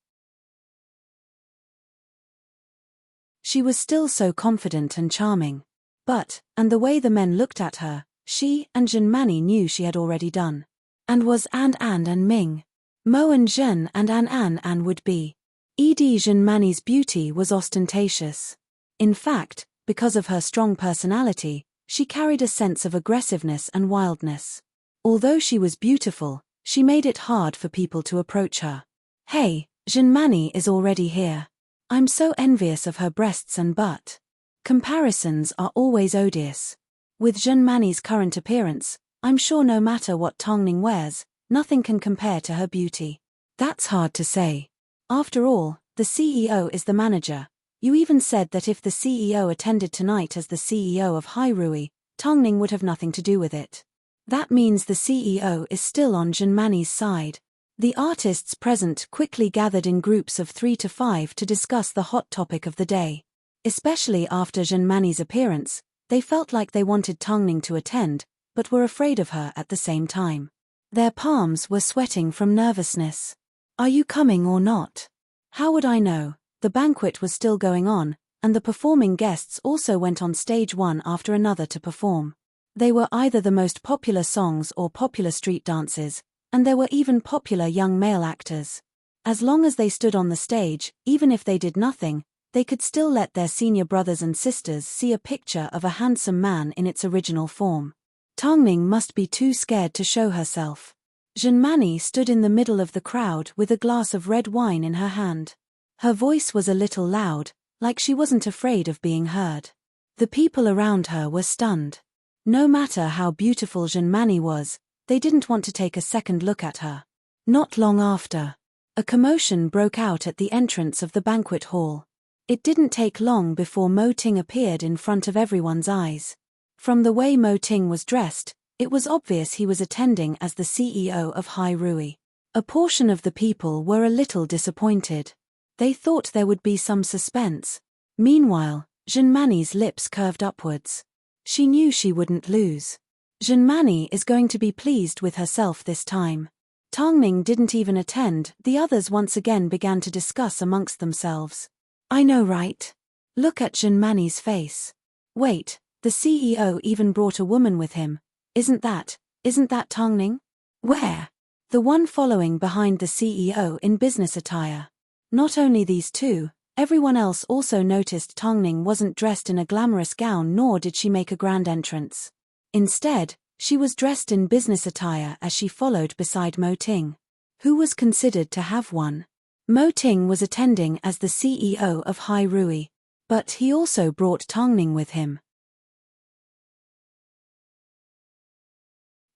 She was still so confident and charming. And the way the men looked at her, she and Junmani knew she had already done. And was and Ming. Mo and Zhen and An would be. Junmani's beauty was ostentatious. In fact, because of her strong personality, she carried a sense of aggressiveness and wildness. Although she was beautiful, she made it hard for people to approach her. Hey, Junmani is already here. I'm so envious of her breasts and butt. Comparisons are always odious. With Junmani's current appearance, I'm sure no matter what Tongning wears, nothing can compare to her beauty. That's hard to say. After all, the CEO is the manager. You even said that if the CEO attended tonight as the CEO of Hai Rui, Tongning would have nothing to do with it. That means the CEO is still on Junmani's side. The artists present quickly gathered in groups of 3 to 5 to discuss the hot topic of the day. Especially after Junmani's appearance, they felt like they wanted Tongning to attend, but were afraid of her at the same time. Their palms were sweating from nervousness. Are you coming or not? How would I know? The banquet was still going on, and the performing guests also went on stage one after another to perform. They were either the most popular songs or popular street dances, and there were even popular young male actors. As long as they stood on the stage, even if they did nothing, they could still let their senior brothers and sisters see a picture of a handsome man in its original form. Tongning must be too scared to show herself. Junmani stood in the middle of the crowd with a glass of red wine in her hand. Her voice was a little loud, like she wasn't afraid of being heard. The people around her were stunned. No matter how beautiful Junmani was, they didn't want to take a second look at her. Not long after, a commotion broke out at the entrance of the banquet hall. It didn't take long before Mo Ting appeared in front of everyone's eyes. From the way Mo Ting was dressed, it was obvious he was attending as the CEO of Hai Rui. A portion of the people were a little disappointed. They thought there would be some suspense. Meanwhile, Junmani's lips curved upwards. She knew she wouldn't lose. Junmani is going to be pleased with herself this time. Tongning didn't even attend. The others once again began to discuss amongst themselves. I know, right? Look at Junmani's face. Wait, the CEO even brought a woman with him. Isn't that Tongning? Where? The one following behind the CEO in business attire. Not only these two, everyone else also noticed Tongning wasn't dressed in a glamorous gown, nor did she make a grand entrance. Instead, she was dressed in business attire as she followed beside Mo Ting, who was considered to have one. Mo Ting was attending as the CEO of Hai Rui, but he also brought Tongning with him.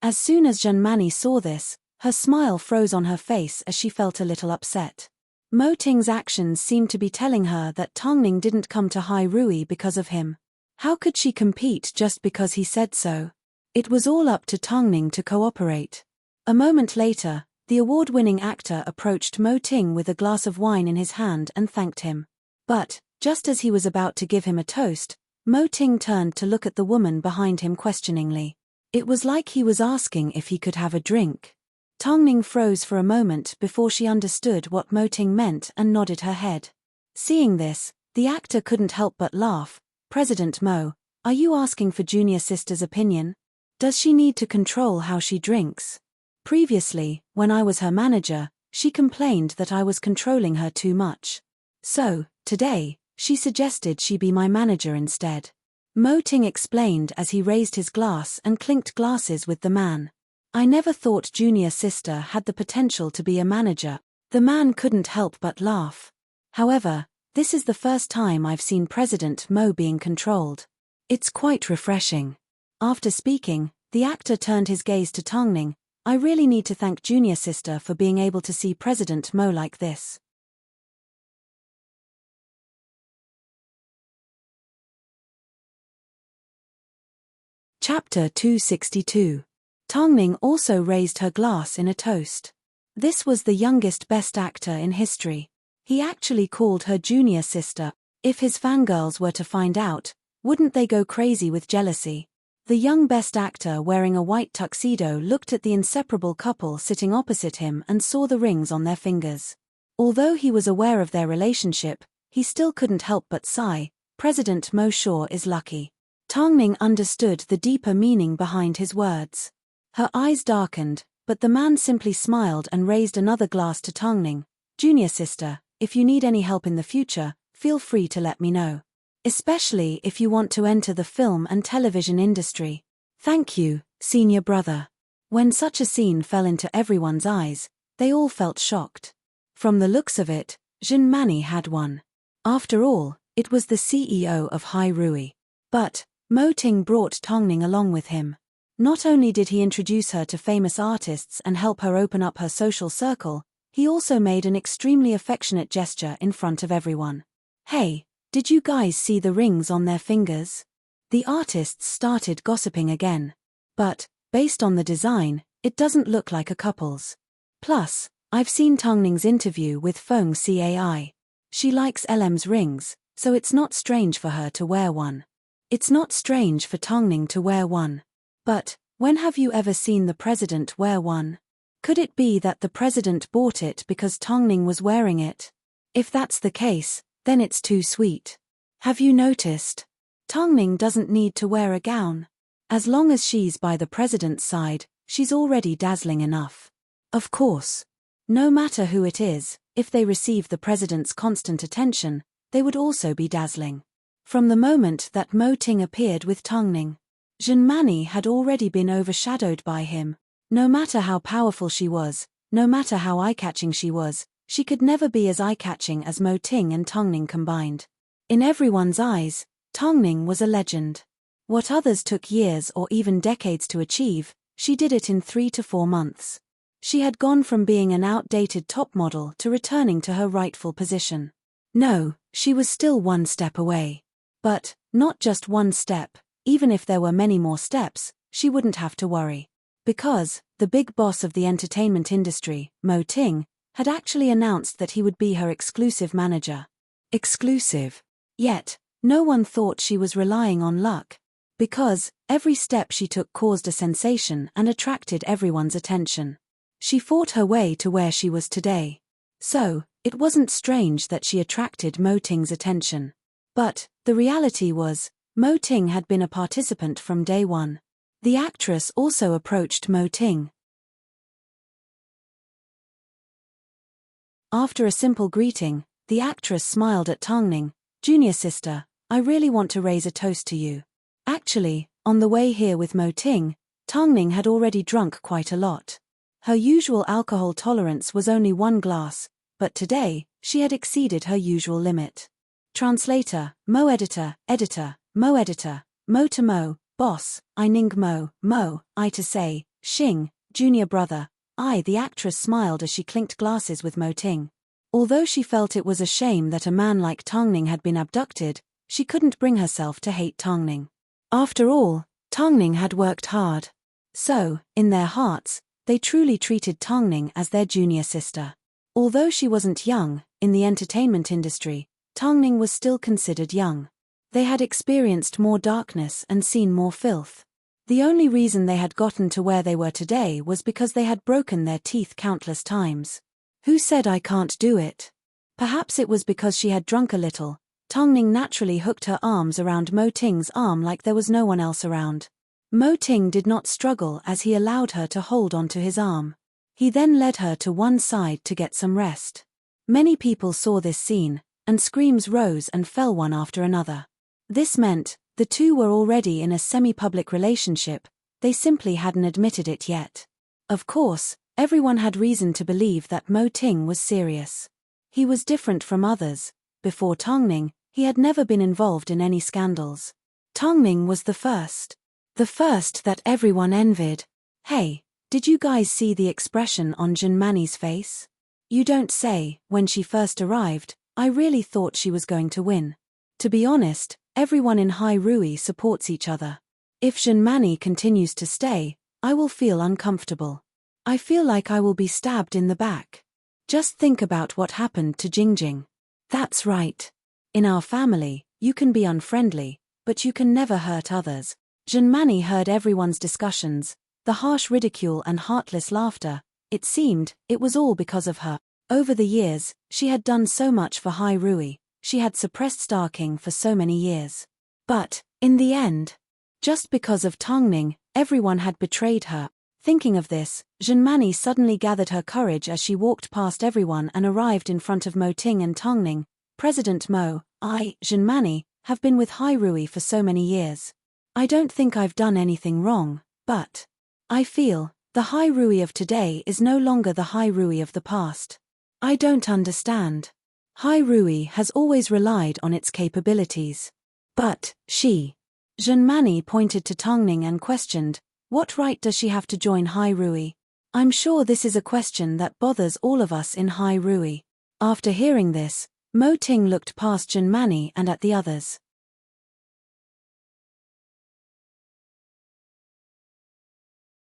As soon as Junmani saw this, her smile froze on her face as she felt a little upset. Mo Ting's actions seemed to be telling her that Tongning didn't come to Hai Rui because of him. How could she compete just because he said so? It was all up to Tongning to cooperate. A moment later, the award-winning actor approached Mo Ting with a glass of wine in his hand and thanked him. But, just as he was about to give him a toast, Mo Ting turned to look at the woman behind him questioningly. It was like he was asking if he could have a drink. Tongning froze for a moment before she understood what Mo Ting meant and nodded her head. Seeing this, the actor couldn't help but laugh. "President Mo, are you asking for junior sister's opinion? Does she need to control how she drinks? Previously, when I was her manager, she complained that I was controlling her too much. So, today, she suggested she be my manager instead." Mo Ting explained as he raised his glass and clinked glasses with the man. "I never thought junior sister had the potential to be a manager." The man couldn't help but laugh. "However, this is the first time I've seen President Mo being controlled. It's quite refreshing." After speaking, the actor turned his gaze to Tongning. "I really need to thank junior sister for being able to see President Mo like this." Chapter 262. Tongning also raised her glass in a toast. This was the youngest best actor in history. He actually called her junior sister. If his fangirls were to find out, wouldn't they go crazy with jealousy? The young best actor wearing a white tuxedo looked at the inseparable couple sitting opposite him and saw the rings on their fingers. Although he was aware of their relationship, he still couldn't help but sigh. President Mo sure is lucky. Tongning understood the deeper meaning behind his words. Her eyes darkened, but the man simply smiled and raised another glass to Tongning. "Junior sister, if you need any help in the future, feel free to let me know. Especially if you want to enter the film and television industry." "Thank you, senior brother." When such a scene fell into everyone's eyes, they all felt shocked. From the looks of it, Jin Mani had won. After all, it was the CEO of Hai Rui. But Mo Ting brought Tongning along with him. Not only did he introduce her to famous artists and help her open up her social circle, he also made an extremely affectionate gesture in front of everyone. "Hey, did you guys see the rings on their fingers?" The artists started gossiping again. "But, based on the design, it doesn't look like a couple's. Plus, I've seen Tongning's interview with Feng Cai. She likes LM's rings, so it's not strange for her to wear one." "It's not strange for Tongning to wear one. But, when have you ever seen the president wear one? Could it be that the president bought it because Tongning was wearing it? If that's the case, then it's too sweet. Have you noticed? Tongning doesn't need to wear a gown. As long as she's by the president's side, she's already dazzling enough. Of course. No matter who it is, if they receive the president's constant attention, they would also be dazzling." From the moment that Mo Ting appeared with Tongning, Jin Mani had already been overshadowed by him. No matter how powerful she was, no matter how eye-catching she could never be as eye-catching as Mo Ting and Tongning combined. In everyone's eyes, Tongning was a legend. What others took years or even decades to achieve, she did it in 3 to 4 months. She had gone from being an outdated top model to returning to her rightful position. No, she was still one step away. But, not just one step. Even if there were many more steps, she wouldn't have to worry. Because, the big boss of the entertainment industry, Mo Ting, had actually announced that he would be her exclusive manager. Exclusive. Yet, no one thought she was relying on luck. Because, every step she took caused a sensation and attracted everyone's attention. She fought her way to where she was today. So, it wasn't strange that she attracted Mo Ting's attention. But, the reality was, Mo Ting had been a participant from day one. The actress also approached Mo Ting. After a simple greeting, the actress smiled at Tongning. "Junior sister, I really want to raise a toast to you." Actually, on the way here with Mo Ting, Tongning had already drunk quite a lot. Her usual alcohol tolerance was only 1 glass, but today, she had exceeded her usual limit. Translator, Mo editor, Mo editor, Mo to Mo, boss, I ning Mo, I to say, Xing, junior brother, I. The actress smiled as she clinked glasses with Mo Ting. Although she felt it was a shame that a man like Tongning had been abducted, she couldn't bring herself to hate Tongning. After all, Tongning had worked hard. So, in their hearts, they truly treated Tongning as their junior sister. Although she wasn't young, in the entertainment industry, Tongning was still considered young. They had experienced more darkness and seen more filth. The only reason they had gotten to where they were today was because they had broken their teeth countless times. Who said I can't do it? Perhaps it was because she had drunk a little. Tongning naturally hooked her arms around Mo Ting's arm like there was no one else around. Mo Ting did not struggle as he allowed her to hold onto his arm. He then led her to one side to get some rest. Many people saw this scene, and screams rose and fell one after another. This meant, the two were already in a semi-public relationship, they simply hadn't admitted it yet. Of course, everyone had reason to believe that Mo Ting was serious. He was different from others. Before Tongning, he had never been involved in any scandals. Tongning was the first. The first that everyone envied. Hey, did you guys see the expression on Junmani's face? You don't say. When she first arrived, I really thought she was going to win. To be honest, everyone in Hyrule supports each other. If Junmani continues to stay, I will feel uncomfortable. I feel like I will be stabbed in the back. Just think about what happened to Jingjing. That's right. In our family, you can be unfriendly, but you can never hurt others. Junmani heard everyone's discussions, the harsh ridicule and heartless laughter. It seemed, it was all because of her. Over the years, she had done so much for Hyrule. She had suppressed Starking for so many years. But, in the end, just because of Tongning, everyone had betrayed her. Thinking of this, Junmani suddenly gathered her courage as she walked past everyone and arrived in front of Mo Ting and Tongning. President Mo, I, Junmani, have been with Hyrule for so many years. I don't think I've done anything wrong, but I feel, the Hyrule of today is no longer the Hyrule of the past. I don't understand. Hyrule has always relied on its capabilities. But, Junmani pointed to Tongning and questioned, what right does she have to join Hyrule? I'm sure this is a question that bothers all of us in Hyrule. After hearing this, Mo Ting looked past Junmani and at the others.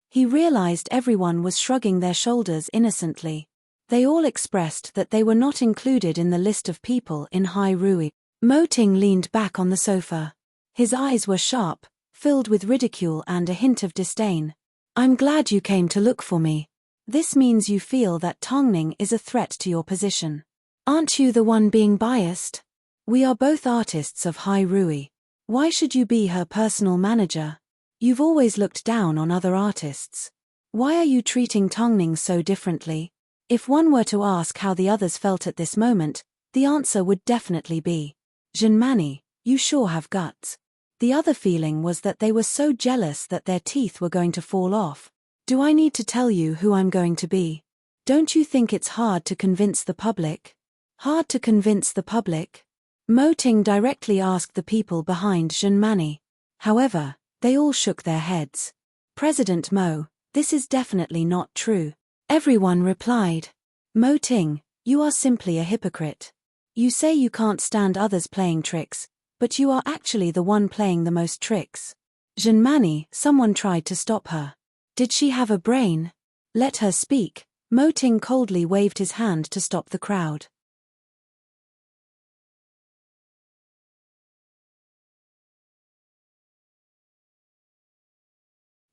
He realized everyone was shrugging their shoulders innocently. They all expressed that they were not included in the list of people in Hyrule. Mo Ting leaned back on the sofa. His eyes were sharp, filled with ridicule and a hint of disdain. I'm glad you came to look for me. This means you feel that Tongning is a threat to your position. Aren't you the one being biased? We are both artists of Hyrule. Why should you be her personal manager? You've always looked down on other artists. Why are you treating Tongning so differently? If one were to ask how the others felt at this moment, the answer would definitely be, Junmani, you sure have guts. The other feeling was that they were so jealous that their teeth were going to fall off. Do I need to tell you who I'm going to be? Don't you think it's hard to convince the public? Hard to convince the public? Mo Ting directly asked the people behind Junmani. However, they all shook their heads. President Mo, this is definitely not true. Everyone replied. Mo Ting, you are simply a hypocrite. You say you can't stand others playing tricks, but you are actually the one playing the most tricks. Junmani, someone tried to stop her. Did she have a brain? Let her speak. Mo Ting coldly waved his hand to stop the crowd.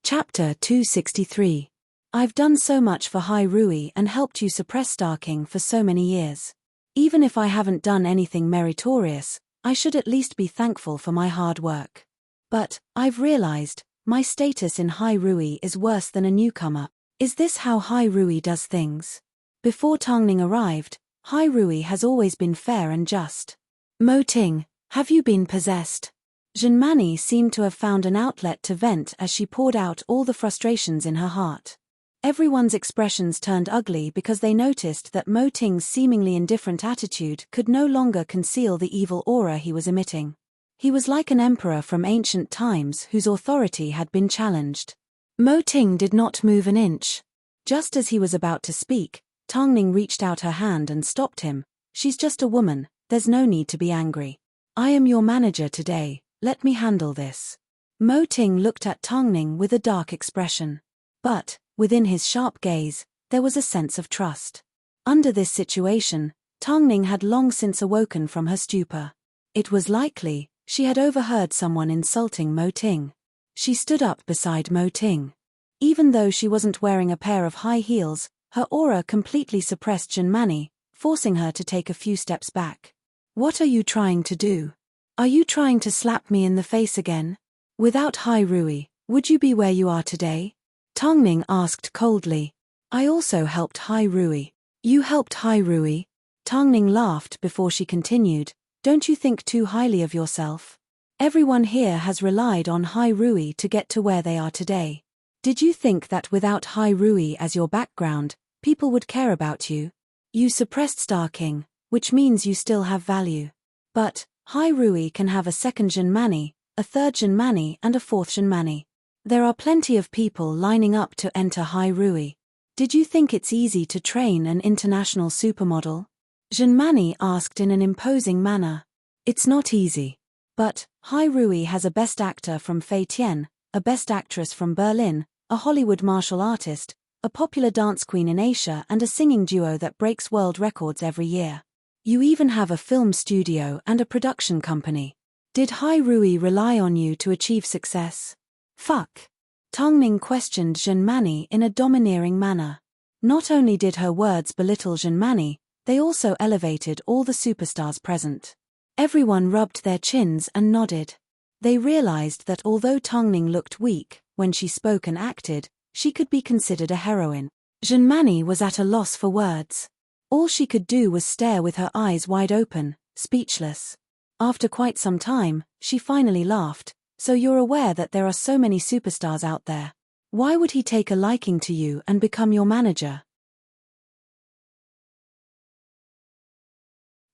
Chapter 263. I've done so much for Hyrule and helped you suppress Starking for so many years. Even if I haven't done anything meritorious, I should at least be thankful for my hard work. But, I've realized, my status in Hyrule is worse than a newcomer. Is this how Hyrule does things? Before Tongning arrived, Hyrule has always been fair and just. Mo Ting, have you been possessed? Junmani seemed to have found an outlet to vent as she poured out all the frustrations in her heart. Everyone's expressions turned ugly because they noticed that Mo Ting's seemingly indifferent attitude could no longer conceal the evil aura he was emitting. He was like an emperor from ancient times whose authority had been challenged. Mo Ting did not move an inch. Just as he was about to speak, Tongning reached out her hand and stopped him. she's just a woman, there's no need to be angry. I am your manager today, let me handle this. Mo Ting looked at Tang Ning with a dark expression. But, within his sharp gaze, there was a sense of trust. Under this situation, Tang Ning had long since awoken from her stupor. It was likely, she had overheard someone insulting Mo Ting. She stood up beside Mo Ting. Even though she wasn't wearing a pair of high heels, her aura completely suppressed Jinmani, forcing her to take a few steps back. What are you trying to do? Are you trying to slap me in the face again? Without Hai Rui, would you be where you are today? Tang Ning asked coldly. I also helped Hai Rui. You helped Hai Rui? Tang Ning laughed before she continued. Don't you think too highly of yourself? Everyone here has relied on Hai Rui to get to where they are today. Did you think that without Hai Rui as your background, people would care about you? You suppressed Star King, which means you still have value. But, Hai Rui can have a second Jinmani, a third Jinmani and a fourth Jinmani. There are plenty of people lining up to enter Hai Rui. Did you think it's easy to train an international supermodel? Jinmani asked in an imposing manner. It's not easy. But, Hai Rui has a best actor from Fei Tian, a best actress from Berlin, a Hollywood martial artist, a popular dance queen in Asia and a singing duo that breaks world records every year. You even have a film studio and a production company. Did Hai Rui rely on you to achieve success? Fuck. Tang Ning questioned Jinmani in a domineering manner. Not only did her words belittle Jinmani, they also elevated all the superstars present. Everyone rubbed their chins and nodded. They realized that although Tang Ning looked weak, when she spoke and acted, she could be considered a heroine. Jinmani was at a loss for words. All she could do was stare with her eyes wide open, speechless. After quite some time, she finally laughed. So you're aware that there are so many superstars out there. Why would he take a liking to you and become your manager?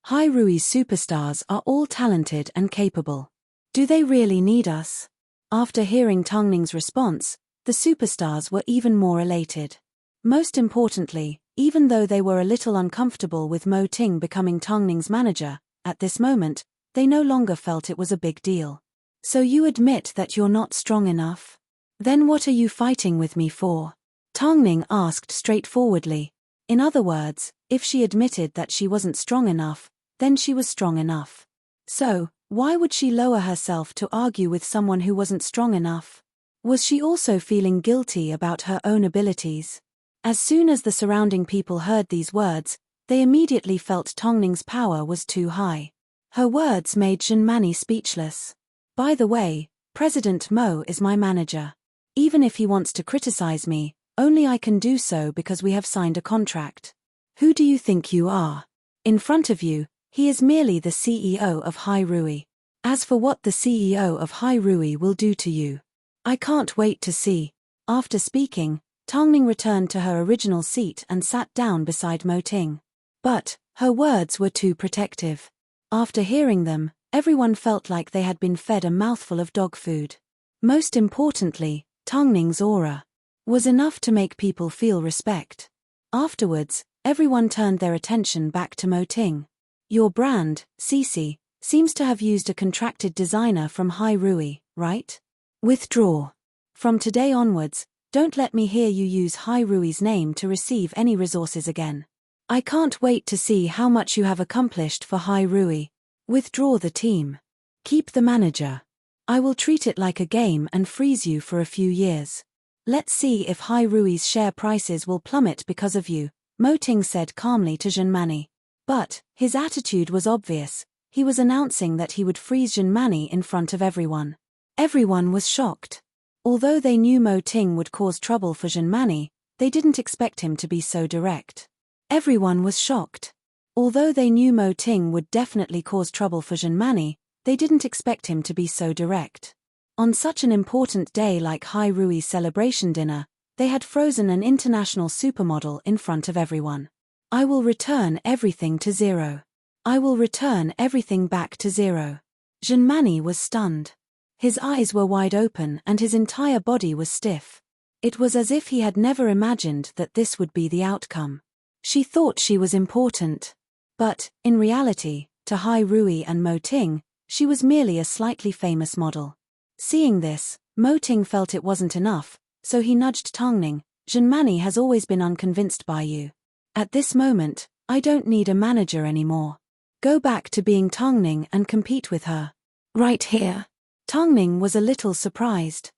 Hai Rui's superstars are all talented and capable. Do they really need us? After hearing Tang Ning's response, the superstars were even more elated. Most importantly, even though they were a little uncomfortable with Mo Ting becoming Tang Ning's manager, at this moment, they no longer felt it was a big deal. So you admit that you're not strong enough? Then what are you fighting with me for? Tang Ning asked straightforwardly. In other words, if she admitted that she wasn't strong enough, then she was strong enough. So, why would she lower herself to argue with someone who wasn't strong enough? Was she also feeling guilty about her own abilities? As soon as the surrounding people heard these words, they immediately felt Tang Ning's power was too high. Her words made Jinmani speechless. By the way, President Mo is my manager. Even if he wants to criticize me, only I can do so because we have signed a contract. Who do you think you are? In front of you, he is merely the CEO of Hai Rui. As for what the CEO of Hai Rui will do to you, I can't wait to see. After speaking, Tang Ning returned to her original seat and sat down beside Mo Ting. But, her words were too protective. After hearing them, everyone felt like they had been fed a mouthful of dog food. Most importantly, Tang Ning's aura was enough to make people feel respect. Afterwards, everyone turned their attention back to Mo Ting. Your brand, Cici, seems to have used a contracted designer from Hai Rui, right? Withdraw. From today onwards, don't let me hear you use Hai Rui's name to receive any resources again. I can't wait to see how much you have accomplished for Hai Rui. Withdraw the team. Keep the manager. I will treat it like a game and freeze you for a few years. Let's see if Hai Rui's share prices will plummet because of you, Mo Ting said calmly to Jinmani. But, his attitude was obvious. He was announcing that he would freeze Jinmani in front of everyone. Everyone was shocked. Although they knew Mo Ting would cause trouble for Jinmani, they didn't expect him to be so direct. Everyone was shocked. Although they knew Mo Ting would definitely cause trouble for Jinmani, they didn't expect him to be so direct. On such an important day like Hai Rui's celebration dinner, they had frozen an international supermodel in front of everyone. I will return everything to zero. I will return everything back to zero. Jinmani was stunned. His eyes were wide open and his entire body was stiff. It was as if he had never imagined that this would be the outcome. She thought she was important. But, in reality, to Hai Rui and Mo Ting, she was merely a slightly famous model. Seeing this, Mo Ting felt it wasn't enough, so he nudged Tongning. Zhenmani has always been unconvinced by you. At this moment, I don't need a manager anymore. Go back to being Tongning and compete with her. Right here. Tongning was a little surprised.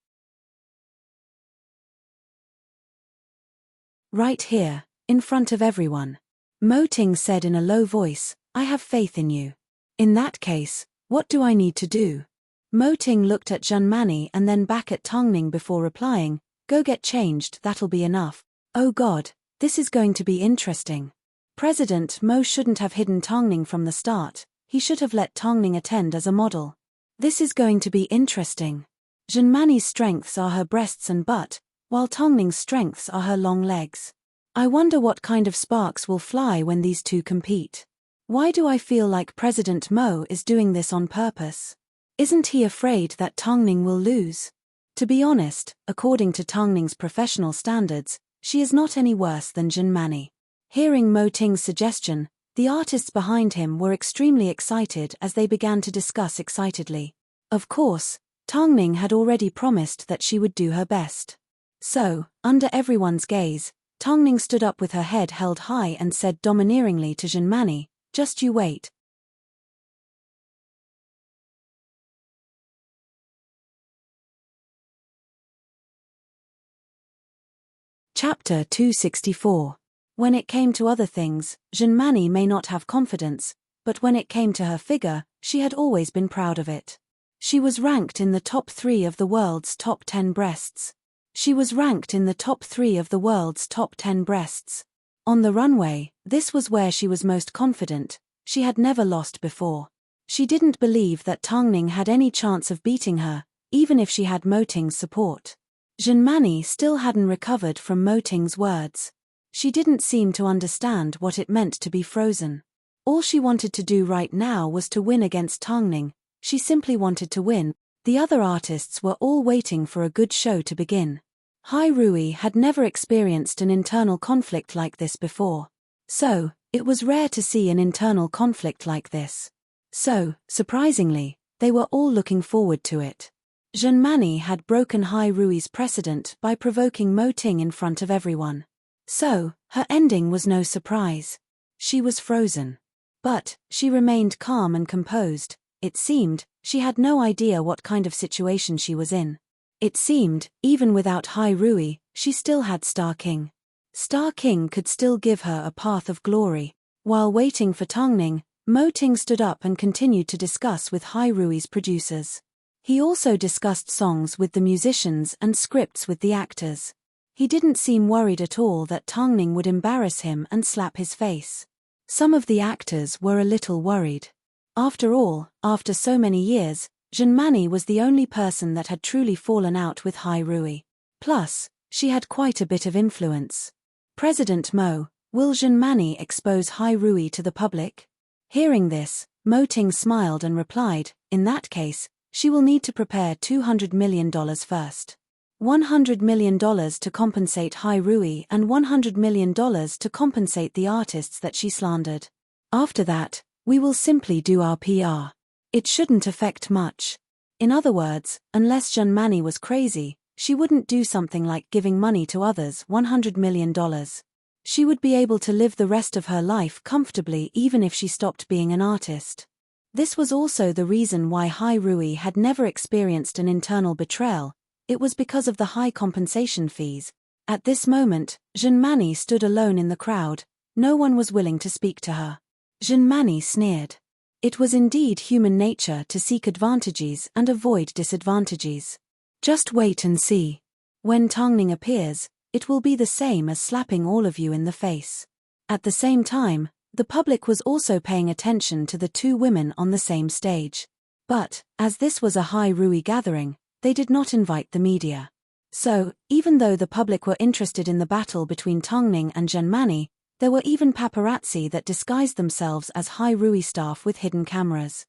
Right here, in front of everyone. Mo Ting said in a low voice, I have faith in you. In that case, what do I need to do? Mo Ting looked at Zhenmani and then back at Tongning before replying, go get changed, that'll be enough. Oh God, this is going to be interesting. President Mo shouldn't have hidden Tongning from the start, he should have let Tongning attend as a model. This is going to be interesting. Zhenmani's strengths are her breasts and butt, while Tongning's strengths are her long legs. I wonder what kind of sparks will fly when these two compete. Why do I feel like President Mo is doing this on purpose? Isn't he afraid that Tongning will lose? To be honest, according to Tongning's professional standards, she is not any worse than Zhenmani. Hearing Mo Ting's suggestion, the artists behind him were extremely excited as they began to discuss excitedly. Of course, Tongning had already promised that she would do her best. So, under everyone's gaze, Tongning stood up with her head held high and said domineeringly to Zhenmani, just you wait. Chapter 264. When it came to other things, Zhenmani may not have confidence, but when it came to her figure, she had always been proud of it. She was ranked in the top 3 of the world's top 10 breasts. She was ranked in the top 3 of the world's top 10 breasts. On the runway, this was where she was most confident. She had never lost before. She didn't believe that Tongning had any chance of beating her, even if she had Mo Ting's support. Zhenmani still hadn't recovered from Mo Ting's words. She didn't seem to understand what it meant to be frozen. All she wanted to do right now was to win against Tongning. She simply wanted to win. The other artists were all waiting for a good show to begin. Hai Rui had never experienced an internal conflict like this before. So, it was rare to see an internal conflict like this. So, surprisingly, they were all looking forward to it. Zhenmani had broken Hai Rui's precedent by provoking Mo Ting in front of everyone. So, her ending was no surprise. She was frozen. But, she remained calm and composed. It seemed, she had no idea what kind of situation she was in. It seemed, even without Hai Rui, she still had Star King. Star King could still give her a path of glory. While waiting for Tongning, Mo Ting stood up and continued to discuss with Hai Rui's producers. He also discussed songs with the musicians and scripts with the actors. He didn't seem worried at all that Tongning would embarrass him and slap his face. Some of the actors were a little worried. After all, after so many years, Zhenmani was the only person that had truly fallen out with Hai Rui. Plus, she had quite a bit of influence. President Mo, will Zhenmani expose Hai Rui to the public? Hearing this, Mo Ting smiled and replied, in that case, she will need to prepare $200 million first. $100 million to compensate Hai Rui and $100 million to compensate the artists that she slandered. After that, we will simply do our PR. It shouldn't affect much. In other words, unless Zhenmani was crazy, she wouldn't do something like giving money to others $100 million. She would be able to live the rest of her life comfortably even if she stopped being an artist. This was also the reason why Hai Rui had never experienced an internal betrayal. It was because of the high compensation fees. At this moment, Zhenmani stood alone in the crowd. No one was willing to speak to her. Zhenmani sneered. It was indeed human nature to seek advantages and avoid disadvantages. Just wait and see. When Tongning appears, it will be the same as slapping all of you in the face. At the same time, the public was also paying attention to the two women on the same stage. But, as this was a Hai Rui gathering, they did not invite the media. So, even though the public were interested in the battle between Tongning and Zhenmani, there were even paparazzi that disguised themselves as Hai Rui staff with hidden cameras.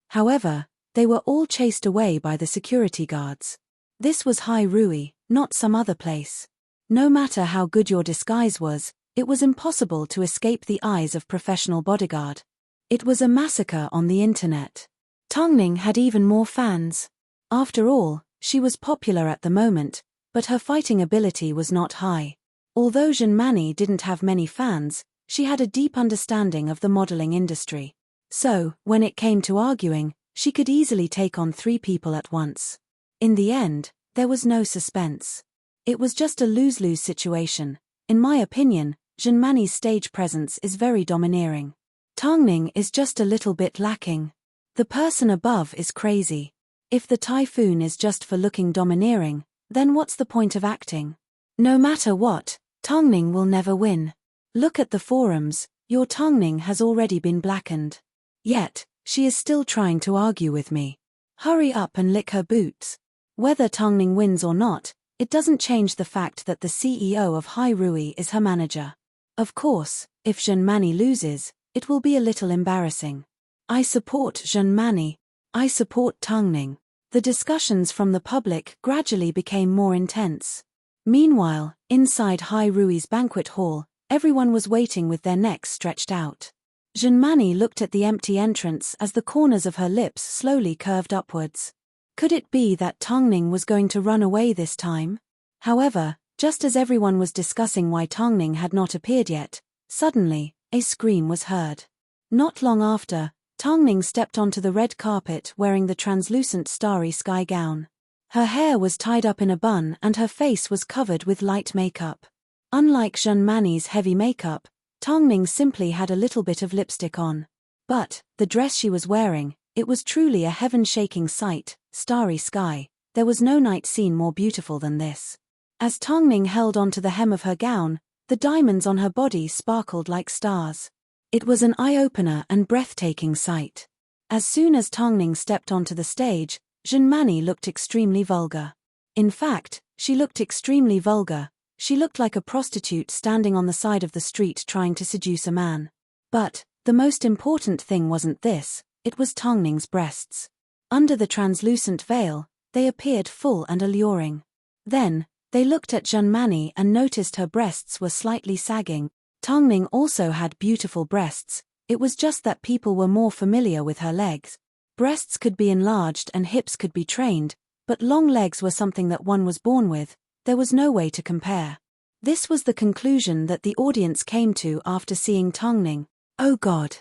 However, they were all chased away by the security guards. This was Hai Rui, not some other place. No matter how good your disguise was, it was impossible to escape the eyes of professional bodyguard. It was a massacre on the internet. Tongning had even more fans. After all, she was popular at the moment, but her fighting ability was not high. Although Junmani didn't have many fans, she had a deep understanding of the modeling industry. So, when it came to arguing, she could easily take on 3 people at once. In the end, there was no suspense. It was just a lose-lose situation. In my opinion, Junmani's stage presence is very domineering. Tongning is just a little bit lacking. The person above is crazy. If the typhoon is just for looking domineering, then what's the point of acting? No matter what, Tongning will never win. Look at the forums, your Tongning has already been blackened. Yet, she is still trying to argue with me. Hurry up and lick her boots. Whether Tongning wins or not, it doesn't change the fact that the CEO of Hai Rui is her manager. Of course, if Junmani loses, it will be a little embarrassing. I support Junmani. I support Tongning. The discussions from the public gradually became more intense. Meanwhile, inside Hai Rui's banquet hall, everyone was waiting with their necks stretched out. Junmani looked at the empty entrance as the corners of her lips slowly curved upwards. Could it be that Tongning was going to run away this time? However, just as everyone was discussing why Tongning had not appeared yet, suddenly, a scream was heard. Not long after, Tongning stepped onto the red carpet wearing the translucent starry sky gown. Her hair was tied up in a bun and her face was covered with light makeup. Unlike Junmani's heavy makeup, Tongning simply had a little bit of lipstick on. But, the dress she was wearing, it was truly a heaven-shaking sight. Starry sky, there was no night scene more beautiful than this. As Tongning held onto the hem of her gown, the diamonds on her body sparkled like stars. It was an eye-opener and breathtaking sight. As soon as Tongning stepped onto the stage, Junmani looked extremely vulgar. In fact, she looked extremely vulgar. She looked like a prostitute standing on the side of the street trying to seduce a man. But, the most important thing wasn't this, it was Tongning's breasts. Under the translucent veil, they appeared full and alluring. Then, they looked at Junmani and noticed her breasts were slightly sagging. Tongning also had beautiful breasts, it was just that people were more familiar with her legs. Breasts could be enlarged and hips could be trained, but long legs were something that one was born with, there was no way to compare. This was the conclusion that the audience came to after seeing Tongning. Oh God!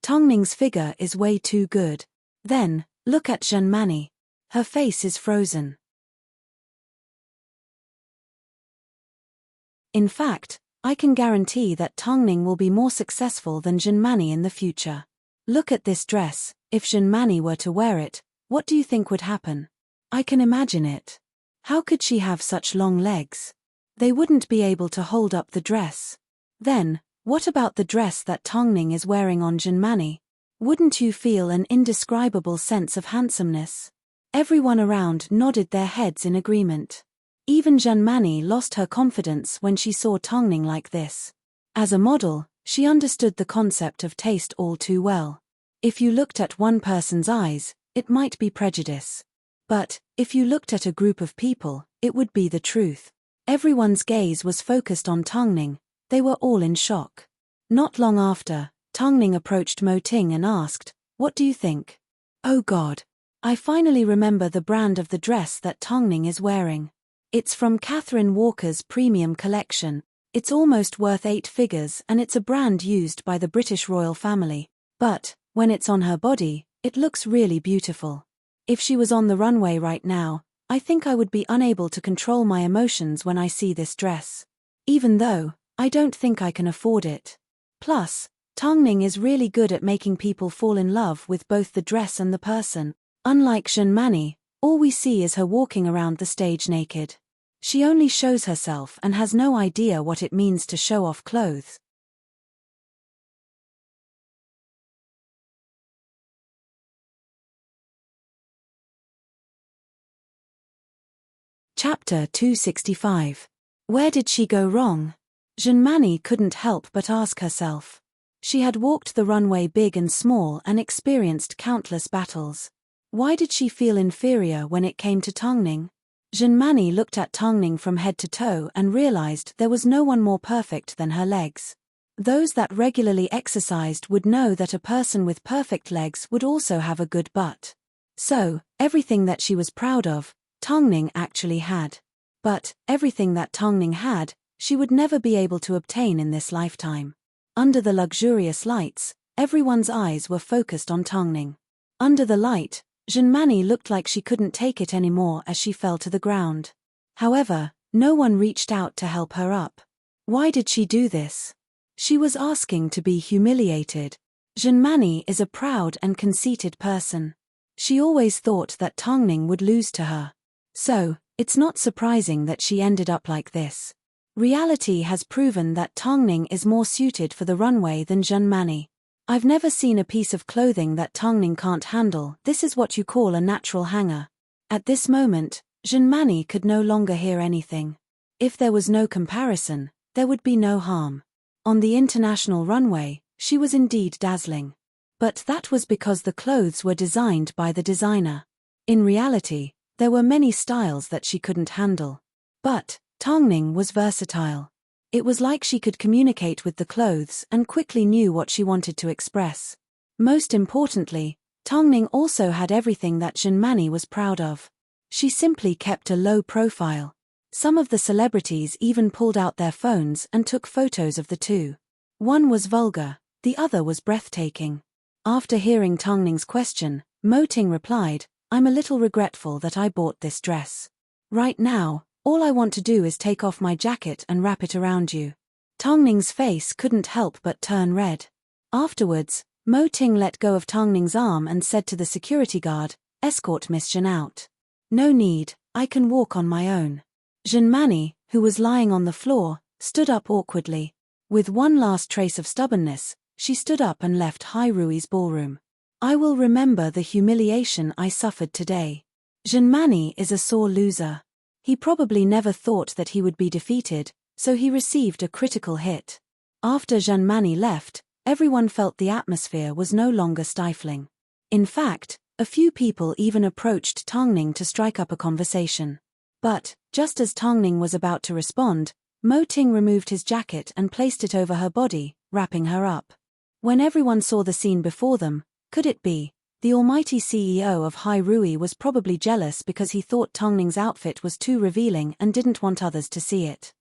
Tongning's figure is way too good. Then, look at Junmani. Her face is frozen. In fact, I can guarantee that Tongning will be more successful than Junmani in the future. Look at this dress, if Junmani were to wear it, what do you think would happen? I can imagine it. How could she have such long legs? They wouldn't be able to hold up the dress. Then, what about the dress that Tongning is wearing on Junmani? Wouldn't you feel an indescribable sense of handsomeness? Everyone around nodded their heads in agreement. Even Junmani lost her confidence when she saw Tongning like this. As a model, she understood the concept of taste all too well. If you looked at one person's eyes, it might be prejudice. But, if you looked at a group of people, it would be the truth. Everyone's gaze was focused on Tongning, they were all in shock. Not long after, Tongning approached Mo Ting and asked, "What do you think?" Oh God! I finally remember the brand of the dress that Tongning is wearing. It's from Catherine Walker's premium collection. It's almost worth 8 figures and it's a brand used by the British royal family. But, when it's on her body, it looks really beautiful. If she was on the runway right now, I think I would be unable to control my emotions when I see this dress. Even though, I don't think I can afford it. Plus, Tongning is really good at making people fall in love with both the dress and the person. Unlike Junmani, all we see is her walking around the stage naked. She only shows herself and has no idea what it means to show off clothes. Chapter 265. Where did she go wrong? Junmani couldn't help but ask herself. She had walked the runway big and small and experienced countless battles. Why did she feel inferior when it came to Tongning? Junmani looked at Tongning from head to toe and realized there was no one more perfect than her legs. Those that regularly exercised would know that a person with perfect legs would also have a good butt. So, everything that she was proud of, Tongning actually had. But, everything that Tongning had, she would never be able to obtain in this lifetime. Under the luxurious lights, everyone's eyes were focused on Tongning. Under the light, Junmani looked like she couldn't take it anymore as she fell to the ground. However, no one reached out to help her up. Why did she do this? She was asking to be humiliated. Junmani is a proud and conceited person. She always thought that Tongning would lose to her. So, it's not surprising that she ended up like this. Reality has proven that Tongning is more suited for the runway than Junmani. I've never seen a piece of clothing that Tongning can't handle. This is what you call a natural hanger. At this moment, Junmani could no longer hear anything. If there was no comparison, there would be no harm. On the international runway, she was indeed dazzling. But that was because the clothes were designed by the designer. In reality, there were many styles that she couldn't handle. But Tongning was versatile. It was like she could communicate with the clothes and quickly knew what she wanted to express. Most importantly, Tongning also had everything that Junmani was proud of. She simply kept a low profile. Some of the celebrities even pulled out their phones and took photos of the two. One was vulgar, the other was breathtaking. After hearing Tongning's question, Mo Ting replied, "I'm a little regretful that I bought this dress. Right now, all I want to do is take off my jacket and wrap it around you." Tongning's face couldn't help but turn red. Afterwards, Mo Ting let go of Tongning's arm and said to the security guard, "Escort Miss Jun out." "No need, I can walk on my own." Junmani, who was lying on the floor, stood up awkwardly. With one last trace of stubbornness, she stood up and left Hairui's ballroom. "I will remember the humiliation I suffered today." Junmani is a sore loser. He probably never thought that he would be defeated, so he received a critical hit. After Junmani left, everyone felt the atmosphere was no longer stifling. In fact, a few people even approached Tongning to strike up a conversation. But, just as Tongning was about to respond, Mo Ting removed his jacket and placed it over her body, wrapping her up. When everyone saw the scene before them, could it be? The almighty CEO of Hairui was probably jealous because he thought Tongning's outfit was too revealing and didn't want others to see it.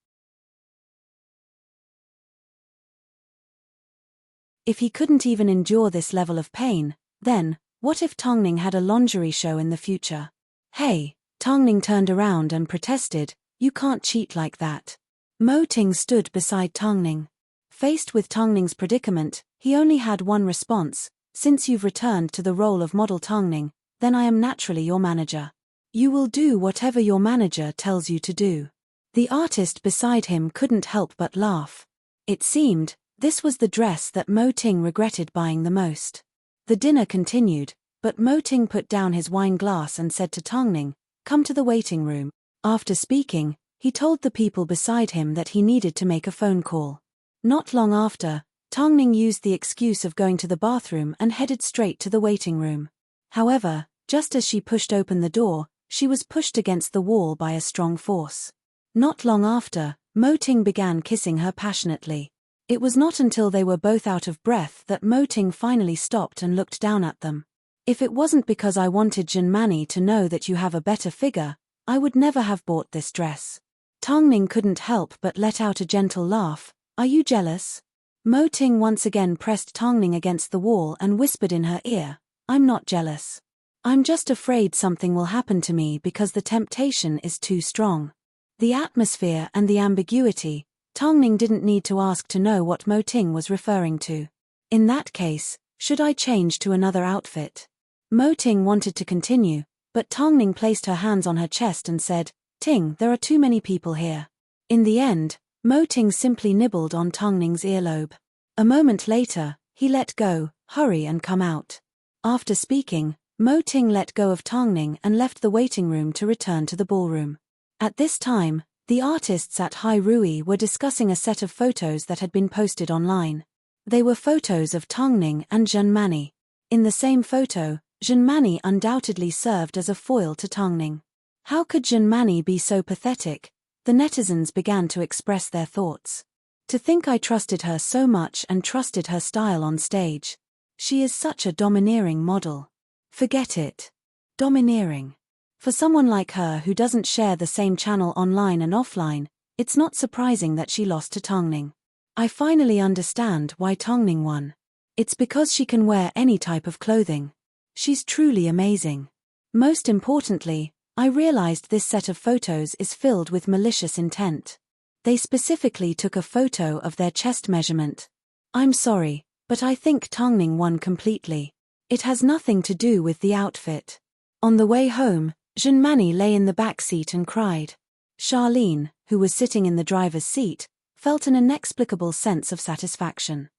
If he couldn't even endure this level of pain, then, what if Tongning had a lingerie show in the future? "Hey," Tongning turned around and protested, "you can't cheat like that." Mo Ting stood beside Tongning. Faced with Tongning's predicament, he only had one response: "Since you've returned to the role of model Tongning, then I am naturally your manager. You will do whatever your manager tells you to do." The artist beside him couldn't help but laugh. It seemed, this was the dress that Mo Ting regretted buying the most. The dinner continued, but Mo Ting put down his wine glass and said to Tongning, "Come to the waiting room." After speaking, he told the people beside him that he needed to make a phone call. Not long after, Tongning used the excuse of going to the bathroom and headed straight to the waiting room. However, just as she pushed open the door, she was pushed against the wall by a strong force. Not long after, Mo Ting began kissing her passionately. It was not until they were both out of breath that Mo Ting finally stopped and looked down at them. "If it wasn't because I wanted Junmani to know that you have a better figure, I would never have bought this dress." Tongning couldn't help but let out a gentle laugh. "Are you jealous?" Mo Ting once again pressed Tongning against the wall and whispered in her ear, "I'm not jealous. I'm just afraid something will happen to me because the temptation is too strong." The atmosphere and the ambiguity, Tongning didn't need to ask to know what Mo Ting was referring to. "In that case, should I change to another outfit?" Mo Ting wanted to continue, but Tongning placed her hands on her chest and said, "Ting, there are too many people here." In the end, Mo Ting simply nibbled on Tongning's earlobe. A moment later, he let go, "Hurry and come out." After speaking, Mo Ting let go of Tongning and left the waiting room to return to the ballroom. At this time, the artists at Hairui were discussing a set of photos that had been posted online. They were photos of Tongning and Junmani. In the same photo, Junmani undoubtedly served as a foil to Tongning. How could Junmani be so pathetic? The netizens began to express their thoughts. To think I trusted her so much and trusted her style on stage. She is such a domineering model. Forget it. Domineering. For someone like her who doesn't share the same channel online and offline, it's not surprising that she lost to Tongning. I finally understand why Tongning won. It's because she can wear any type of clothing. She's truly amazing. Most importantly, I realized this set of photos is filled with malicious intent. They specifically took a photo of their chest measurement. I'm sorry, but I think Tongning won completely. It has nothing to do with the outfit. On the way home, Junmani lay in the back seat and cried. Charlene, who was sitting in the driver's seat, felt an inexplicable sense of satisfaction.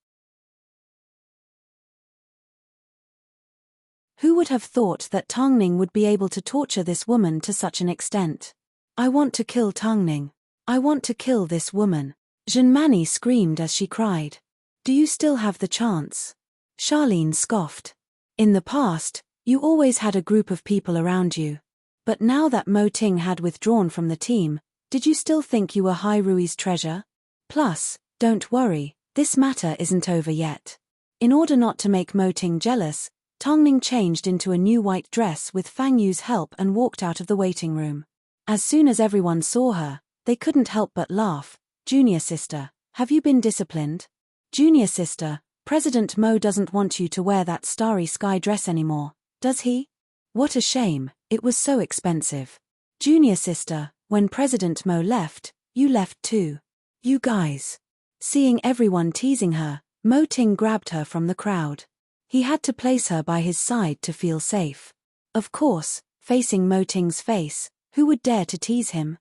Who would have thought that Tongning would be able to torture this woman to such an extent? I want to kill Tongning. I want to kill this woman. Junmani screamed as she cried. Do you still have the chance? Charlene scoffed. In the past, you always had a group of people around you. But now that Mo Ting had withdrawn from the team, did you still think you were Hai Rui's treasure? Plus, don't worry, this matter isn't over yet. In order not to make Mo Ting jealous, Tongning changed into a new white dress with Fang Yu's help and walked out of the waiting room. As soon as everyone saw her, they couldn't help but laugh. Junior sister, have you been disciplined? Junior sister, President Mo doesn't want you to wear that starry sky dress anymore, does he? What a shame, it was so expensive. Junior sister, when President Mo left, you left too. You guys. Seeing everyone teasing her, Mo Ting grabbed her from the crowd. He had to place her by his side to feel safe. Of course, facing Mo Ting's face, who would dare to tease him?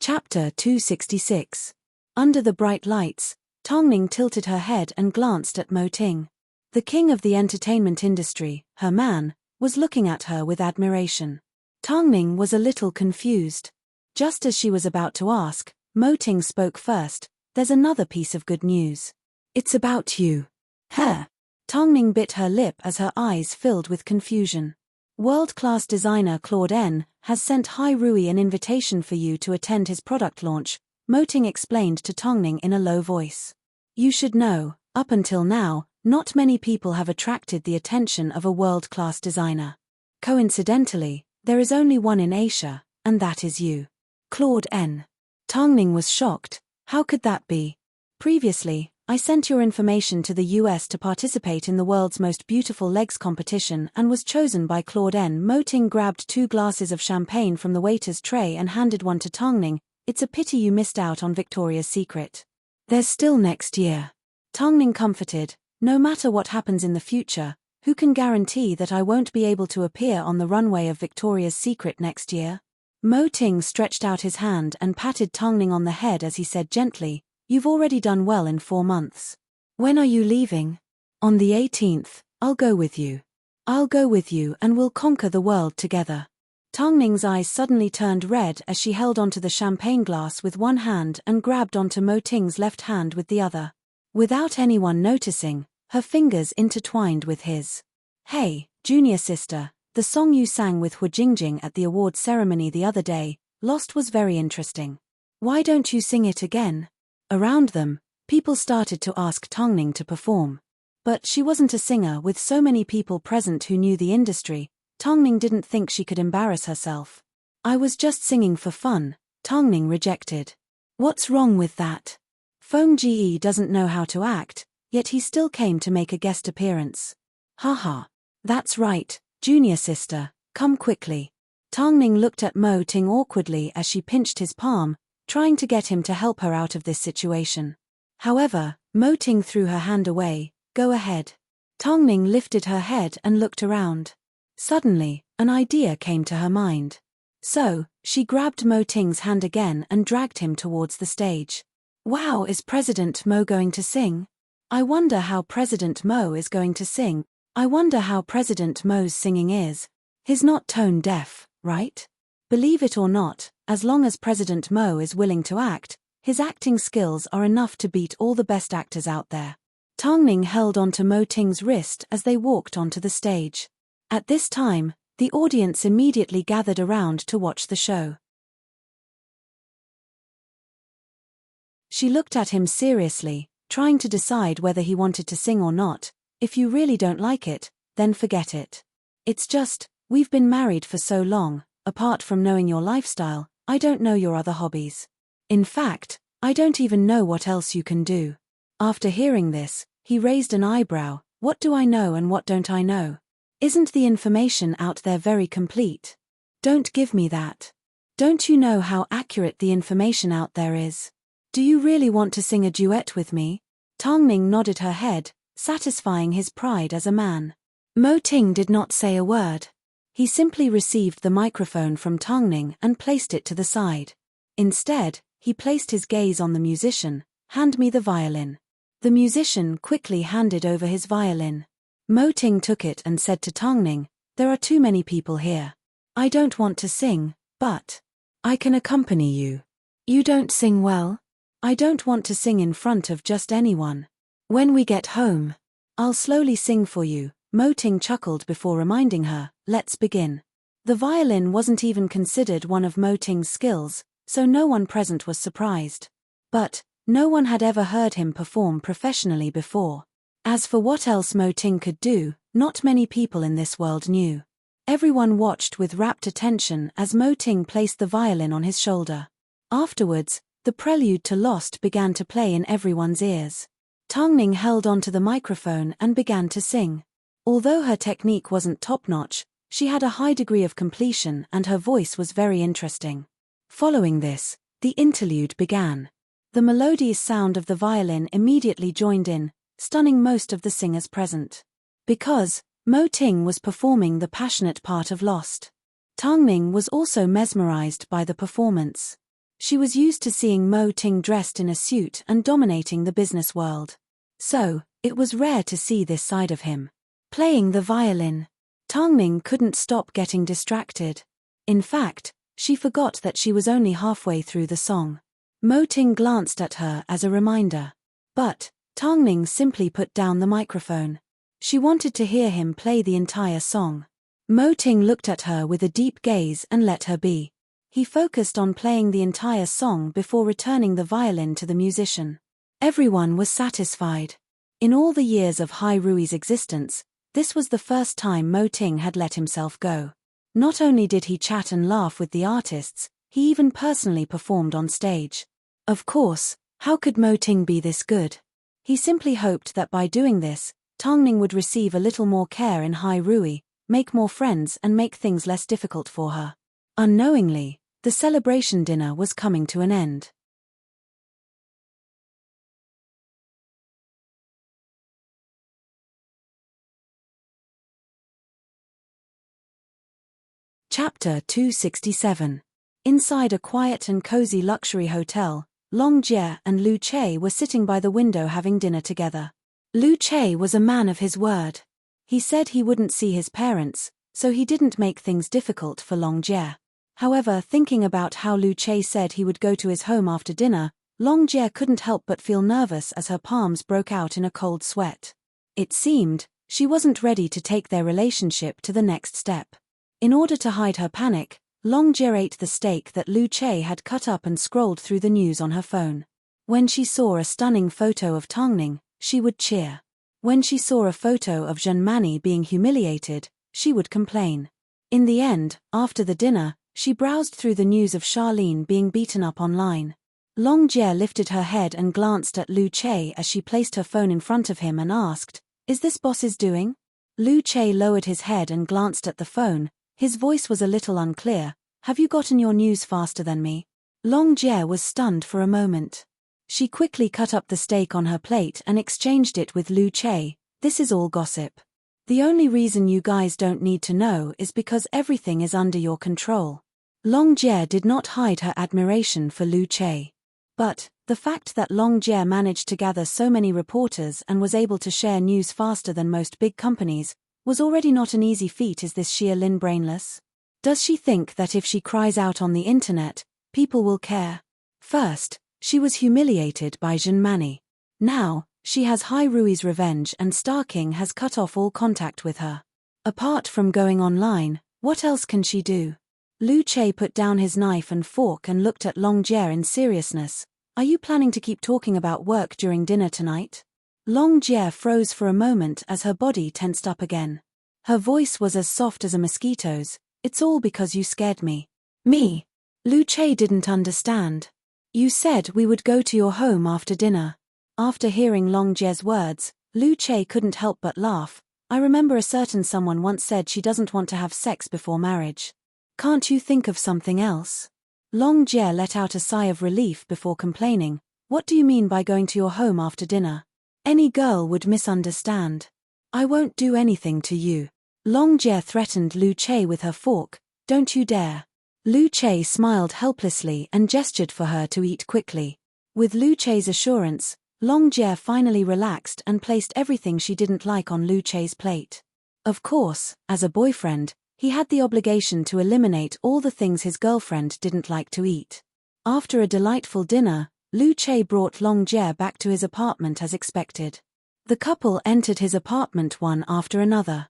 Chapter 266. Under the bright lights, Tongning tilted her head and glanced at Mo Ting. The king of the entertainment industry, her man, was looking at her with admiration. Tongning was a little confused. Just as she was about to ask, Mo Ting spoke first. There's another piece of good news. It's about you. Huh? Tongning bit her lip as her eyes filled with confusion. World-class designer Claude N has sent Hai Rui an invitation for you to attend his product launch, Mo Ting explained to Tongning in a low voice. You should know, up until now, not many people have attracted the attention of a world-class designer. Coincidentally, there is only one in Asia, and that is you. Claude N. Tongning was shocked. How could that be? Previously, I sent your information to the US to participate in the world's most beautiful legs competition and was chosen by Claude N. Mo Ting grabbed 2 glasses of champagne from the waiter's tray and handed one to Tongning. It's a pity you missed out on Victoria's Secret. There's still next year. Tongning comforted. No matter what happens in the future, who can guarantee that I won't be able to appear on the runway of Victoria's Secret next year? Mo Ting stretched out his hand and patted Tongning on the head as he said gently, You've already done well in 4 months. When are you leaving? On the 18th, I'll go with you. I'll go with you and we'll conquer the world together. Tongning's eyes suddenly turned red as she held onto the champagne glass with one hand and grabbed onto Mo Ting's left hand with the other. Without anyone noticing, her fingers intertwined with his. Hey, junior sister, the song you sang with Hu Jingjing at the awards ceremony the other day, Lost, was very interesting. Why don't you sing it again? Around them, people started to ask Tongning to perform. But she wasn't a singer. With so many people present who knew the industry, Tongning didn't think she could embarrass herself. I was just singing for fun, Tongning rejected. What's wrong with that? Feng Ge doesn't know how to act, yet he still came to make a guest appearance. Haha. That's right, junior sister, come quickly. Tongning looked at Mo Ting awkwardly as she pinched his palm, trying to get him to help her out of this situation. However, Mo Ting threw her hand away. Go ahead. Tongning lifted her head and looked around. Suddenly, an idea came to her mind. So, she grabbed Mo Ting's hand again and dragged him towards the stage. Wow, is President Mo going to sing? I wonder how President Mo is going to sing. I wonder how President Mo's singing is. He's not tone deaf, right? Believe it or not, as long as President Mo is willing to act, his acting skills are enough to beat all the best actors out there. Tongning held onto Mo Ting's wrist as they walked onto the stage. At this time, the audience immediately gathered around to watch the show. She looked at him seriously, trying to decide whether he wanted to sing or not. If you really don't like it, then forget it. It's just, we've been married for so long, apart from knowing your lifestyle, I don't know your other hobbies. In fact, I don't even know what else you can do. After hearing this, he raised an eyebrow. What do I know and what don't I know? Isn't the information out there very complete? Don't give me that. Don't you know how accurate the information out there is? Do you really want to sing a duet with me? Tongning nodded her head, satisfying his pride as a man. Mo Ting did not say a word. He simply received the microphone from Tongning and placed it to the side. Instead, he placed his gaze on the musician. Hand me the violin. The musician quickly handed over his violin. Mo Ting took it and said to Tongning, there are too many people here. I don't want to sing, but I can accompany you. You don't sing well? I don't want to sing in front of just anyone. When we get home, I'll slowly sing for you. Mo Ting chuckled before reminding her, let's begin. The violin wasn't even considered one of Mo Ting's skills, so no one present was surprised. But no one had ever heard him perform professionally before. As for what else Mo Ting could do, not many people in this world knew. Everyone watched with rapt attention as Mo Ting placed the violin on his shoulder. Afterwards, the prelude to Lost began to play in everyone's ears. Tongning held onto the microphone and began to sing. Although her technique wasn't top-notch, she had a high degree of completion and her voice was very interesting. Following this, the interlude began. The melodious sound of the violin immediately joined in, stunning most of the singers present. Because Mo Ting was performing the passionate part of Lost. Tongning was also mesmerized by the performance. She was used to seeing Mo Ting dressed in a suit and dominating the business world. So, it was rare to see this side of him. Playing the violin, Tongning couldn't stop getting distracted. In fact, she forgot that she was only halfway through the song. Mo Ting glanced at her as a reminder. But Tongning simply put down the microphone. She wanted to hear him play the entire song. Mo Ting looked at her with a deep gaze and let her be. He focused on playing the entire song before returning the violin to the musician. Everyone was satisfied. In all the years of Hai Rui's existence, this was the first time Mo Ting had let himself go. Not only did he chat and laugh with the artists, he even personally performed on stage. Of course, how could Mo Ting be this good? He simply hoped that by doing this, Tongning would receive a little more care in Hai Rui, make more friends and make things less difficult for her. Unknowingly, the celebration dinner was coming to an end. Chapter 267. Inside a quiet and cozy luxury hotel, Long Jie and Lu Che were sitting by the window having dinner together. Lu Che was a man of his word. He said he wouldn't see his parents, so he didn't make things difficult for Long Jie. However, thinking about how Lu Che said he would go to his home after dinner, Long Jie couldn't help but feel nervous as her palms broke out in a cold sweat. It seemed, she wasn't ready to take their relationship to the next step. In order to hide her panic, Long Jie ate the steak that Lu Che had cut up and scrolled through the news on her phone. When she saw a stunning photo of Tongning, she would cheer. When she saw a photo of Zhen Mani being humiliated, she would complain. In the end, after the dinner, she browsed through the news of Charlene being beaten up online. Long Jie lifted her head and glanced at Lu Che as she placed her phone in front of him and asked, "Is this boss's doing?" Lu Che lowered his head and glanced at the phone. His voice was a little unclear. "Have you gotten your news faster than me?" Long Jie was stunned for a moment. She quickly cut up the steak on her plate and exchanged it with Lu Che. "This is all gossip. The only reason you guys don't need to know is because everything is under your control." Long Jie did not hide her admiration for Lu Che. But the fact that Long Jie managed to gather so many reporters and was able to share news faster than most big companies was already not an easy feat. Is this sheer Lin brainless? Does she think that if she cries out on the internet, people will care? First, she was humiliated by Zhen Mani. Now, She has Hai Rui's revenge and Star King has cut off all contact with her. Apart from going online, what else can she do? Lu Che put down his knife and fork and looked at Long Jie in seriousness. Are you planning to keep talking about work during dinner tonight? Long Jie froze for a moment as her body tensed up again. Her voice was as soft as a mosquito's. It's all because you scared me. Me? Lu Che didn't understand. You said we would go to your home after dinner. After hearing Long Jie's words, Lu Che couldn't help but laugh. I remember a certain someone once said she doesn't want to have sex before marriage. Can't you think of something else? Long Jie let out a sigh of relief before complaining. What do you mean by going to your home after dinner? Any girl would misunderstand. I won't do anything to you. Long Jie threatened Lu Che with her fork. Don't you dare. Lu Che smiled helplessly and gestured for her to eat quickly. With Lu Che's assurance, Long Jie finally relaxed and placed everything she didn't like on Lu Che's plate. Of course, as a boyfriend, he had the obligation to eliminate all the things his girlfriend didn't like to eat. After a delightful dinner, Lu Che brought Long Jie back to his apartment as expected. The couple entered his apartment one after another.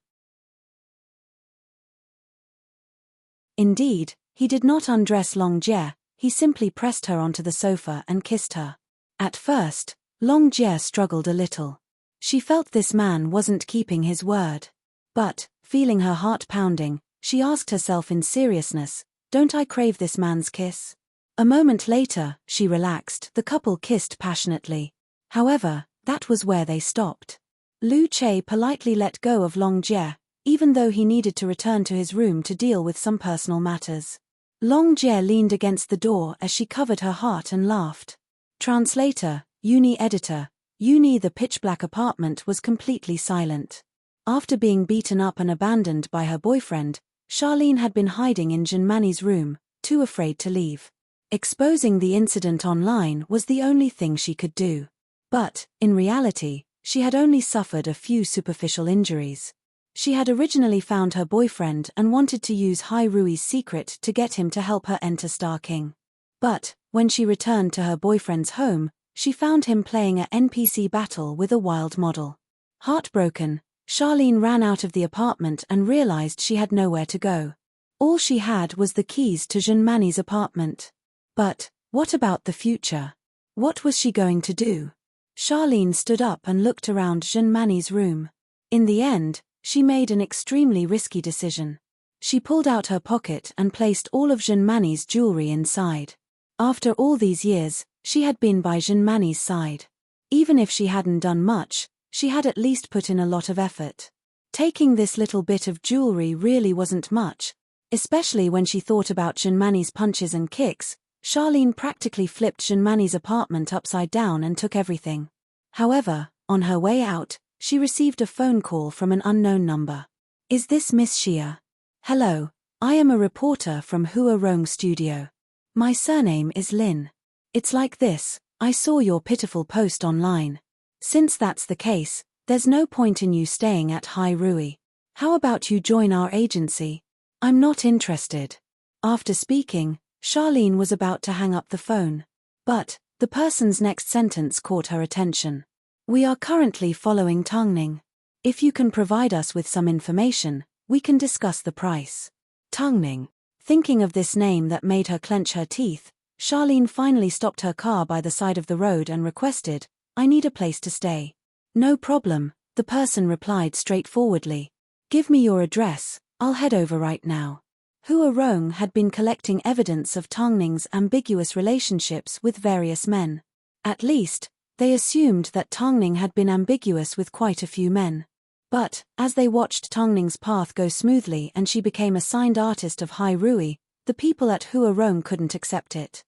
Indeed, he did not undress Long Jie, he simply pressed her onto the sofa and kissed her. At first, Long Jie struggled a little. She felt this man wasn't keeping his word. But, feeling her heart pounding, she asked herself in seriousness, don't I crave this man's kiss? A moment later, she relaxed. The couple kissed passionately. However, that was where they stopped. Lu Che politely let go of Long Jie, even though he needed to return to his room to deal with some personal matters. Long Jie leaned against the door as she covered her heart and laughed. Translator, Uni editor, Uni. The pitch-black apartment was completely silent. After being beaten up and abandoned by her boyfriend, Charlene had been hiding in Jinmani's room, too afraid to leave. Exposing the incident online was the only thing she could do. But, in reality, she had only suffered a few superficial injuries. She had originally found her boyfriend and wanted to use Hai Rui's secret to get him to help her enter Star King. But, when she returned to her boyfriend's home, she found him playing a NPC battle with a wild model. Heartbroken, Charlene ran out of the apartment and realized she had nowhere to go. All she had was the keys to Jinmani's apartment. But, what about the future? What was she going to do? Charlene stood up and looked around Jinmani's room. In the end, she made an extremely risky decision. She pulled out her pocket and placed all of Jinmani's jewelry inside. After all these years, she had been by Jinmani's side. Even if she hadn't done much, she had at least put in a lot of effort. Taking this little bit of jewelry really wasn't much, especially when she thought about Jinmani's punches and kicks. Charlene practically flipped Jinmani's apartment upside down and took everything. However, on her way out, she received a phone call from an unknown number. Is this Miss Xia? Hello, I am a reporter from Hua Rong Studio. My surname is Lin. It's like this, I saw your pitiful post online. Since that's the case, there's no point in you staying at Hai Rui. How about you join our agency? I'm not interested. After speaking, Charlene was about to hang up the phone. But, the person's next sentence caught her attention. We are currently following Tongning. If you can provide us with some information, we can discuss the price. Tongning. Thinking of this name that made her clench her teeth, Charlene finally stopped her car by the side of the road and requested, I need a place to stay. No problem, the person replied straightforwardly. Give me your address, I'll head over right now. Hua Rong had been collecting evidence of Tongning's ambiguous relationships with various men. At least, they assumed that Tongning had been ambiguous with quite a few men. But, as they watched Tongning's path go smoothly and she became a signed artist of Hai Rui, the people at Hua Rong couldn't accept it.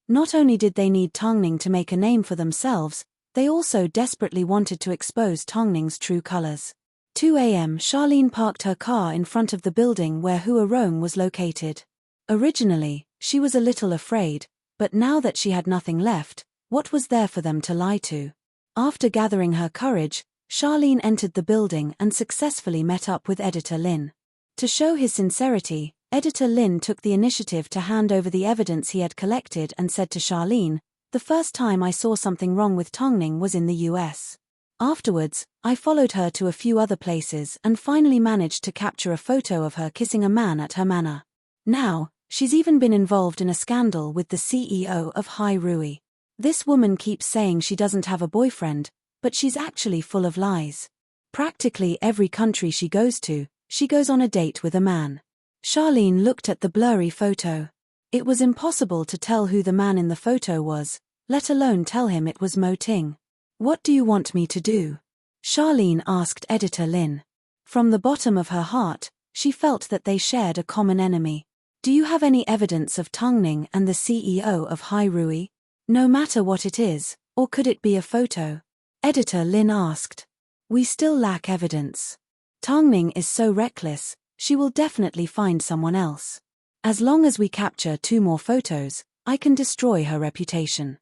Not only did they need Tongning to make a name for themselves, they also desperately wanted to expose Tongning's true colors. 2 a.m. Charlene parked her car in front of the building where Hua Rong was located. Originally, she was a little afraid, but now that she had nothing left, what was there for them to lie to? After gathering her courage, Charlene entered the building and successfully met up with Editor Lin. To show his sincerity, Editor Lin took the initiative to hand over the evidence he had collected and said to Charlene, The first time I saw something wrong with Tongning was in the US. Afterwards, I followed her to a few other places and finally managed to capture a photo of her kissing a man at her manor. Now, she's even been involved in a scandal with the CEO of Hai Rui. This woman keeps saying she doesn't have a boyfriend, but she's actually full of lies. Practically every country she goes to, she goes on a date with a man. Charlene looked at the blurry photo. It was impossible to tell who the man in the photo was, let alone tell him it was Mo Ting. What do you want me to do? Charlene asked Editor Lin. From the bottom of her heart, she felt that they shared a common enemy. Do you have any evidence of Tongning and the CEO of Hai Rui? No matter what it is, or could it be a photo? Editor Lin asked. We still lack evidence. Tongning is so reckless, she will definitely find someone else. As long as we capture 2 more photos, I can destroy her reputation.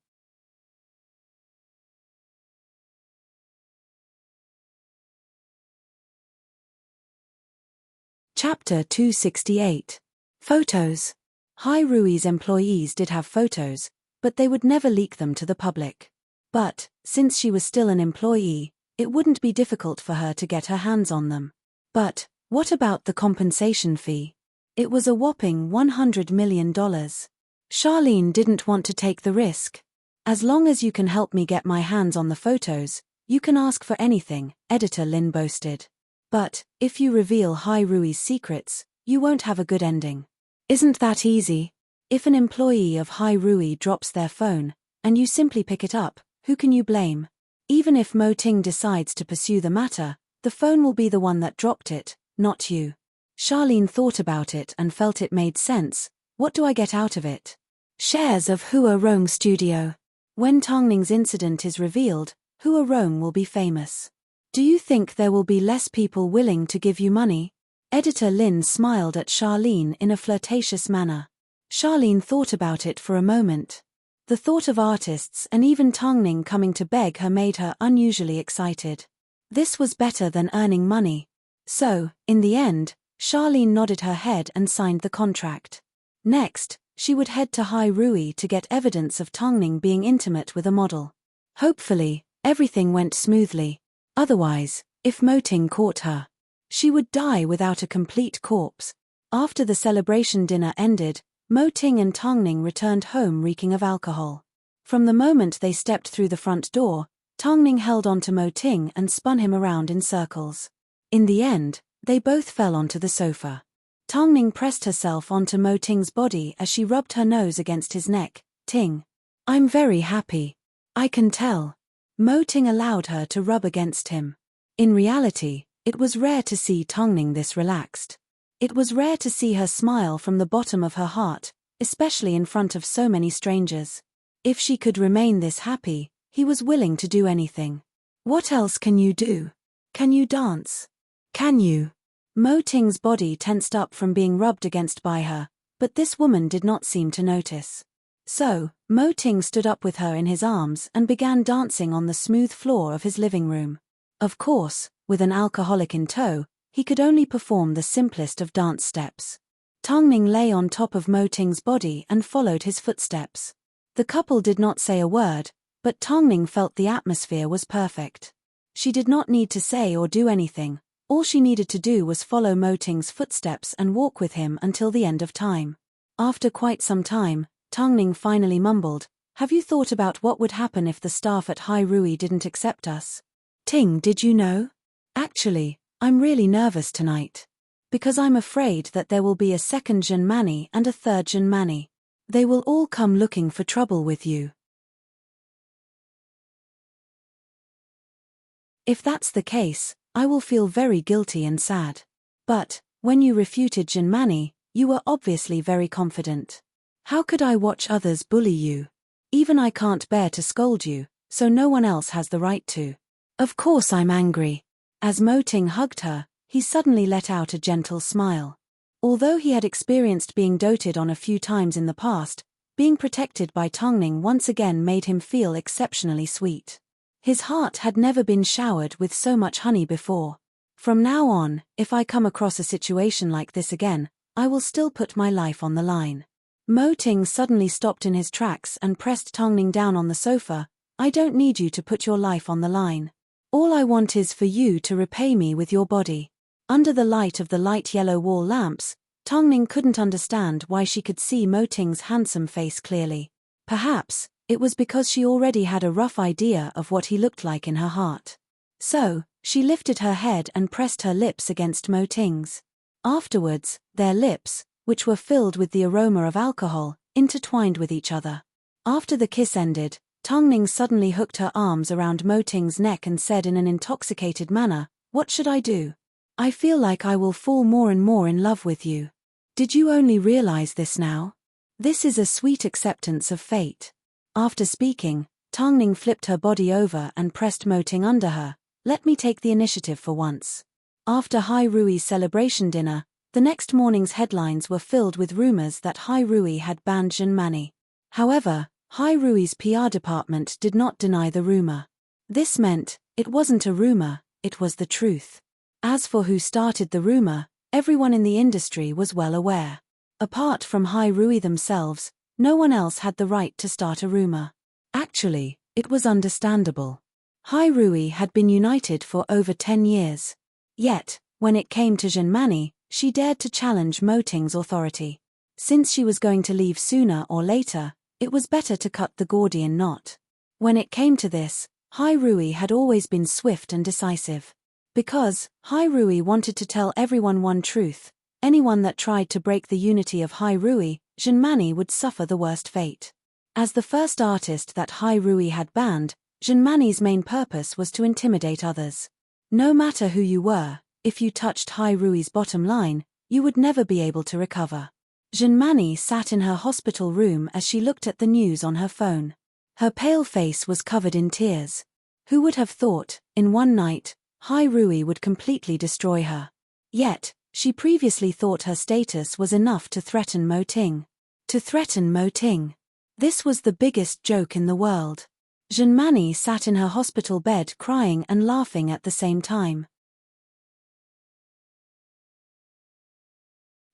Chapter 268. Photos. Hai Rui's employees did have photos, but they would never leak them to the public. But, since she was still an employee, it wouldn't be difficult for her to get her hands on them. But, what about the compensation fee? It was a whopping $100 million. Charlene didn't want to take the risk. As long as you can help me get my hands on the photos, you can ask for anything, Editor Lin boasted. But, if you reveal Hai Rui's secrets, you won't have a good ending. Isn't that easy? If an employee of Hai Rui drops their phone, and you simply pick it up, who can you blame? Even if Mo Ting decides to pursue the matter, the phone will be the one that dropped it, not you. Charlene thought about it and felt it made sense. What do I get out of it? Shares of Hua Rong Studio. When Tongning's incident is revealed, Hua Rong will be famous. Do you think there will be less people willing to give you money? Editor Lin smiled at Charlene in a flirtatious manner. Charlene thought about it for a moment. The thought of artists and even Tongning coming to beg her made her unusually excited. This was better than earning money. So, in the end, Charlene nodded her head and signed the contract. Next, she would head to Hai Rui to get evidence of Tongning being intimate with a model. Hopefully, everything went smoothly. Otherwise, if Mo Ting caught her, she would die without a complete corpse. After the celebration dinner ended, Mo Ting and Tongning returned home reeking of alcohol. From the moment they stepped through the front door, Tongning held onto Mo Ting and spun him around in circles. In the end, they both fell onto the sofa. Tongning pressed herself onto Mo Ting's body as she rubbed her nose against his neck. Ting. I'm very happy. I can tell. Mo Ting allowed her to rub against him. In reality, it was rare to see Tongning this relaxed. It was rare to see her smile from the bottom of her heart, especially in front of so many strangers. If she could remain this happy, he was willing to do anything. What else can you do? Can you dance? Can you? Mo Ting's body tensed up from being rubbed against by her, but this woman did not seem to notice. So, Mo Ting stood up with her in his arms and began dancing on the smooth floor of his living room. Of course, with an alcoholic in tow, he could only perform the simplest of dance steps. Tongning lay on top of Mo Ting's body and followed his footsteps. The couple did not say a word, but Tongning felt the atmosphere was perfect. She did not need to say or do anything. All she needed to do was follow Mo Ting's footsteps and walk with him until the end of time. After quite some time, Tongning finally mumbled, "Have you thought about what would happen if the staff at Hai Rui didn't accept us?" Ting, did you know? Actually, I'm really nervous tonight. Because I'm afraid that there will be a second Junmani and a third Junmani. They will all come looking for trouble with you. If that's the case, I will feel very guilty and sad. But, when you refuted Junmani, you were obviously very confident. How could I watch others bully you? Even I can't bear to scold you, so no one else has the right to. Of course I'm angry. As Mo Ting hugged her, he suddenly let out a gentle smile. Although he had experienced being doted on a few times in the past, being protected by Tongning once again made him feel exceptionally sweet. His heart had never been showered with so much honey before. From now on, if I come across a situation like this again, I will still put my life on the line. Mo Ting suddenly stopped in his tracks and pressed Tong Ning down on the sofa. I don't need you to put your life on the line. All I want is for you to repay me with your body. Under the light of the light yellow wall lamps, Tong Ning couldn't understand why she could see Mo Ting's handsome face clearly. Perhaps it was because she already had a rough idea of what he looked like in her heart. So, she lifted her head and pressed her lips against Mo Ting's. Afterwards, their lips, which were filled with the aroma of alcohol, intertwined with each other. After the kiss ended, Tong Ning suddenly hooked her arms around Mo Ting's neck and said in an intoxicated manner, "What should I do? I feel like I will fall more and more in love with you. Did you only realize this now? This is a sweet acceptance of fate." After speaking, Tong Ning flipped her body over and pressed Mo Ting under her. "Let me take the initiative for once." After Hai Rui's celebration dinner, the next morning's headlines were filled with rumors that Hai Rui had banned Zhen Mani. However, Hai Rui's PR department did not deny the rumor. This meant, it wasn't a rumor, it was the truth. As for who started the rumor, everyone in the industry was well aware. Apart from Hai Rui themselves, no one else had the right to start a rumor. Actually, it was understandable. Hai Rui had been united for over 10 years. Yet, when it came to Zhen Mani, she dared to challenge Mo Ting's authority. Since she was going to leave sooner or later, it was better to cut the Gordian knot. When it came to this, Hai Rui had always been swift and decisive. Because Hai Rui wanted to tell everyone one truth: anyone that tried to break the unity of Hai Rui, Zhen Mani would suffer the worst fate. As the first artist that Hai Rui had banned, Zhen Mani's main purpose was to intimidate others. No matter who you were, if you touched Hai Rui's bottom line, you would never be able to recover. Zhen Mani sat in her hospital room as she looked at the news on her phone. Her pale face was covered in tears. Who would have thought, in one night, Hai Rui would completely destroy her? Yet, she previously thought her status was enough to threaten Mo Ting. To threaten Mo Ting. This was the biggest joke in the world. Zhen Mani sat in her hospital bed crying and laughing at the same time.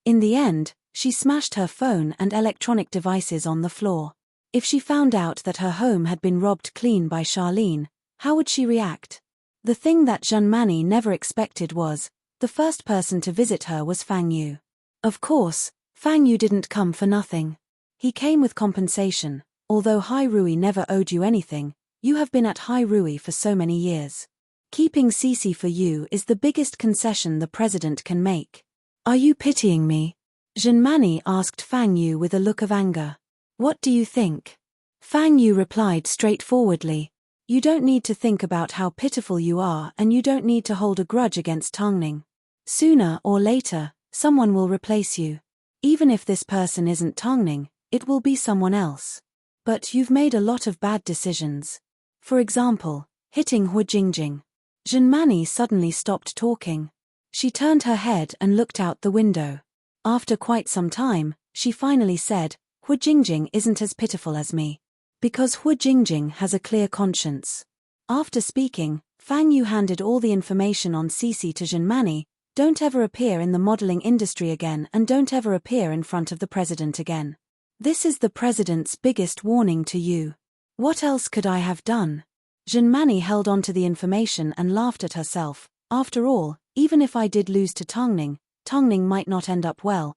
In the end, she smashed her phone and electronic devices on the floor. If she found out that her home had been robbed clean by Charlene, how would she react? The thing that Zhen Mani never expected was, the first person to visit her was Fang Yu. Of course, Fang Yu didn't come for nothing. He came with compensation. Although Hai Rui never owed you anything, you have been at Hai Rui for so many years. Keeping Cece for you is the biggest concession the president can make. Are you pitying me? Zhen Mani asked Fang Yu with a look of anger. What do you think? Fang Yu replied straightforwardly. You don't need to think about how pitiful you are, and you don't need to hold a grudge against Tong Ning. Sooner or later, someone will replace you. Even if this person isn't Tong Ning, it will be someone else. But you've made a lot of bad decisions. For example, hitting Hu Jingjing. Zhen Mani suddenly stopped talking. She turned her head and looked out the window. After quite some time, she finally said, Hu Jingjing isn't as pitiful as me. Because Hu Jingjing has a clear conscience. After speaking, Fang Yu handed all the information on Cece to Zhen Mani. Don't ever appear in the modeling industry again, and don't ever appear in front of the president again. This is the president's biggest warning to you. What else could I have done? Zhen Mani held on to the information and laughed at herself. After all, even if I did lose to Tong Ning might not end up well.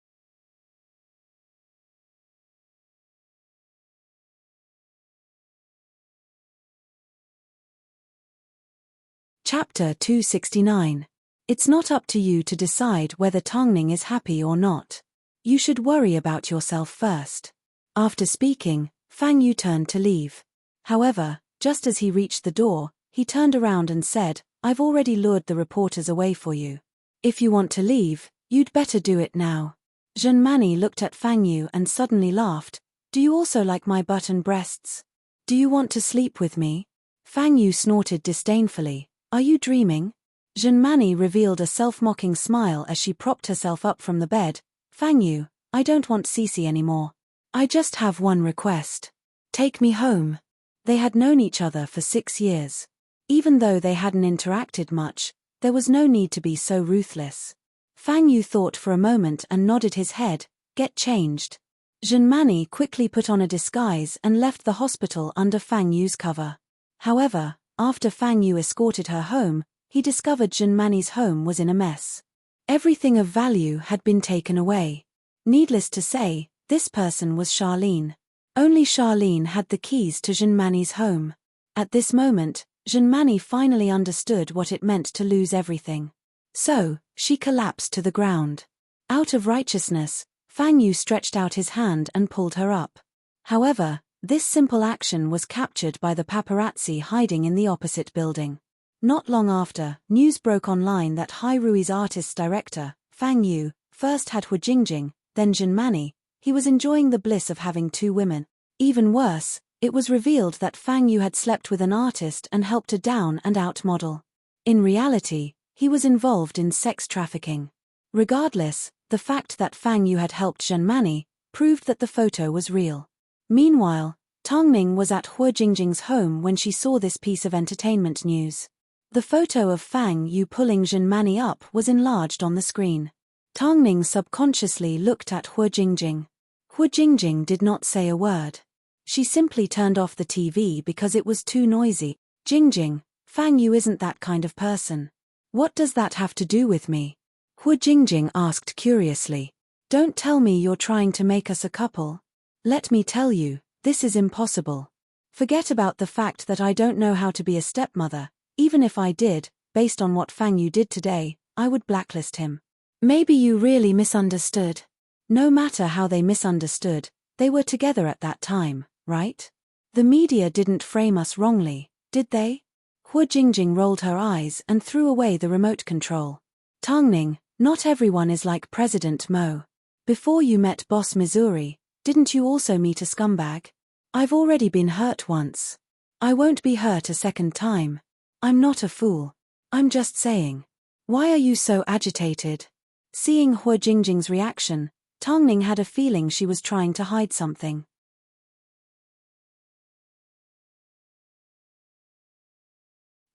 Chapter 269. It's not up to you to decide whether Tong Ning is happy or not. You should worry about yourself first. After speaking, Fang Yu turned to leave. However, just as he reached the door, he turned around and said, I've already lured the reporters away for you. If you want to leave, you'd better do it now. Zhen Mani looked at Fang Yu and suddenly laughed. Do you also like my butt and breasts? Do you want to sleep with me? Fang Yu snorted disdainfully. Are you dreaming? Zhen Mani revealed a self-mocking smile as she propped herself up from the bed. Fang Yu, I don't want Cece anymore. I just have one request. Take me home. They had known each other for 6 years. Even though they hadn't interacted much, there was no need to be so ruthless. Fang Yu thought for a moment and nodded his head. Get changed. Zhenmani quickly put on a disguise and left the hospital under Fang Yu's cover. However, after Fang Yu escorted her home, he discovered Zhenmani's home was in a mess. Everything of value had been taken away. Needless to say, this person was Charlene. Only Charlene had the keys to Zhenmani's home. At this moment, Zhenmani finally understood what it meant to lose everything. So, she collapsed to the ground. Out of righteousness, Fang Yu stretched out his hand and pulled her up. However, this simple action was captured by the paparazzi hiding in the opposite building. Not long after, news broke online that Hai Rui's artist's director, Fang Yu, first had Hu Jingjing, then Zhenmani. He was enjoying the bliss of having two women. Even worse, it was revealed that Fang Yu had slept with an artist and helped a down-and-out model. In reality, he was involved in sex trafficking. Regardless, the fact that Fang Yu had helped Zhenmani proved that the photo was real. Meanwhile, Tongning was at Hu Jingjing's home when she saw this piece of entertainment news. The photo of Fang Yu pulling Zhenmani up was enlarged on the screen. Tongning subconsciously looked at Hu Jingjing. Hu Jingjing did not say a word. She simply turned off the TV because it was too noisy. Jingjing, Fang Yu isn't that kind of person. What does that have to do with me? Hu Jingjing asked curiously. Don't tell me you're trying to make us a couple. Let me tell you, this is impossible. Forget about the fact that I don't know how to be a stepmother. Even if I did, based on what Fang Yu did today, I would blacklist him. Maybe you really misunderstood. No matter how they misunderstood, they were together at that time, right? The media didn't frame us wrongly, did they? Hu Jingjing rolled her eyes and threw away the remote control. Tongning, not everyone is like President Mo. Before you met Boss Missouri, didn't you also meet a scumbag? I've already been hurt once. I won't be hurt a second time. I'm not a fool. I'm just saying. Why are you so agitated? Seeing Hu Jingjing's reaction, Tongning had a feeling she was trying to hide something.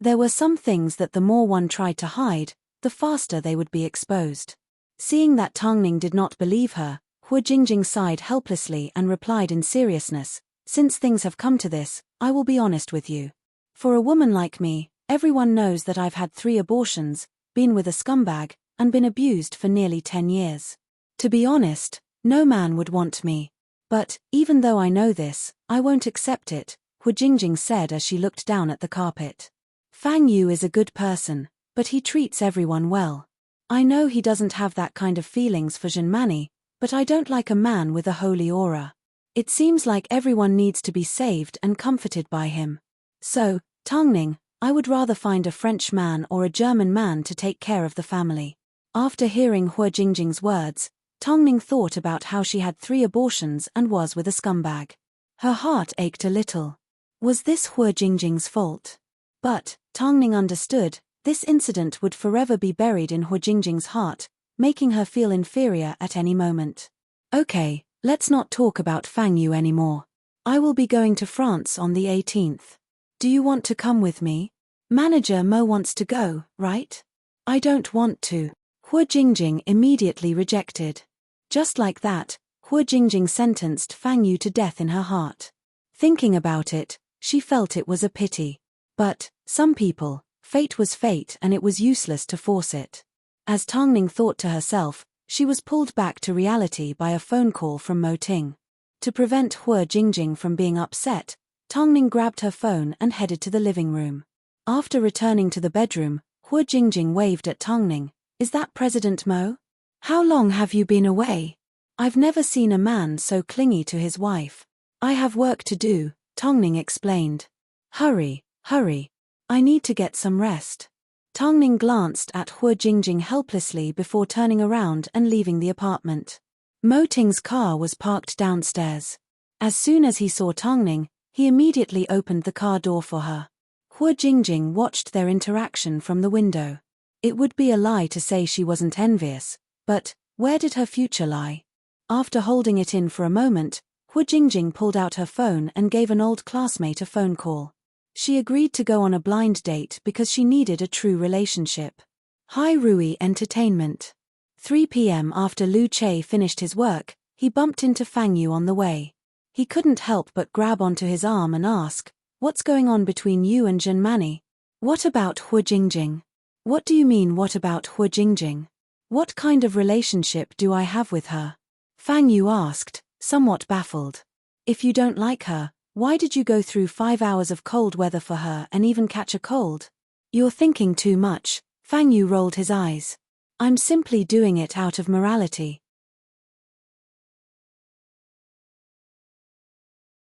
There were some things that the more one tried to hide, the faster they would be exposed. Seeing that Tongning did not believe her, Hu Jingjing sighed helplessly and replied in seriousness, "Since things have come to this, I will be honest with you. For a woman like me, everyone knows that I've had 3 abortions, been with a scumbag, and been abused for nearly 10 years. To be honest, no man would want me. But, even though I know this, I won't accept it," Hu Jingjing said as she looked down at the carpet. Fang Yu is a good person, but he treats everyone well. I know he doesn't have that kind of feelings for Zhenmani, but I don't like a man with a holy aura. It seems like everyone needs to be saved and comforted by him. So, Tongning, I would rather find a French man or a German man to take care of the family. After hearing Hu Jingjing's words, Tongning thought about how she had 3 abortions and was with a scumbag. Her heart ached a little. Was this Hu Jingjing's fault? But, Tongning understood, this incident would forever be buried in Hu Jingjing's heart, making her feel inferior at any moment. Okay, let's not talk about Fang Yu anymore. I will be going to France on the 18th. Do you want to come with me? Manager Mo wants to go, right? I don't want to. Hu Jingjing immediately rejected. Just like that, Hu Jingjing sentenced Fang Yu to death in her heart. Thinking about it, she felt it was a pity. But, some people, fate was fate and it was useless to force it. As Tongning thought to herself, she was pulled back to reality by a phone call from Mo Ting. To prevent Hu Jingjing from being upset, Tongning grabbed her phone and headed to the living room. After returning to the bedroom, Hu Jingjing waved at Tongning. Is that President Mo? How long have you been away? I've never seen a man so clingy to his wife. I have work to do, Tongning explained. Hurry, hurry. I need to get some rest. Tongning glanced at Hu Jingjing helplessly before turning around and leaving the apartment. Mo Ting's car was parked downstairs. As soon as he saw Tongning, he immediately opened the car door for her. Hu Jingjing watched their interaction from the window. It would be a lie to say she wasn't envious, but where did her future lie? After holding it in for a moment, Hu Jingjing pulled out her phone and gave an old classmate a phone call. She agreed to go on a blind date because she needed a true relationship. Hai Rui Entertainment. 3 p.m. After Lu Che finished his work, He bumped into Fang Yu on the way. He couldn't help but grab onto his arm and ask, "What's going on between you and Zhenmani? What about Hu Jingjing?" "What do you mean, what about Hu Jingjing? What kind of relationship do I have with her?" Fang Yu asked, somewhat baffled. "If you don't like her, why did you go through 5 hours of cold weather for her and even catch a cold?" "You're thinking too much," Fang Yu rolled his eyes. "I'm simply doing it out of morality."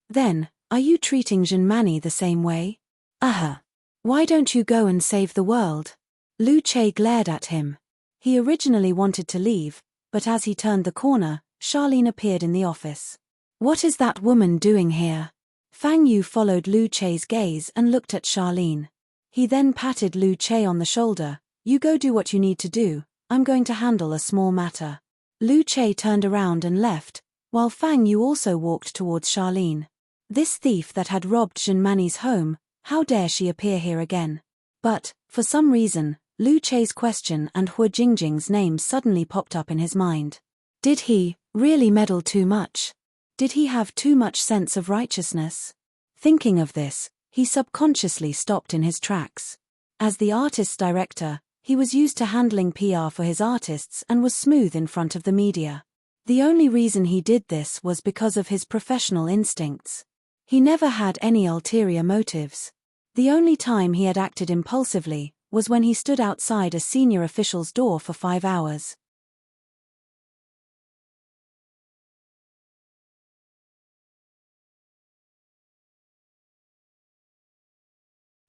"Then, are you treating Zhenmani the same way?" "Why don't you go and save the world?" Lu Che glared at him. He originally wanted to leave, but as he turned the corner, Charlene appeared in the office. "What is that woman doing here?" Fang Yu followed Lu Che's gaze and looked at Charlene. He then patted Lu Che on the shoulder. "You go do what you need to do, I'm going to handle a small matter." Lu Che turned around and left, while Fang Yu also walked towards Charlene. This thief that had robbed Zhenmani's home, how dare she appear here again? But, for some reason, Lu Che's question and Hu Jingjing's name suddenly popped up in his mind. Did he really meddle too much? Did he have too much sense of righteousness? Thinking of this, he subconsciously stopped in his tracks. As the artist's director, he was used to handling PR for his artists and was smooth in front of the media. The only reason he did this was because of his professional instincts. He never had any ulterior motives. The only time he had acted impulsively was when he stood outside a senior official's door for 5 hours.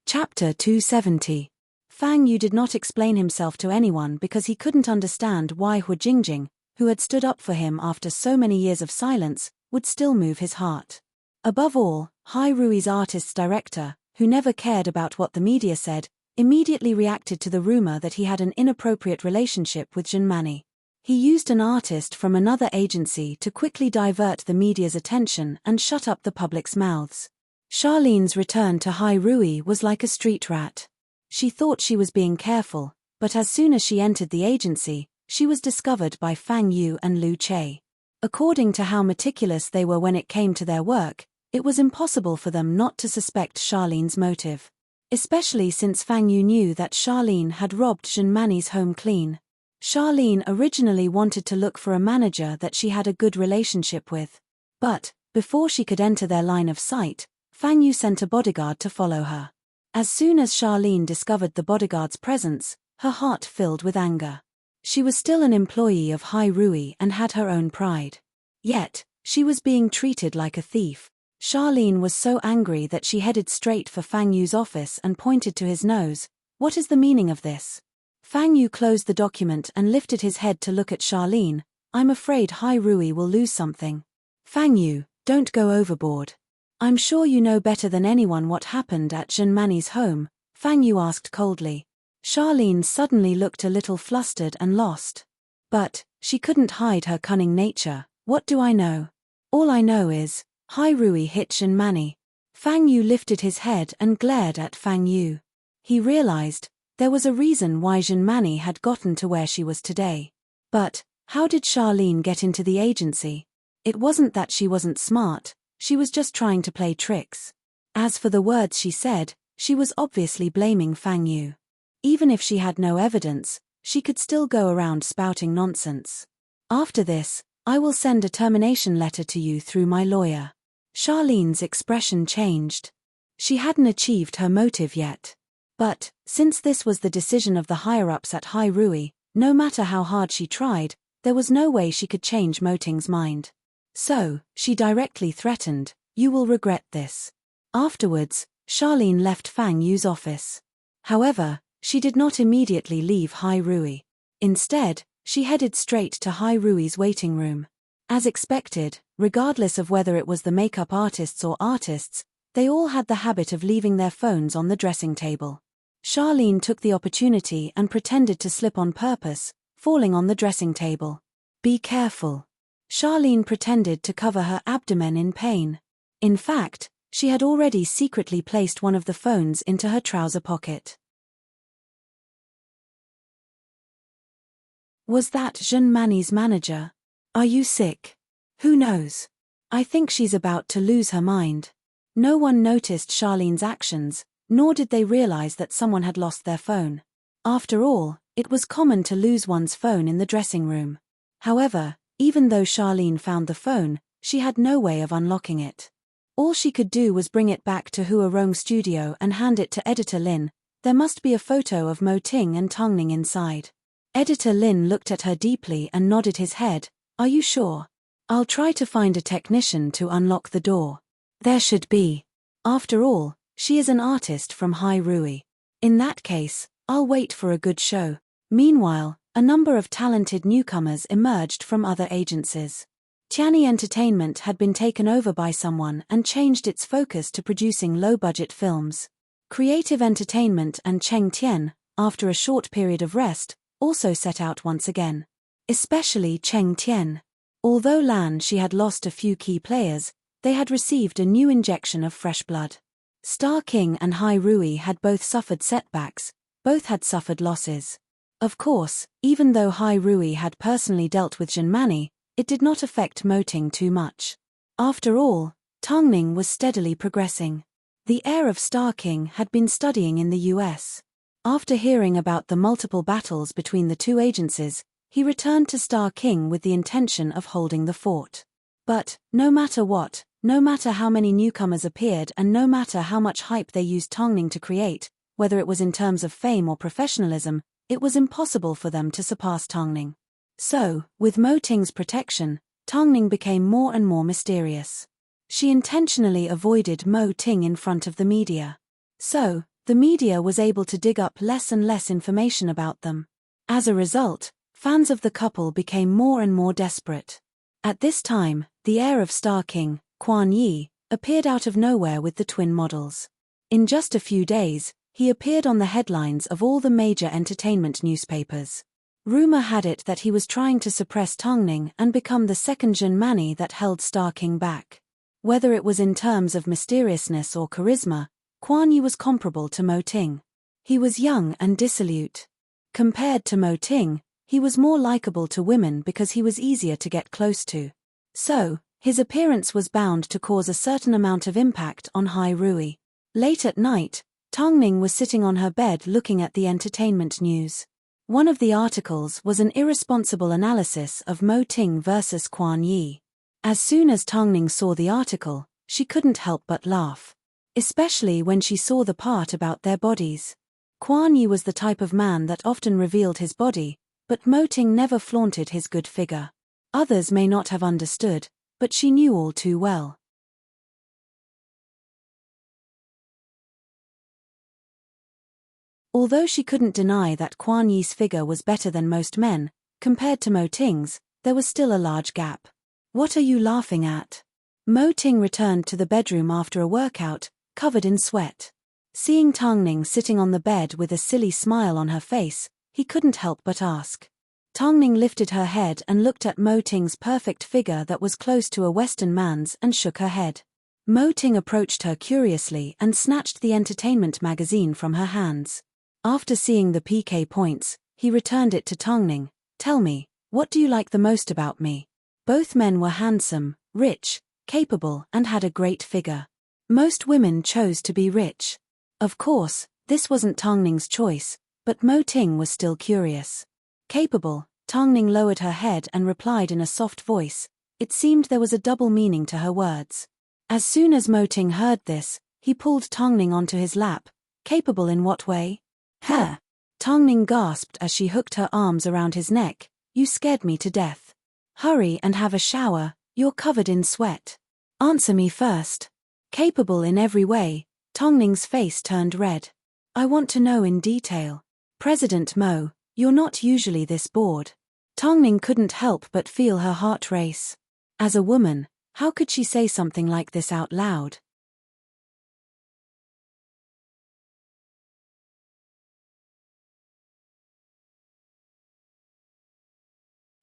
Chapter 270. Fang Yu did not explain himself to anyone because he couldn't understand why Hu Jingjing, who had stood up for him after so many years of silence, would still move his heart. Above all, Hai Rui's artist's director, who never cared about what the media said, immediately reacted to the rumor that he had an inappropriate relationship with Zhenmani. He used an artist from another agency to quickly divert the media's attention and shut up the public's mouths. Charlene's return to Hai Rui was like a street rat. She thought she was being careful, but as soon as she entered the agency, she was discovered by Fang Yu and Lu Che. According to how meticulous they were when it came to their work, it was impossible for them not to suspect Charlene's motive. Especially since Fang Yu knew that Charlene had robbed Zhenmani's home clean. Charlene originally wanted to look for a manager that she had a good relationship with. But, before she could enter their line of sight, Fang Yu sent a bodyguard to follow her. As soon as Charlene discovered the bodyguard's presence, her heart filled with anger. She was still an employee of Hai Rui and had her own pride. Yet, she was being treated like a thief. Charlene was so angry that she headed straight for Fang Yu's office and pointed to his nose. "What is the meaning of this?" Fang Yu closed the document and lifted his head to look at Charlene. "I'm afraid Hai Rui will lose something." "Fang Yu, don't go overboard. I'm sure you know better than anyone what happened at Zhenmani's home," Fang Yu asked coldly. Charlene suddenly looked a little flustered and lost. But, she couldn't hide her cunning nature. "What do I know? All I know is, Hai Rui hit Zhenmani." Fang Yu lifted his head and glared at Fang Yu. He realized, there was a reason why Zhenmani had gotten to where she was today. But, how did Charlene get into the agency? It wasn't that she wasn't smart, she was just trying to play tricks. As for the words she said, she was obviously blaming Fang Yu. Even if she had no evidence, she could still go around spouting nonsense. "After this, I will send a termination letter to you through my lawyer." Charlene's expression changed. She hadn't achieved her motive yet. But, since this was the decision of the higher-ups at Hai Rui, no matter how hard she tried, there was no way she could change Moting's mind. So, she directly threatened, "You will regret this." Afterwards, Charlene left Fang Yu's office. However, she did not immediately leave Hai Rui. Instead, she headed straight to Hai Rui's waiting room. As expected, regardless of whether it was the makeup artists or artists, they all had the habit of leaving their phones on the dressing table. Charlene took the opportunity and pretended to slip on purpose, falling on the dressing table. "Be careful." Charlene pretended to cover her abdomen in pain. In fact, she had already secretly placed one of the phones into her trouser pocket. "Was that Zhenmani's manager? Are you sick? Who knows? I think she's about to lose her mind. No one noticed Charlene's actions, nor did they realize that someone had lost their phone. After all, it was common to lose one's phone in the dressing room. However, even though Charlene found the phone, she had no way of unlocking it. All she could do was bring it back to Hua Rong Studio and hand it to Editor Lin. There must be a photo of Mo Ting and Tong Ning inside. Editor Lin looked at her deeply and nodded his head. Are you sure? I'll try to find a technician to unlock the door. There should be. After all, she is an artist from Hai Rui. In that case, I'll wait for a good show. Meanwhile, a number of talented newcomers emerged from other agencies. Tianyi Entertainment had been taken over by someone and changed its focus to producing low-budget films. Creative Entertainment and Cheng Tian, after a short period of rest, also set out once again. Especially Cheng Tian. Although she had lost a few key players, they had received a new injection of fresh blood. Star King and Hai Rui had both suffered setbacks, both had suffered losses. Of course, even though Hai Rui had personally dealt with Zhenmani, it did not affect Mo Ting too much. After all, Tong Ning was steadily progressing. The heir of Star King had been studying in the US. After hearing about the multiple battles between the two agencies, he returned to Star King with the intention of holding the fort. But, no matter what, no matter how many newcomers appeared and no matter how much hype they used Tong Ning to create, whether it was in terms of fame or professionalism, it was impossible for them to surpass Tong Ning. So, with Mo Ting's protection, Tong Ning became more and more mysterious. She intentionally avoided Mo Ting in front of the media. So, the media was able to dig up less and less information about them. As a result, fans of the couple became more and more desperate. At this time, the heir of Star King, Quan Yi, appeared out of nowhere with the twin models. In just a few days, he appeared on the headlines of all the major entertainment newspapers. Rumor had it that he was trying to suppress Tong Ning and become the second Zhenmani that held Star King back. Whether it was in terms of mysteriousness or charisma, Quan Yi was comparable to Mo Ting. He was young and dissolute. Compared to Mo Ting, he was more likable to women because he was easier to get close to. So, his appearance was bound to cause a certain amount of impact on Hai Rui. Late at night, Tong Ning was sitting on her bed looking at the entertainment news. One of the articles was an irresponsible analysis of Mo Ting versus Quan Yi. As soon as Tong Ning saw the article, she couldn't help but laugh. Especially when she saw the part about their bodies. Quan Yi was the type of man that often revealed his body, but Mo Ting never flaunted his good figure. Others may not have understood, but she knew all too well. Although she couldn't deny that Quan Yi's figure was better than most men, compared to Mo Ting's, there was still a large gap. What are you laughing at? Mo Ting returned to the bedroom after a workout, covered in sweat. Seeing Tong Ning sitting on the bed with a silly smile on her face, he couldn't help but ask. Tong Ning lifted her head and looked at Mo Ting's perfect figure that was close to a Western man's and shook her head. Mo Ting approached her curiously and snatched the entertainment magazine from her hands. After seeing the PK points, he returned it to Tong Ning. Tell me, what do you like the most about me? Both men were handsome, rich, capable and had a great figure. Most women chose to be rich. Of course, this wasn't Tong Ning's choice, but Mo Ting was still curious. Capable, Tong Ning lowered her head and replied in a soft voice. It seemed there was a double meaning to her words. As soon as Mo Ting heard this, he pulled Tong Ning onto his lap. Capable in what way? Huh. Tong Ning gasped as she hooked her arms around his neck. You scared me to death. Hurry and have a shower, you're covered in sweat. Answer me first. Capable in every way, Tong Ning's face turned red. I want to know in detail. President Mo, you're not usually this bored. Tong Ning couldn't help but feel her heart race. As a woman, how could she say something like this out loud?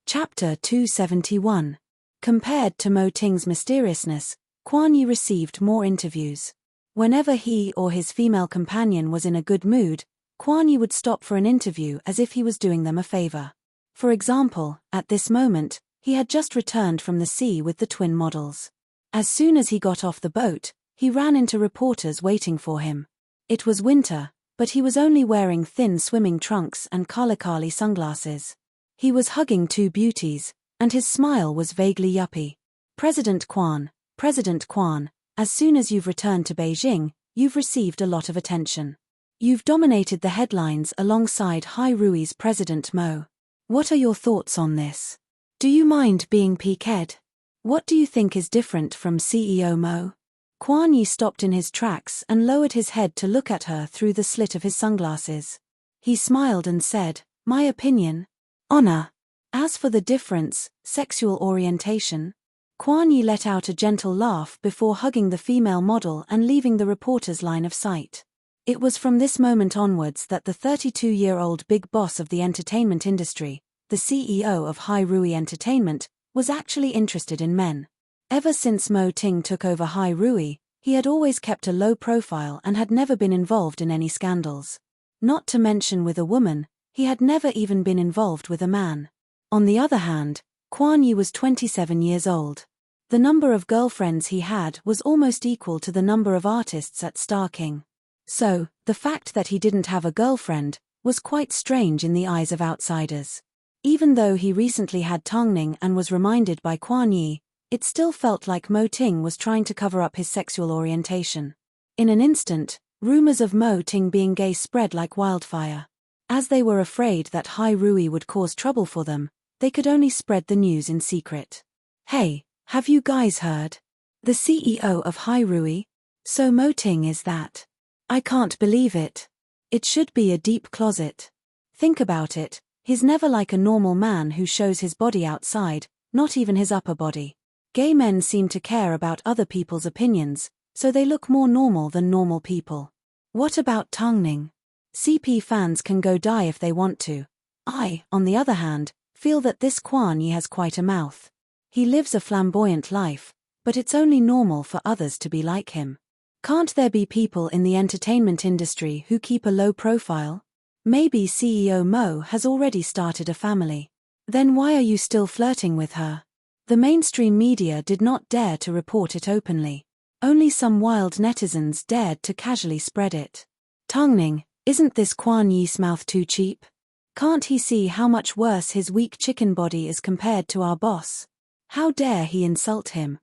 Chapter 271. Compared to Mo Ting's mysteriousness, Quan Yi received more interviews. Whenever he or his female companion was in a good mood, Quan Yi would stop for an interview as if he was doing them a favor. For example, at this moment, He had just returned from the sea with the twin models. As soon as he got off the boat, he ran into reporters waiting for him. It was winter, but he was only wearing thin swimming trunks and Kalakali sunglasses. He was hugging two beauties, and his smile was vaguely yuppie. President Kwan, as soon as you've returned to Beijing, you've received a lot of attention. You've dominated the headlines alongside Hai Rui's President Mo. What are your thoughts on this? Do you mind being piqued? What do you think is different from CEO Mo? Kuan Yi stopped in his tracks and lowered his head to look at her through the slit of his sunglasses. He smiled and said, "My opinion? Honor. As for the difference, sexual orientation." Kuan Yi let out a gentle laugh before hugging the female model and leaving the reporter's line of sight. It was from this moment onwards that the 32-year-old big boss of the entertainment industry, the CEO of Hai Rui Entertainment, was actually interested in men. Ever since Mo Ting took over Hai Rui, he had always kept a low profile and had never been involved in any scandals. Not to mention with a woman, he had never even been involved with a man. On the other hand, Kuan Yi was 27 years old. The number of girlfriends he had was almost equal to the number of artists at Star King. So, the fact that he didn't have a girlfriend was quite strange in the eyes of outsiders. Even though he recently had Tongning and was reminded by Kuan Yi, it still felt like Mo Ting was trying to cover up his sexual orientation. In an instant, rumors of Mo Ting being gay spread like wildfire. As they were afraid that Hai Rui would cause trouble for them, they could only spread the news in secret. "Hey, have you guys heard? The CEO of Hai Rui? So Mo Ting is that? I can't believe it. It should be a deep closet. Think about it, he's never like a normal man who shows his body outside, not even his upper body. Gay men seem to care about other people's opinions, so they look more normal than normal people. What about Tongning? CP fans can go die if they want to. I, on the other hand, feel that this Kuan Yi has quite a mouth. He lives a flamboyant life, but it's only normal for others to be like him. Can't there be people in the entertainment industry who keep a low profile? Maybe CEO Mo has already started a family. Then why are you still flirting with her?" The mainstream media did not dare to report it openly. Only some wild netizens dared to casually spread it. "Tongning, isn't this Kuan Yi's mouth too cheap? Can't he see how much worse his weak chicken body is compared to our boss? How dare he insult him?"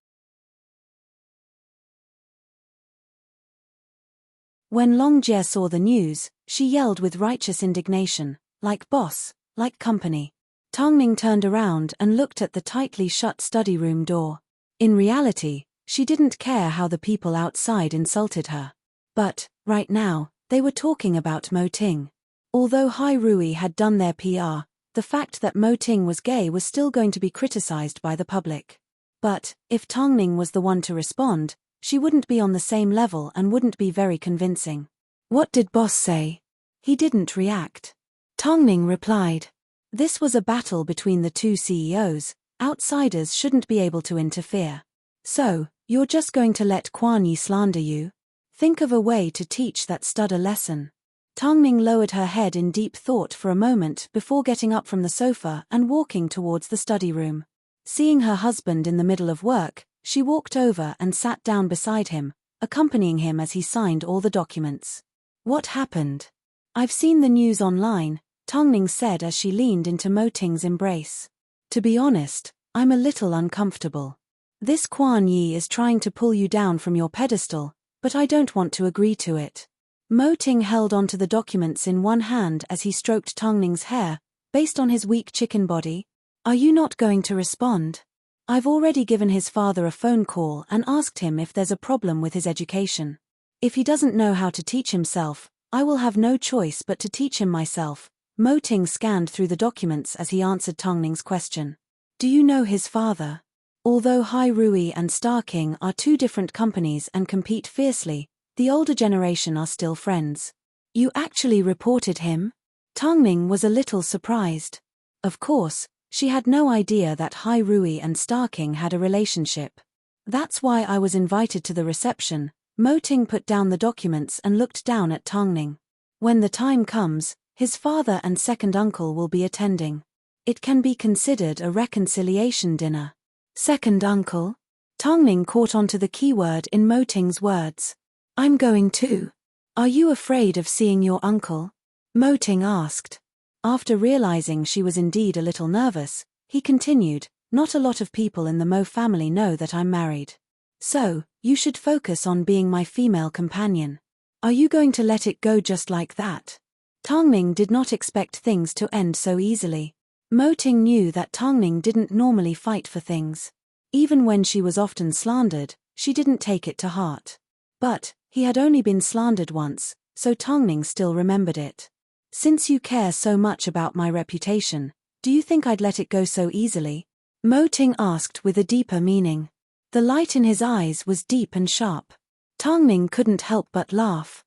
When Long Jie saw the news, she yelled with righteous indignation, "Like boss, like company." Tongning turned around and looked at the tightly shut study room door. In reality, she didn't care how the people outside insulted her. But, right now, they were talking about Mo Ting. Although Hai Rui had done their PR, the fact that Mo Ting was gay was still going to be criticized by the public. But, if Tongning was the one to respond, she wouldn't be on the same level and wouldn't be very convincing. "What did boss say?" "He didn't react." Tongning replied. This was a battle between the two CEOs, outsiders shouldn't be able to interfere. "So, you're just going to let Kuan Yi slander you? Think of a way to teach that stud a lesson." Tongning lowered her head in deep thought for a moment before getting up from the sofa and walking towards the study room. Seeing her husband in the middle of work, she walked over and sat down beside him, accompanying him as he signed all the documents. "What happened?" "I've seen the news online," Tongning said as she leaned into Mo Ting's embrace. "To be honest, I'm a little uncomfortable. This Kuan Yi is trying to pull you down from your pedestal, but I don't want to agree to it." Mo Ting held onto the documents in one hand as he stroked Tongning's hair, based on his weak chicken body. "Are you not going to respond? I've already given his father a phone call and asked him if there's a problem with his education. If he doesn't know how to teach himself, I will have no choice but to teach him myself." Mo Ting scanned through the documents as he answered Tongning's question. "Do you know his father? Although Hai Rui and Star King are two different companies and compete fiercely, the older generation are still friends." "You actually reported him?" Tongning was a little surprised. Of course, she had no idea that Hai Rui and Star King had a relationship. "That's why I was invited to the reception." Mo Ting put down the documents and looked down at Tongning. "When the time comes, his father and second uncle will be attending. It can be considered a reconciliation dinner. Second uncle? Tongning caught onto the keyword in Mo Ting's words. I'm going too. Are you afraid of seeing your uncle? Mo Ting asked. After realizing she was indeed a little nervous, he continued, not a lot of people in the Mo family know that I'm married. So, you should focus on being my female companion. Are you going to let it go just like that? Tongning did not expect things to end so easily. Mo Ting knew that Tongning didn't normally fight for things. Even when she was often slandered, she didn't take it to heart. But, he had only been slandered once, so Tongning still remembered it. Since you care so much about my reputation, do you think I'd let it go so easily? Mo Ting asked with a deeper meaning. The light in his eyes was deep and sharp. Tongning couldn't help but laugh.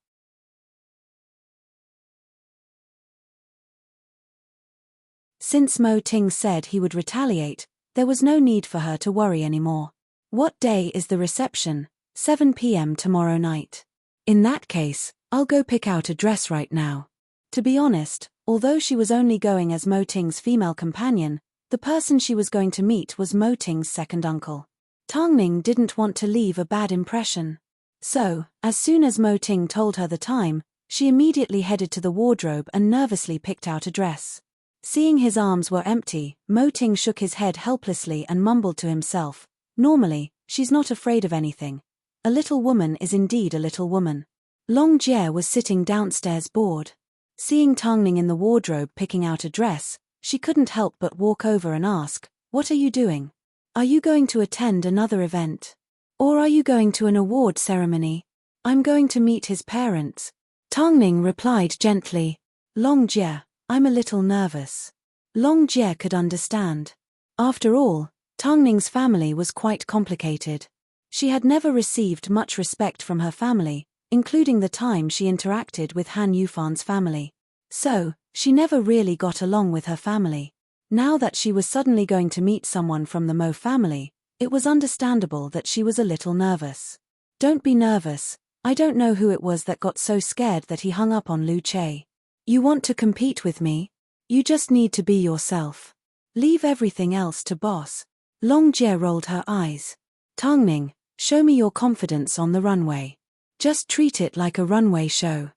Since Mo Ting said he would retaliate, there was no need for her to worry anymore. What day is the reception? 7 p.m. tomorrow night. In that case, I'll go pick out a dress right now. To be honest, although she was only going as Mo Ting's female companion, the person she was going to meet was Mo Ting's second uncle. Tongning didn't want to leave a bad impression. So, as soon as Mo Ting told her the time, she immediately headed to the wardrobe and nervously picked out a dress. Seeing his arms were empty, Mo Ting shook his head helplessly and mumbled to himself, normally, she's not afraid of anything. A little woman is indeed a little woman. Long Jie was sitting downstairs bored. Seeing Tongning in the wardrobe picking out a dress, she couldn't help but walk over and ask, "What are you doing? Are you going to attend another event? Or are you going to an award ceremony?" "I'm going to meet his parents." Tongning replied gently. "Long Jie, I'm a little nervous." Long Jie could understand. After all, Tongning's family was quite complicated. She had never received much respect from her family, including the time she interacted with Han Yufan's family. So, she never really got along with her family. Now that she was suddenly going to meet someone from the Mo family, it was understandable that she was a little nervous. "Don't be nervous, I don't know who it was that got so scared that he hung up on Lu Che. You want to compete with me? You just need to be yourself. Leave everything else to boss." Long Jie rolled her eyes. "Tongning, show me your confidence on the runway. Just treat it like a runway show.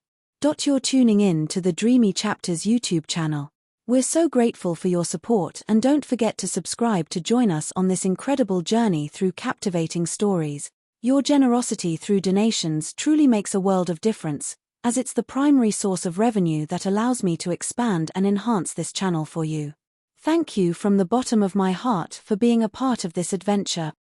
You're tuning in to the Dreamy Chapters YouTube channel. We're so grateful for your support and don't forget to subscribe to join us on this incredible journey through captivating stories. Your generosity through donations truly makes a world of difference, as it's the primary source of revenue that allows me to expand and enhance this channel for you. Thank you from the bottom of my heart for being a part of this adventure.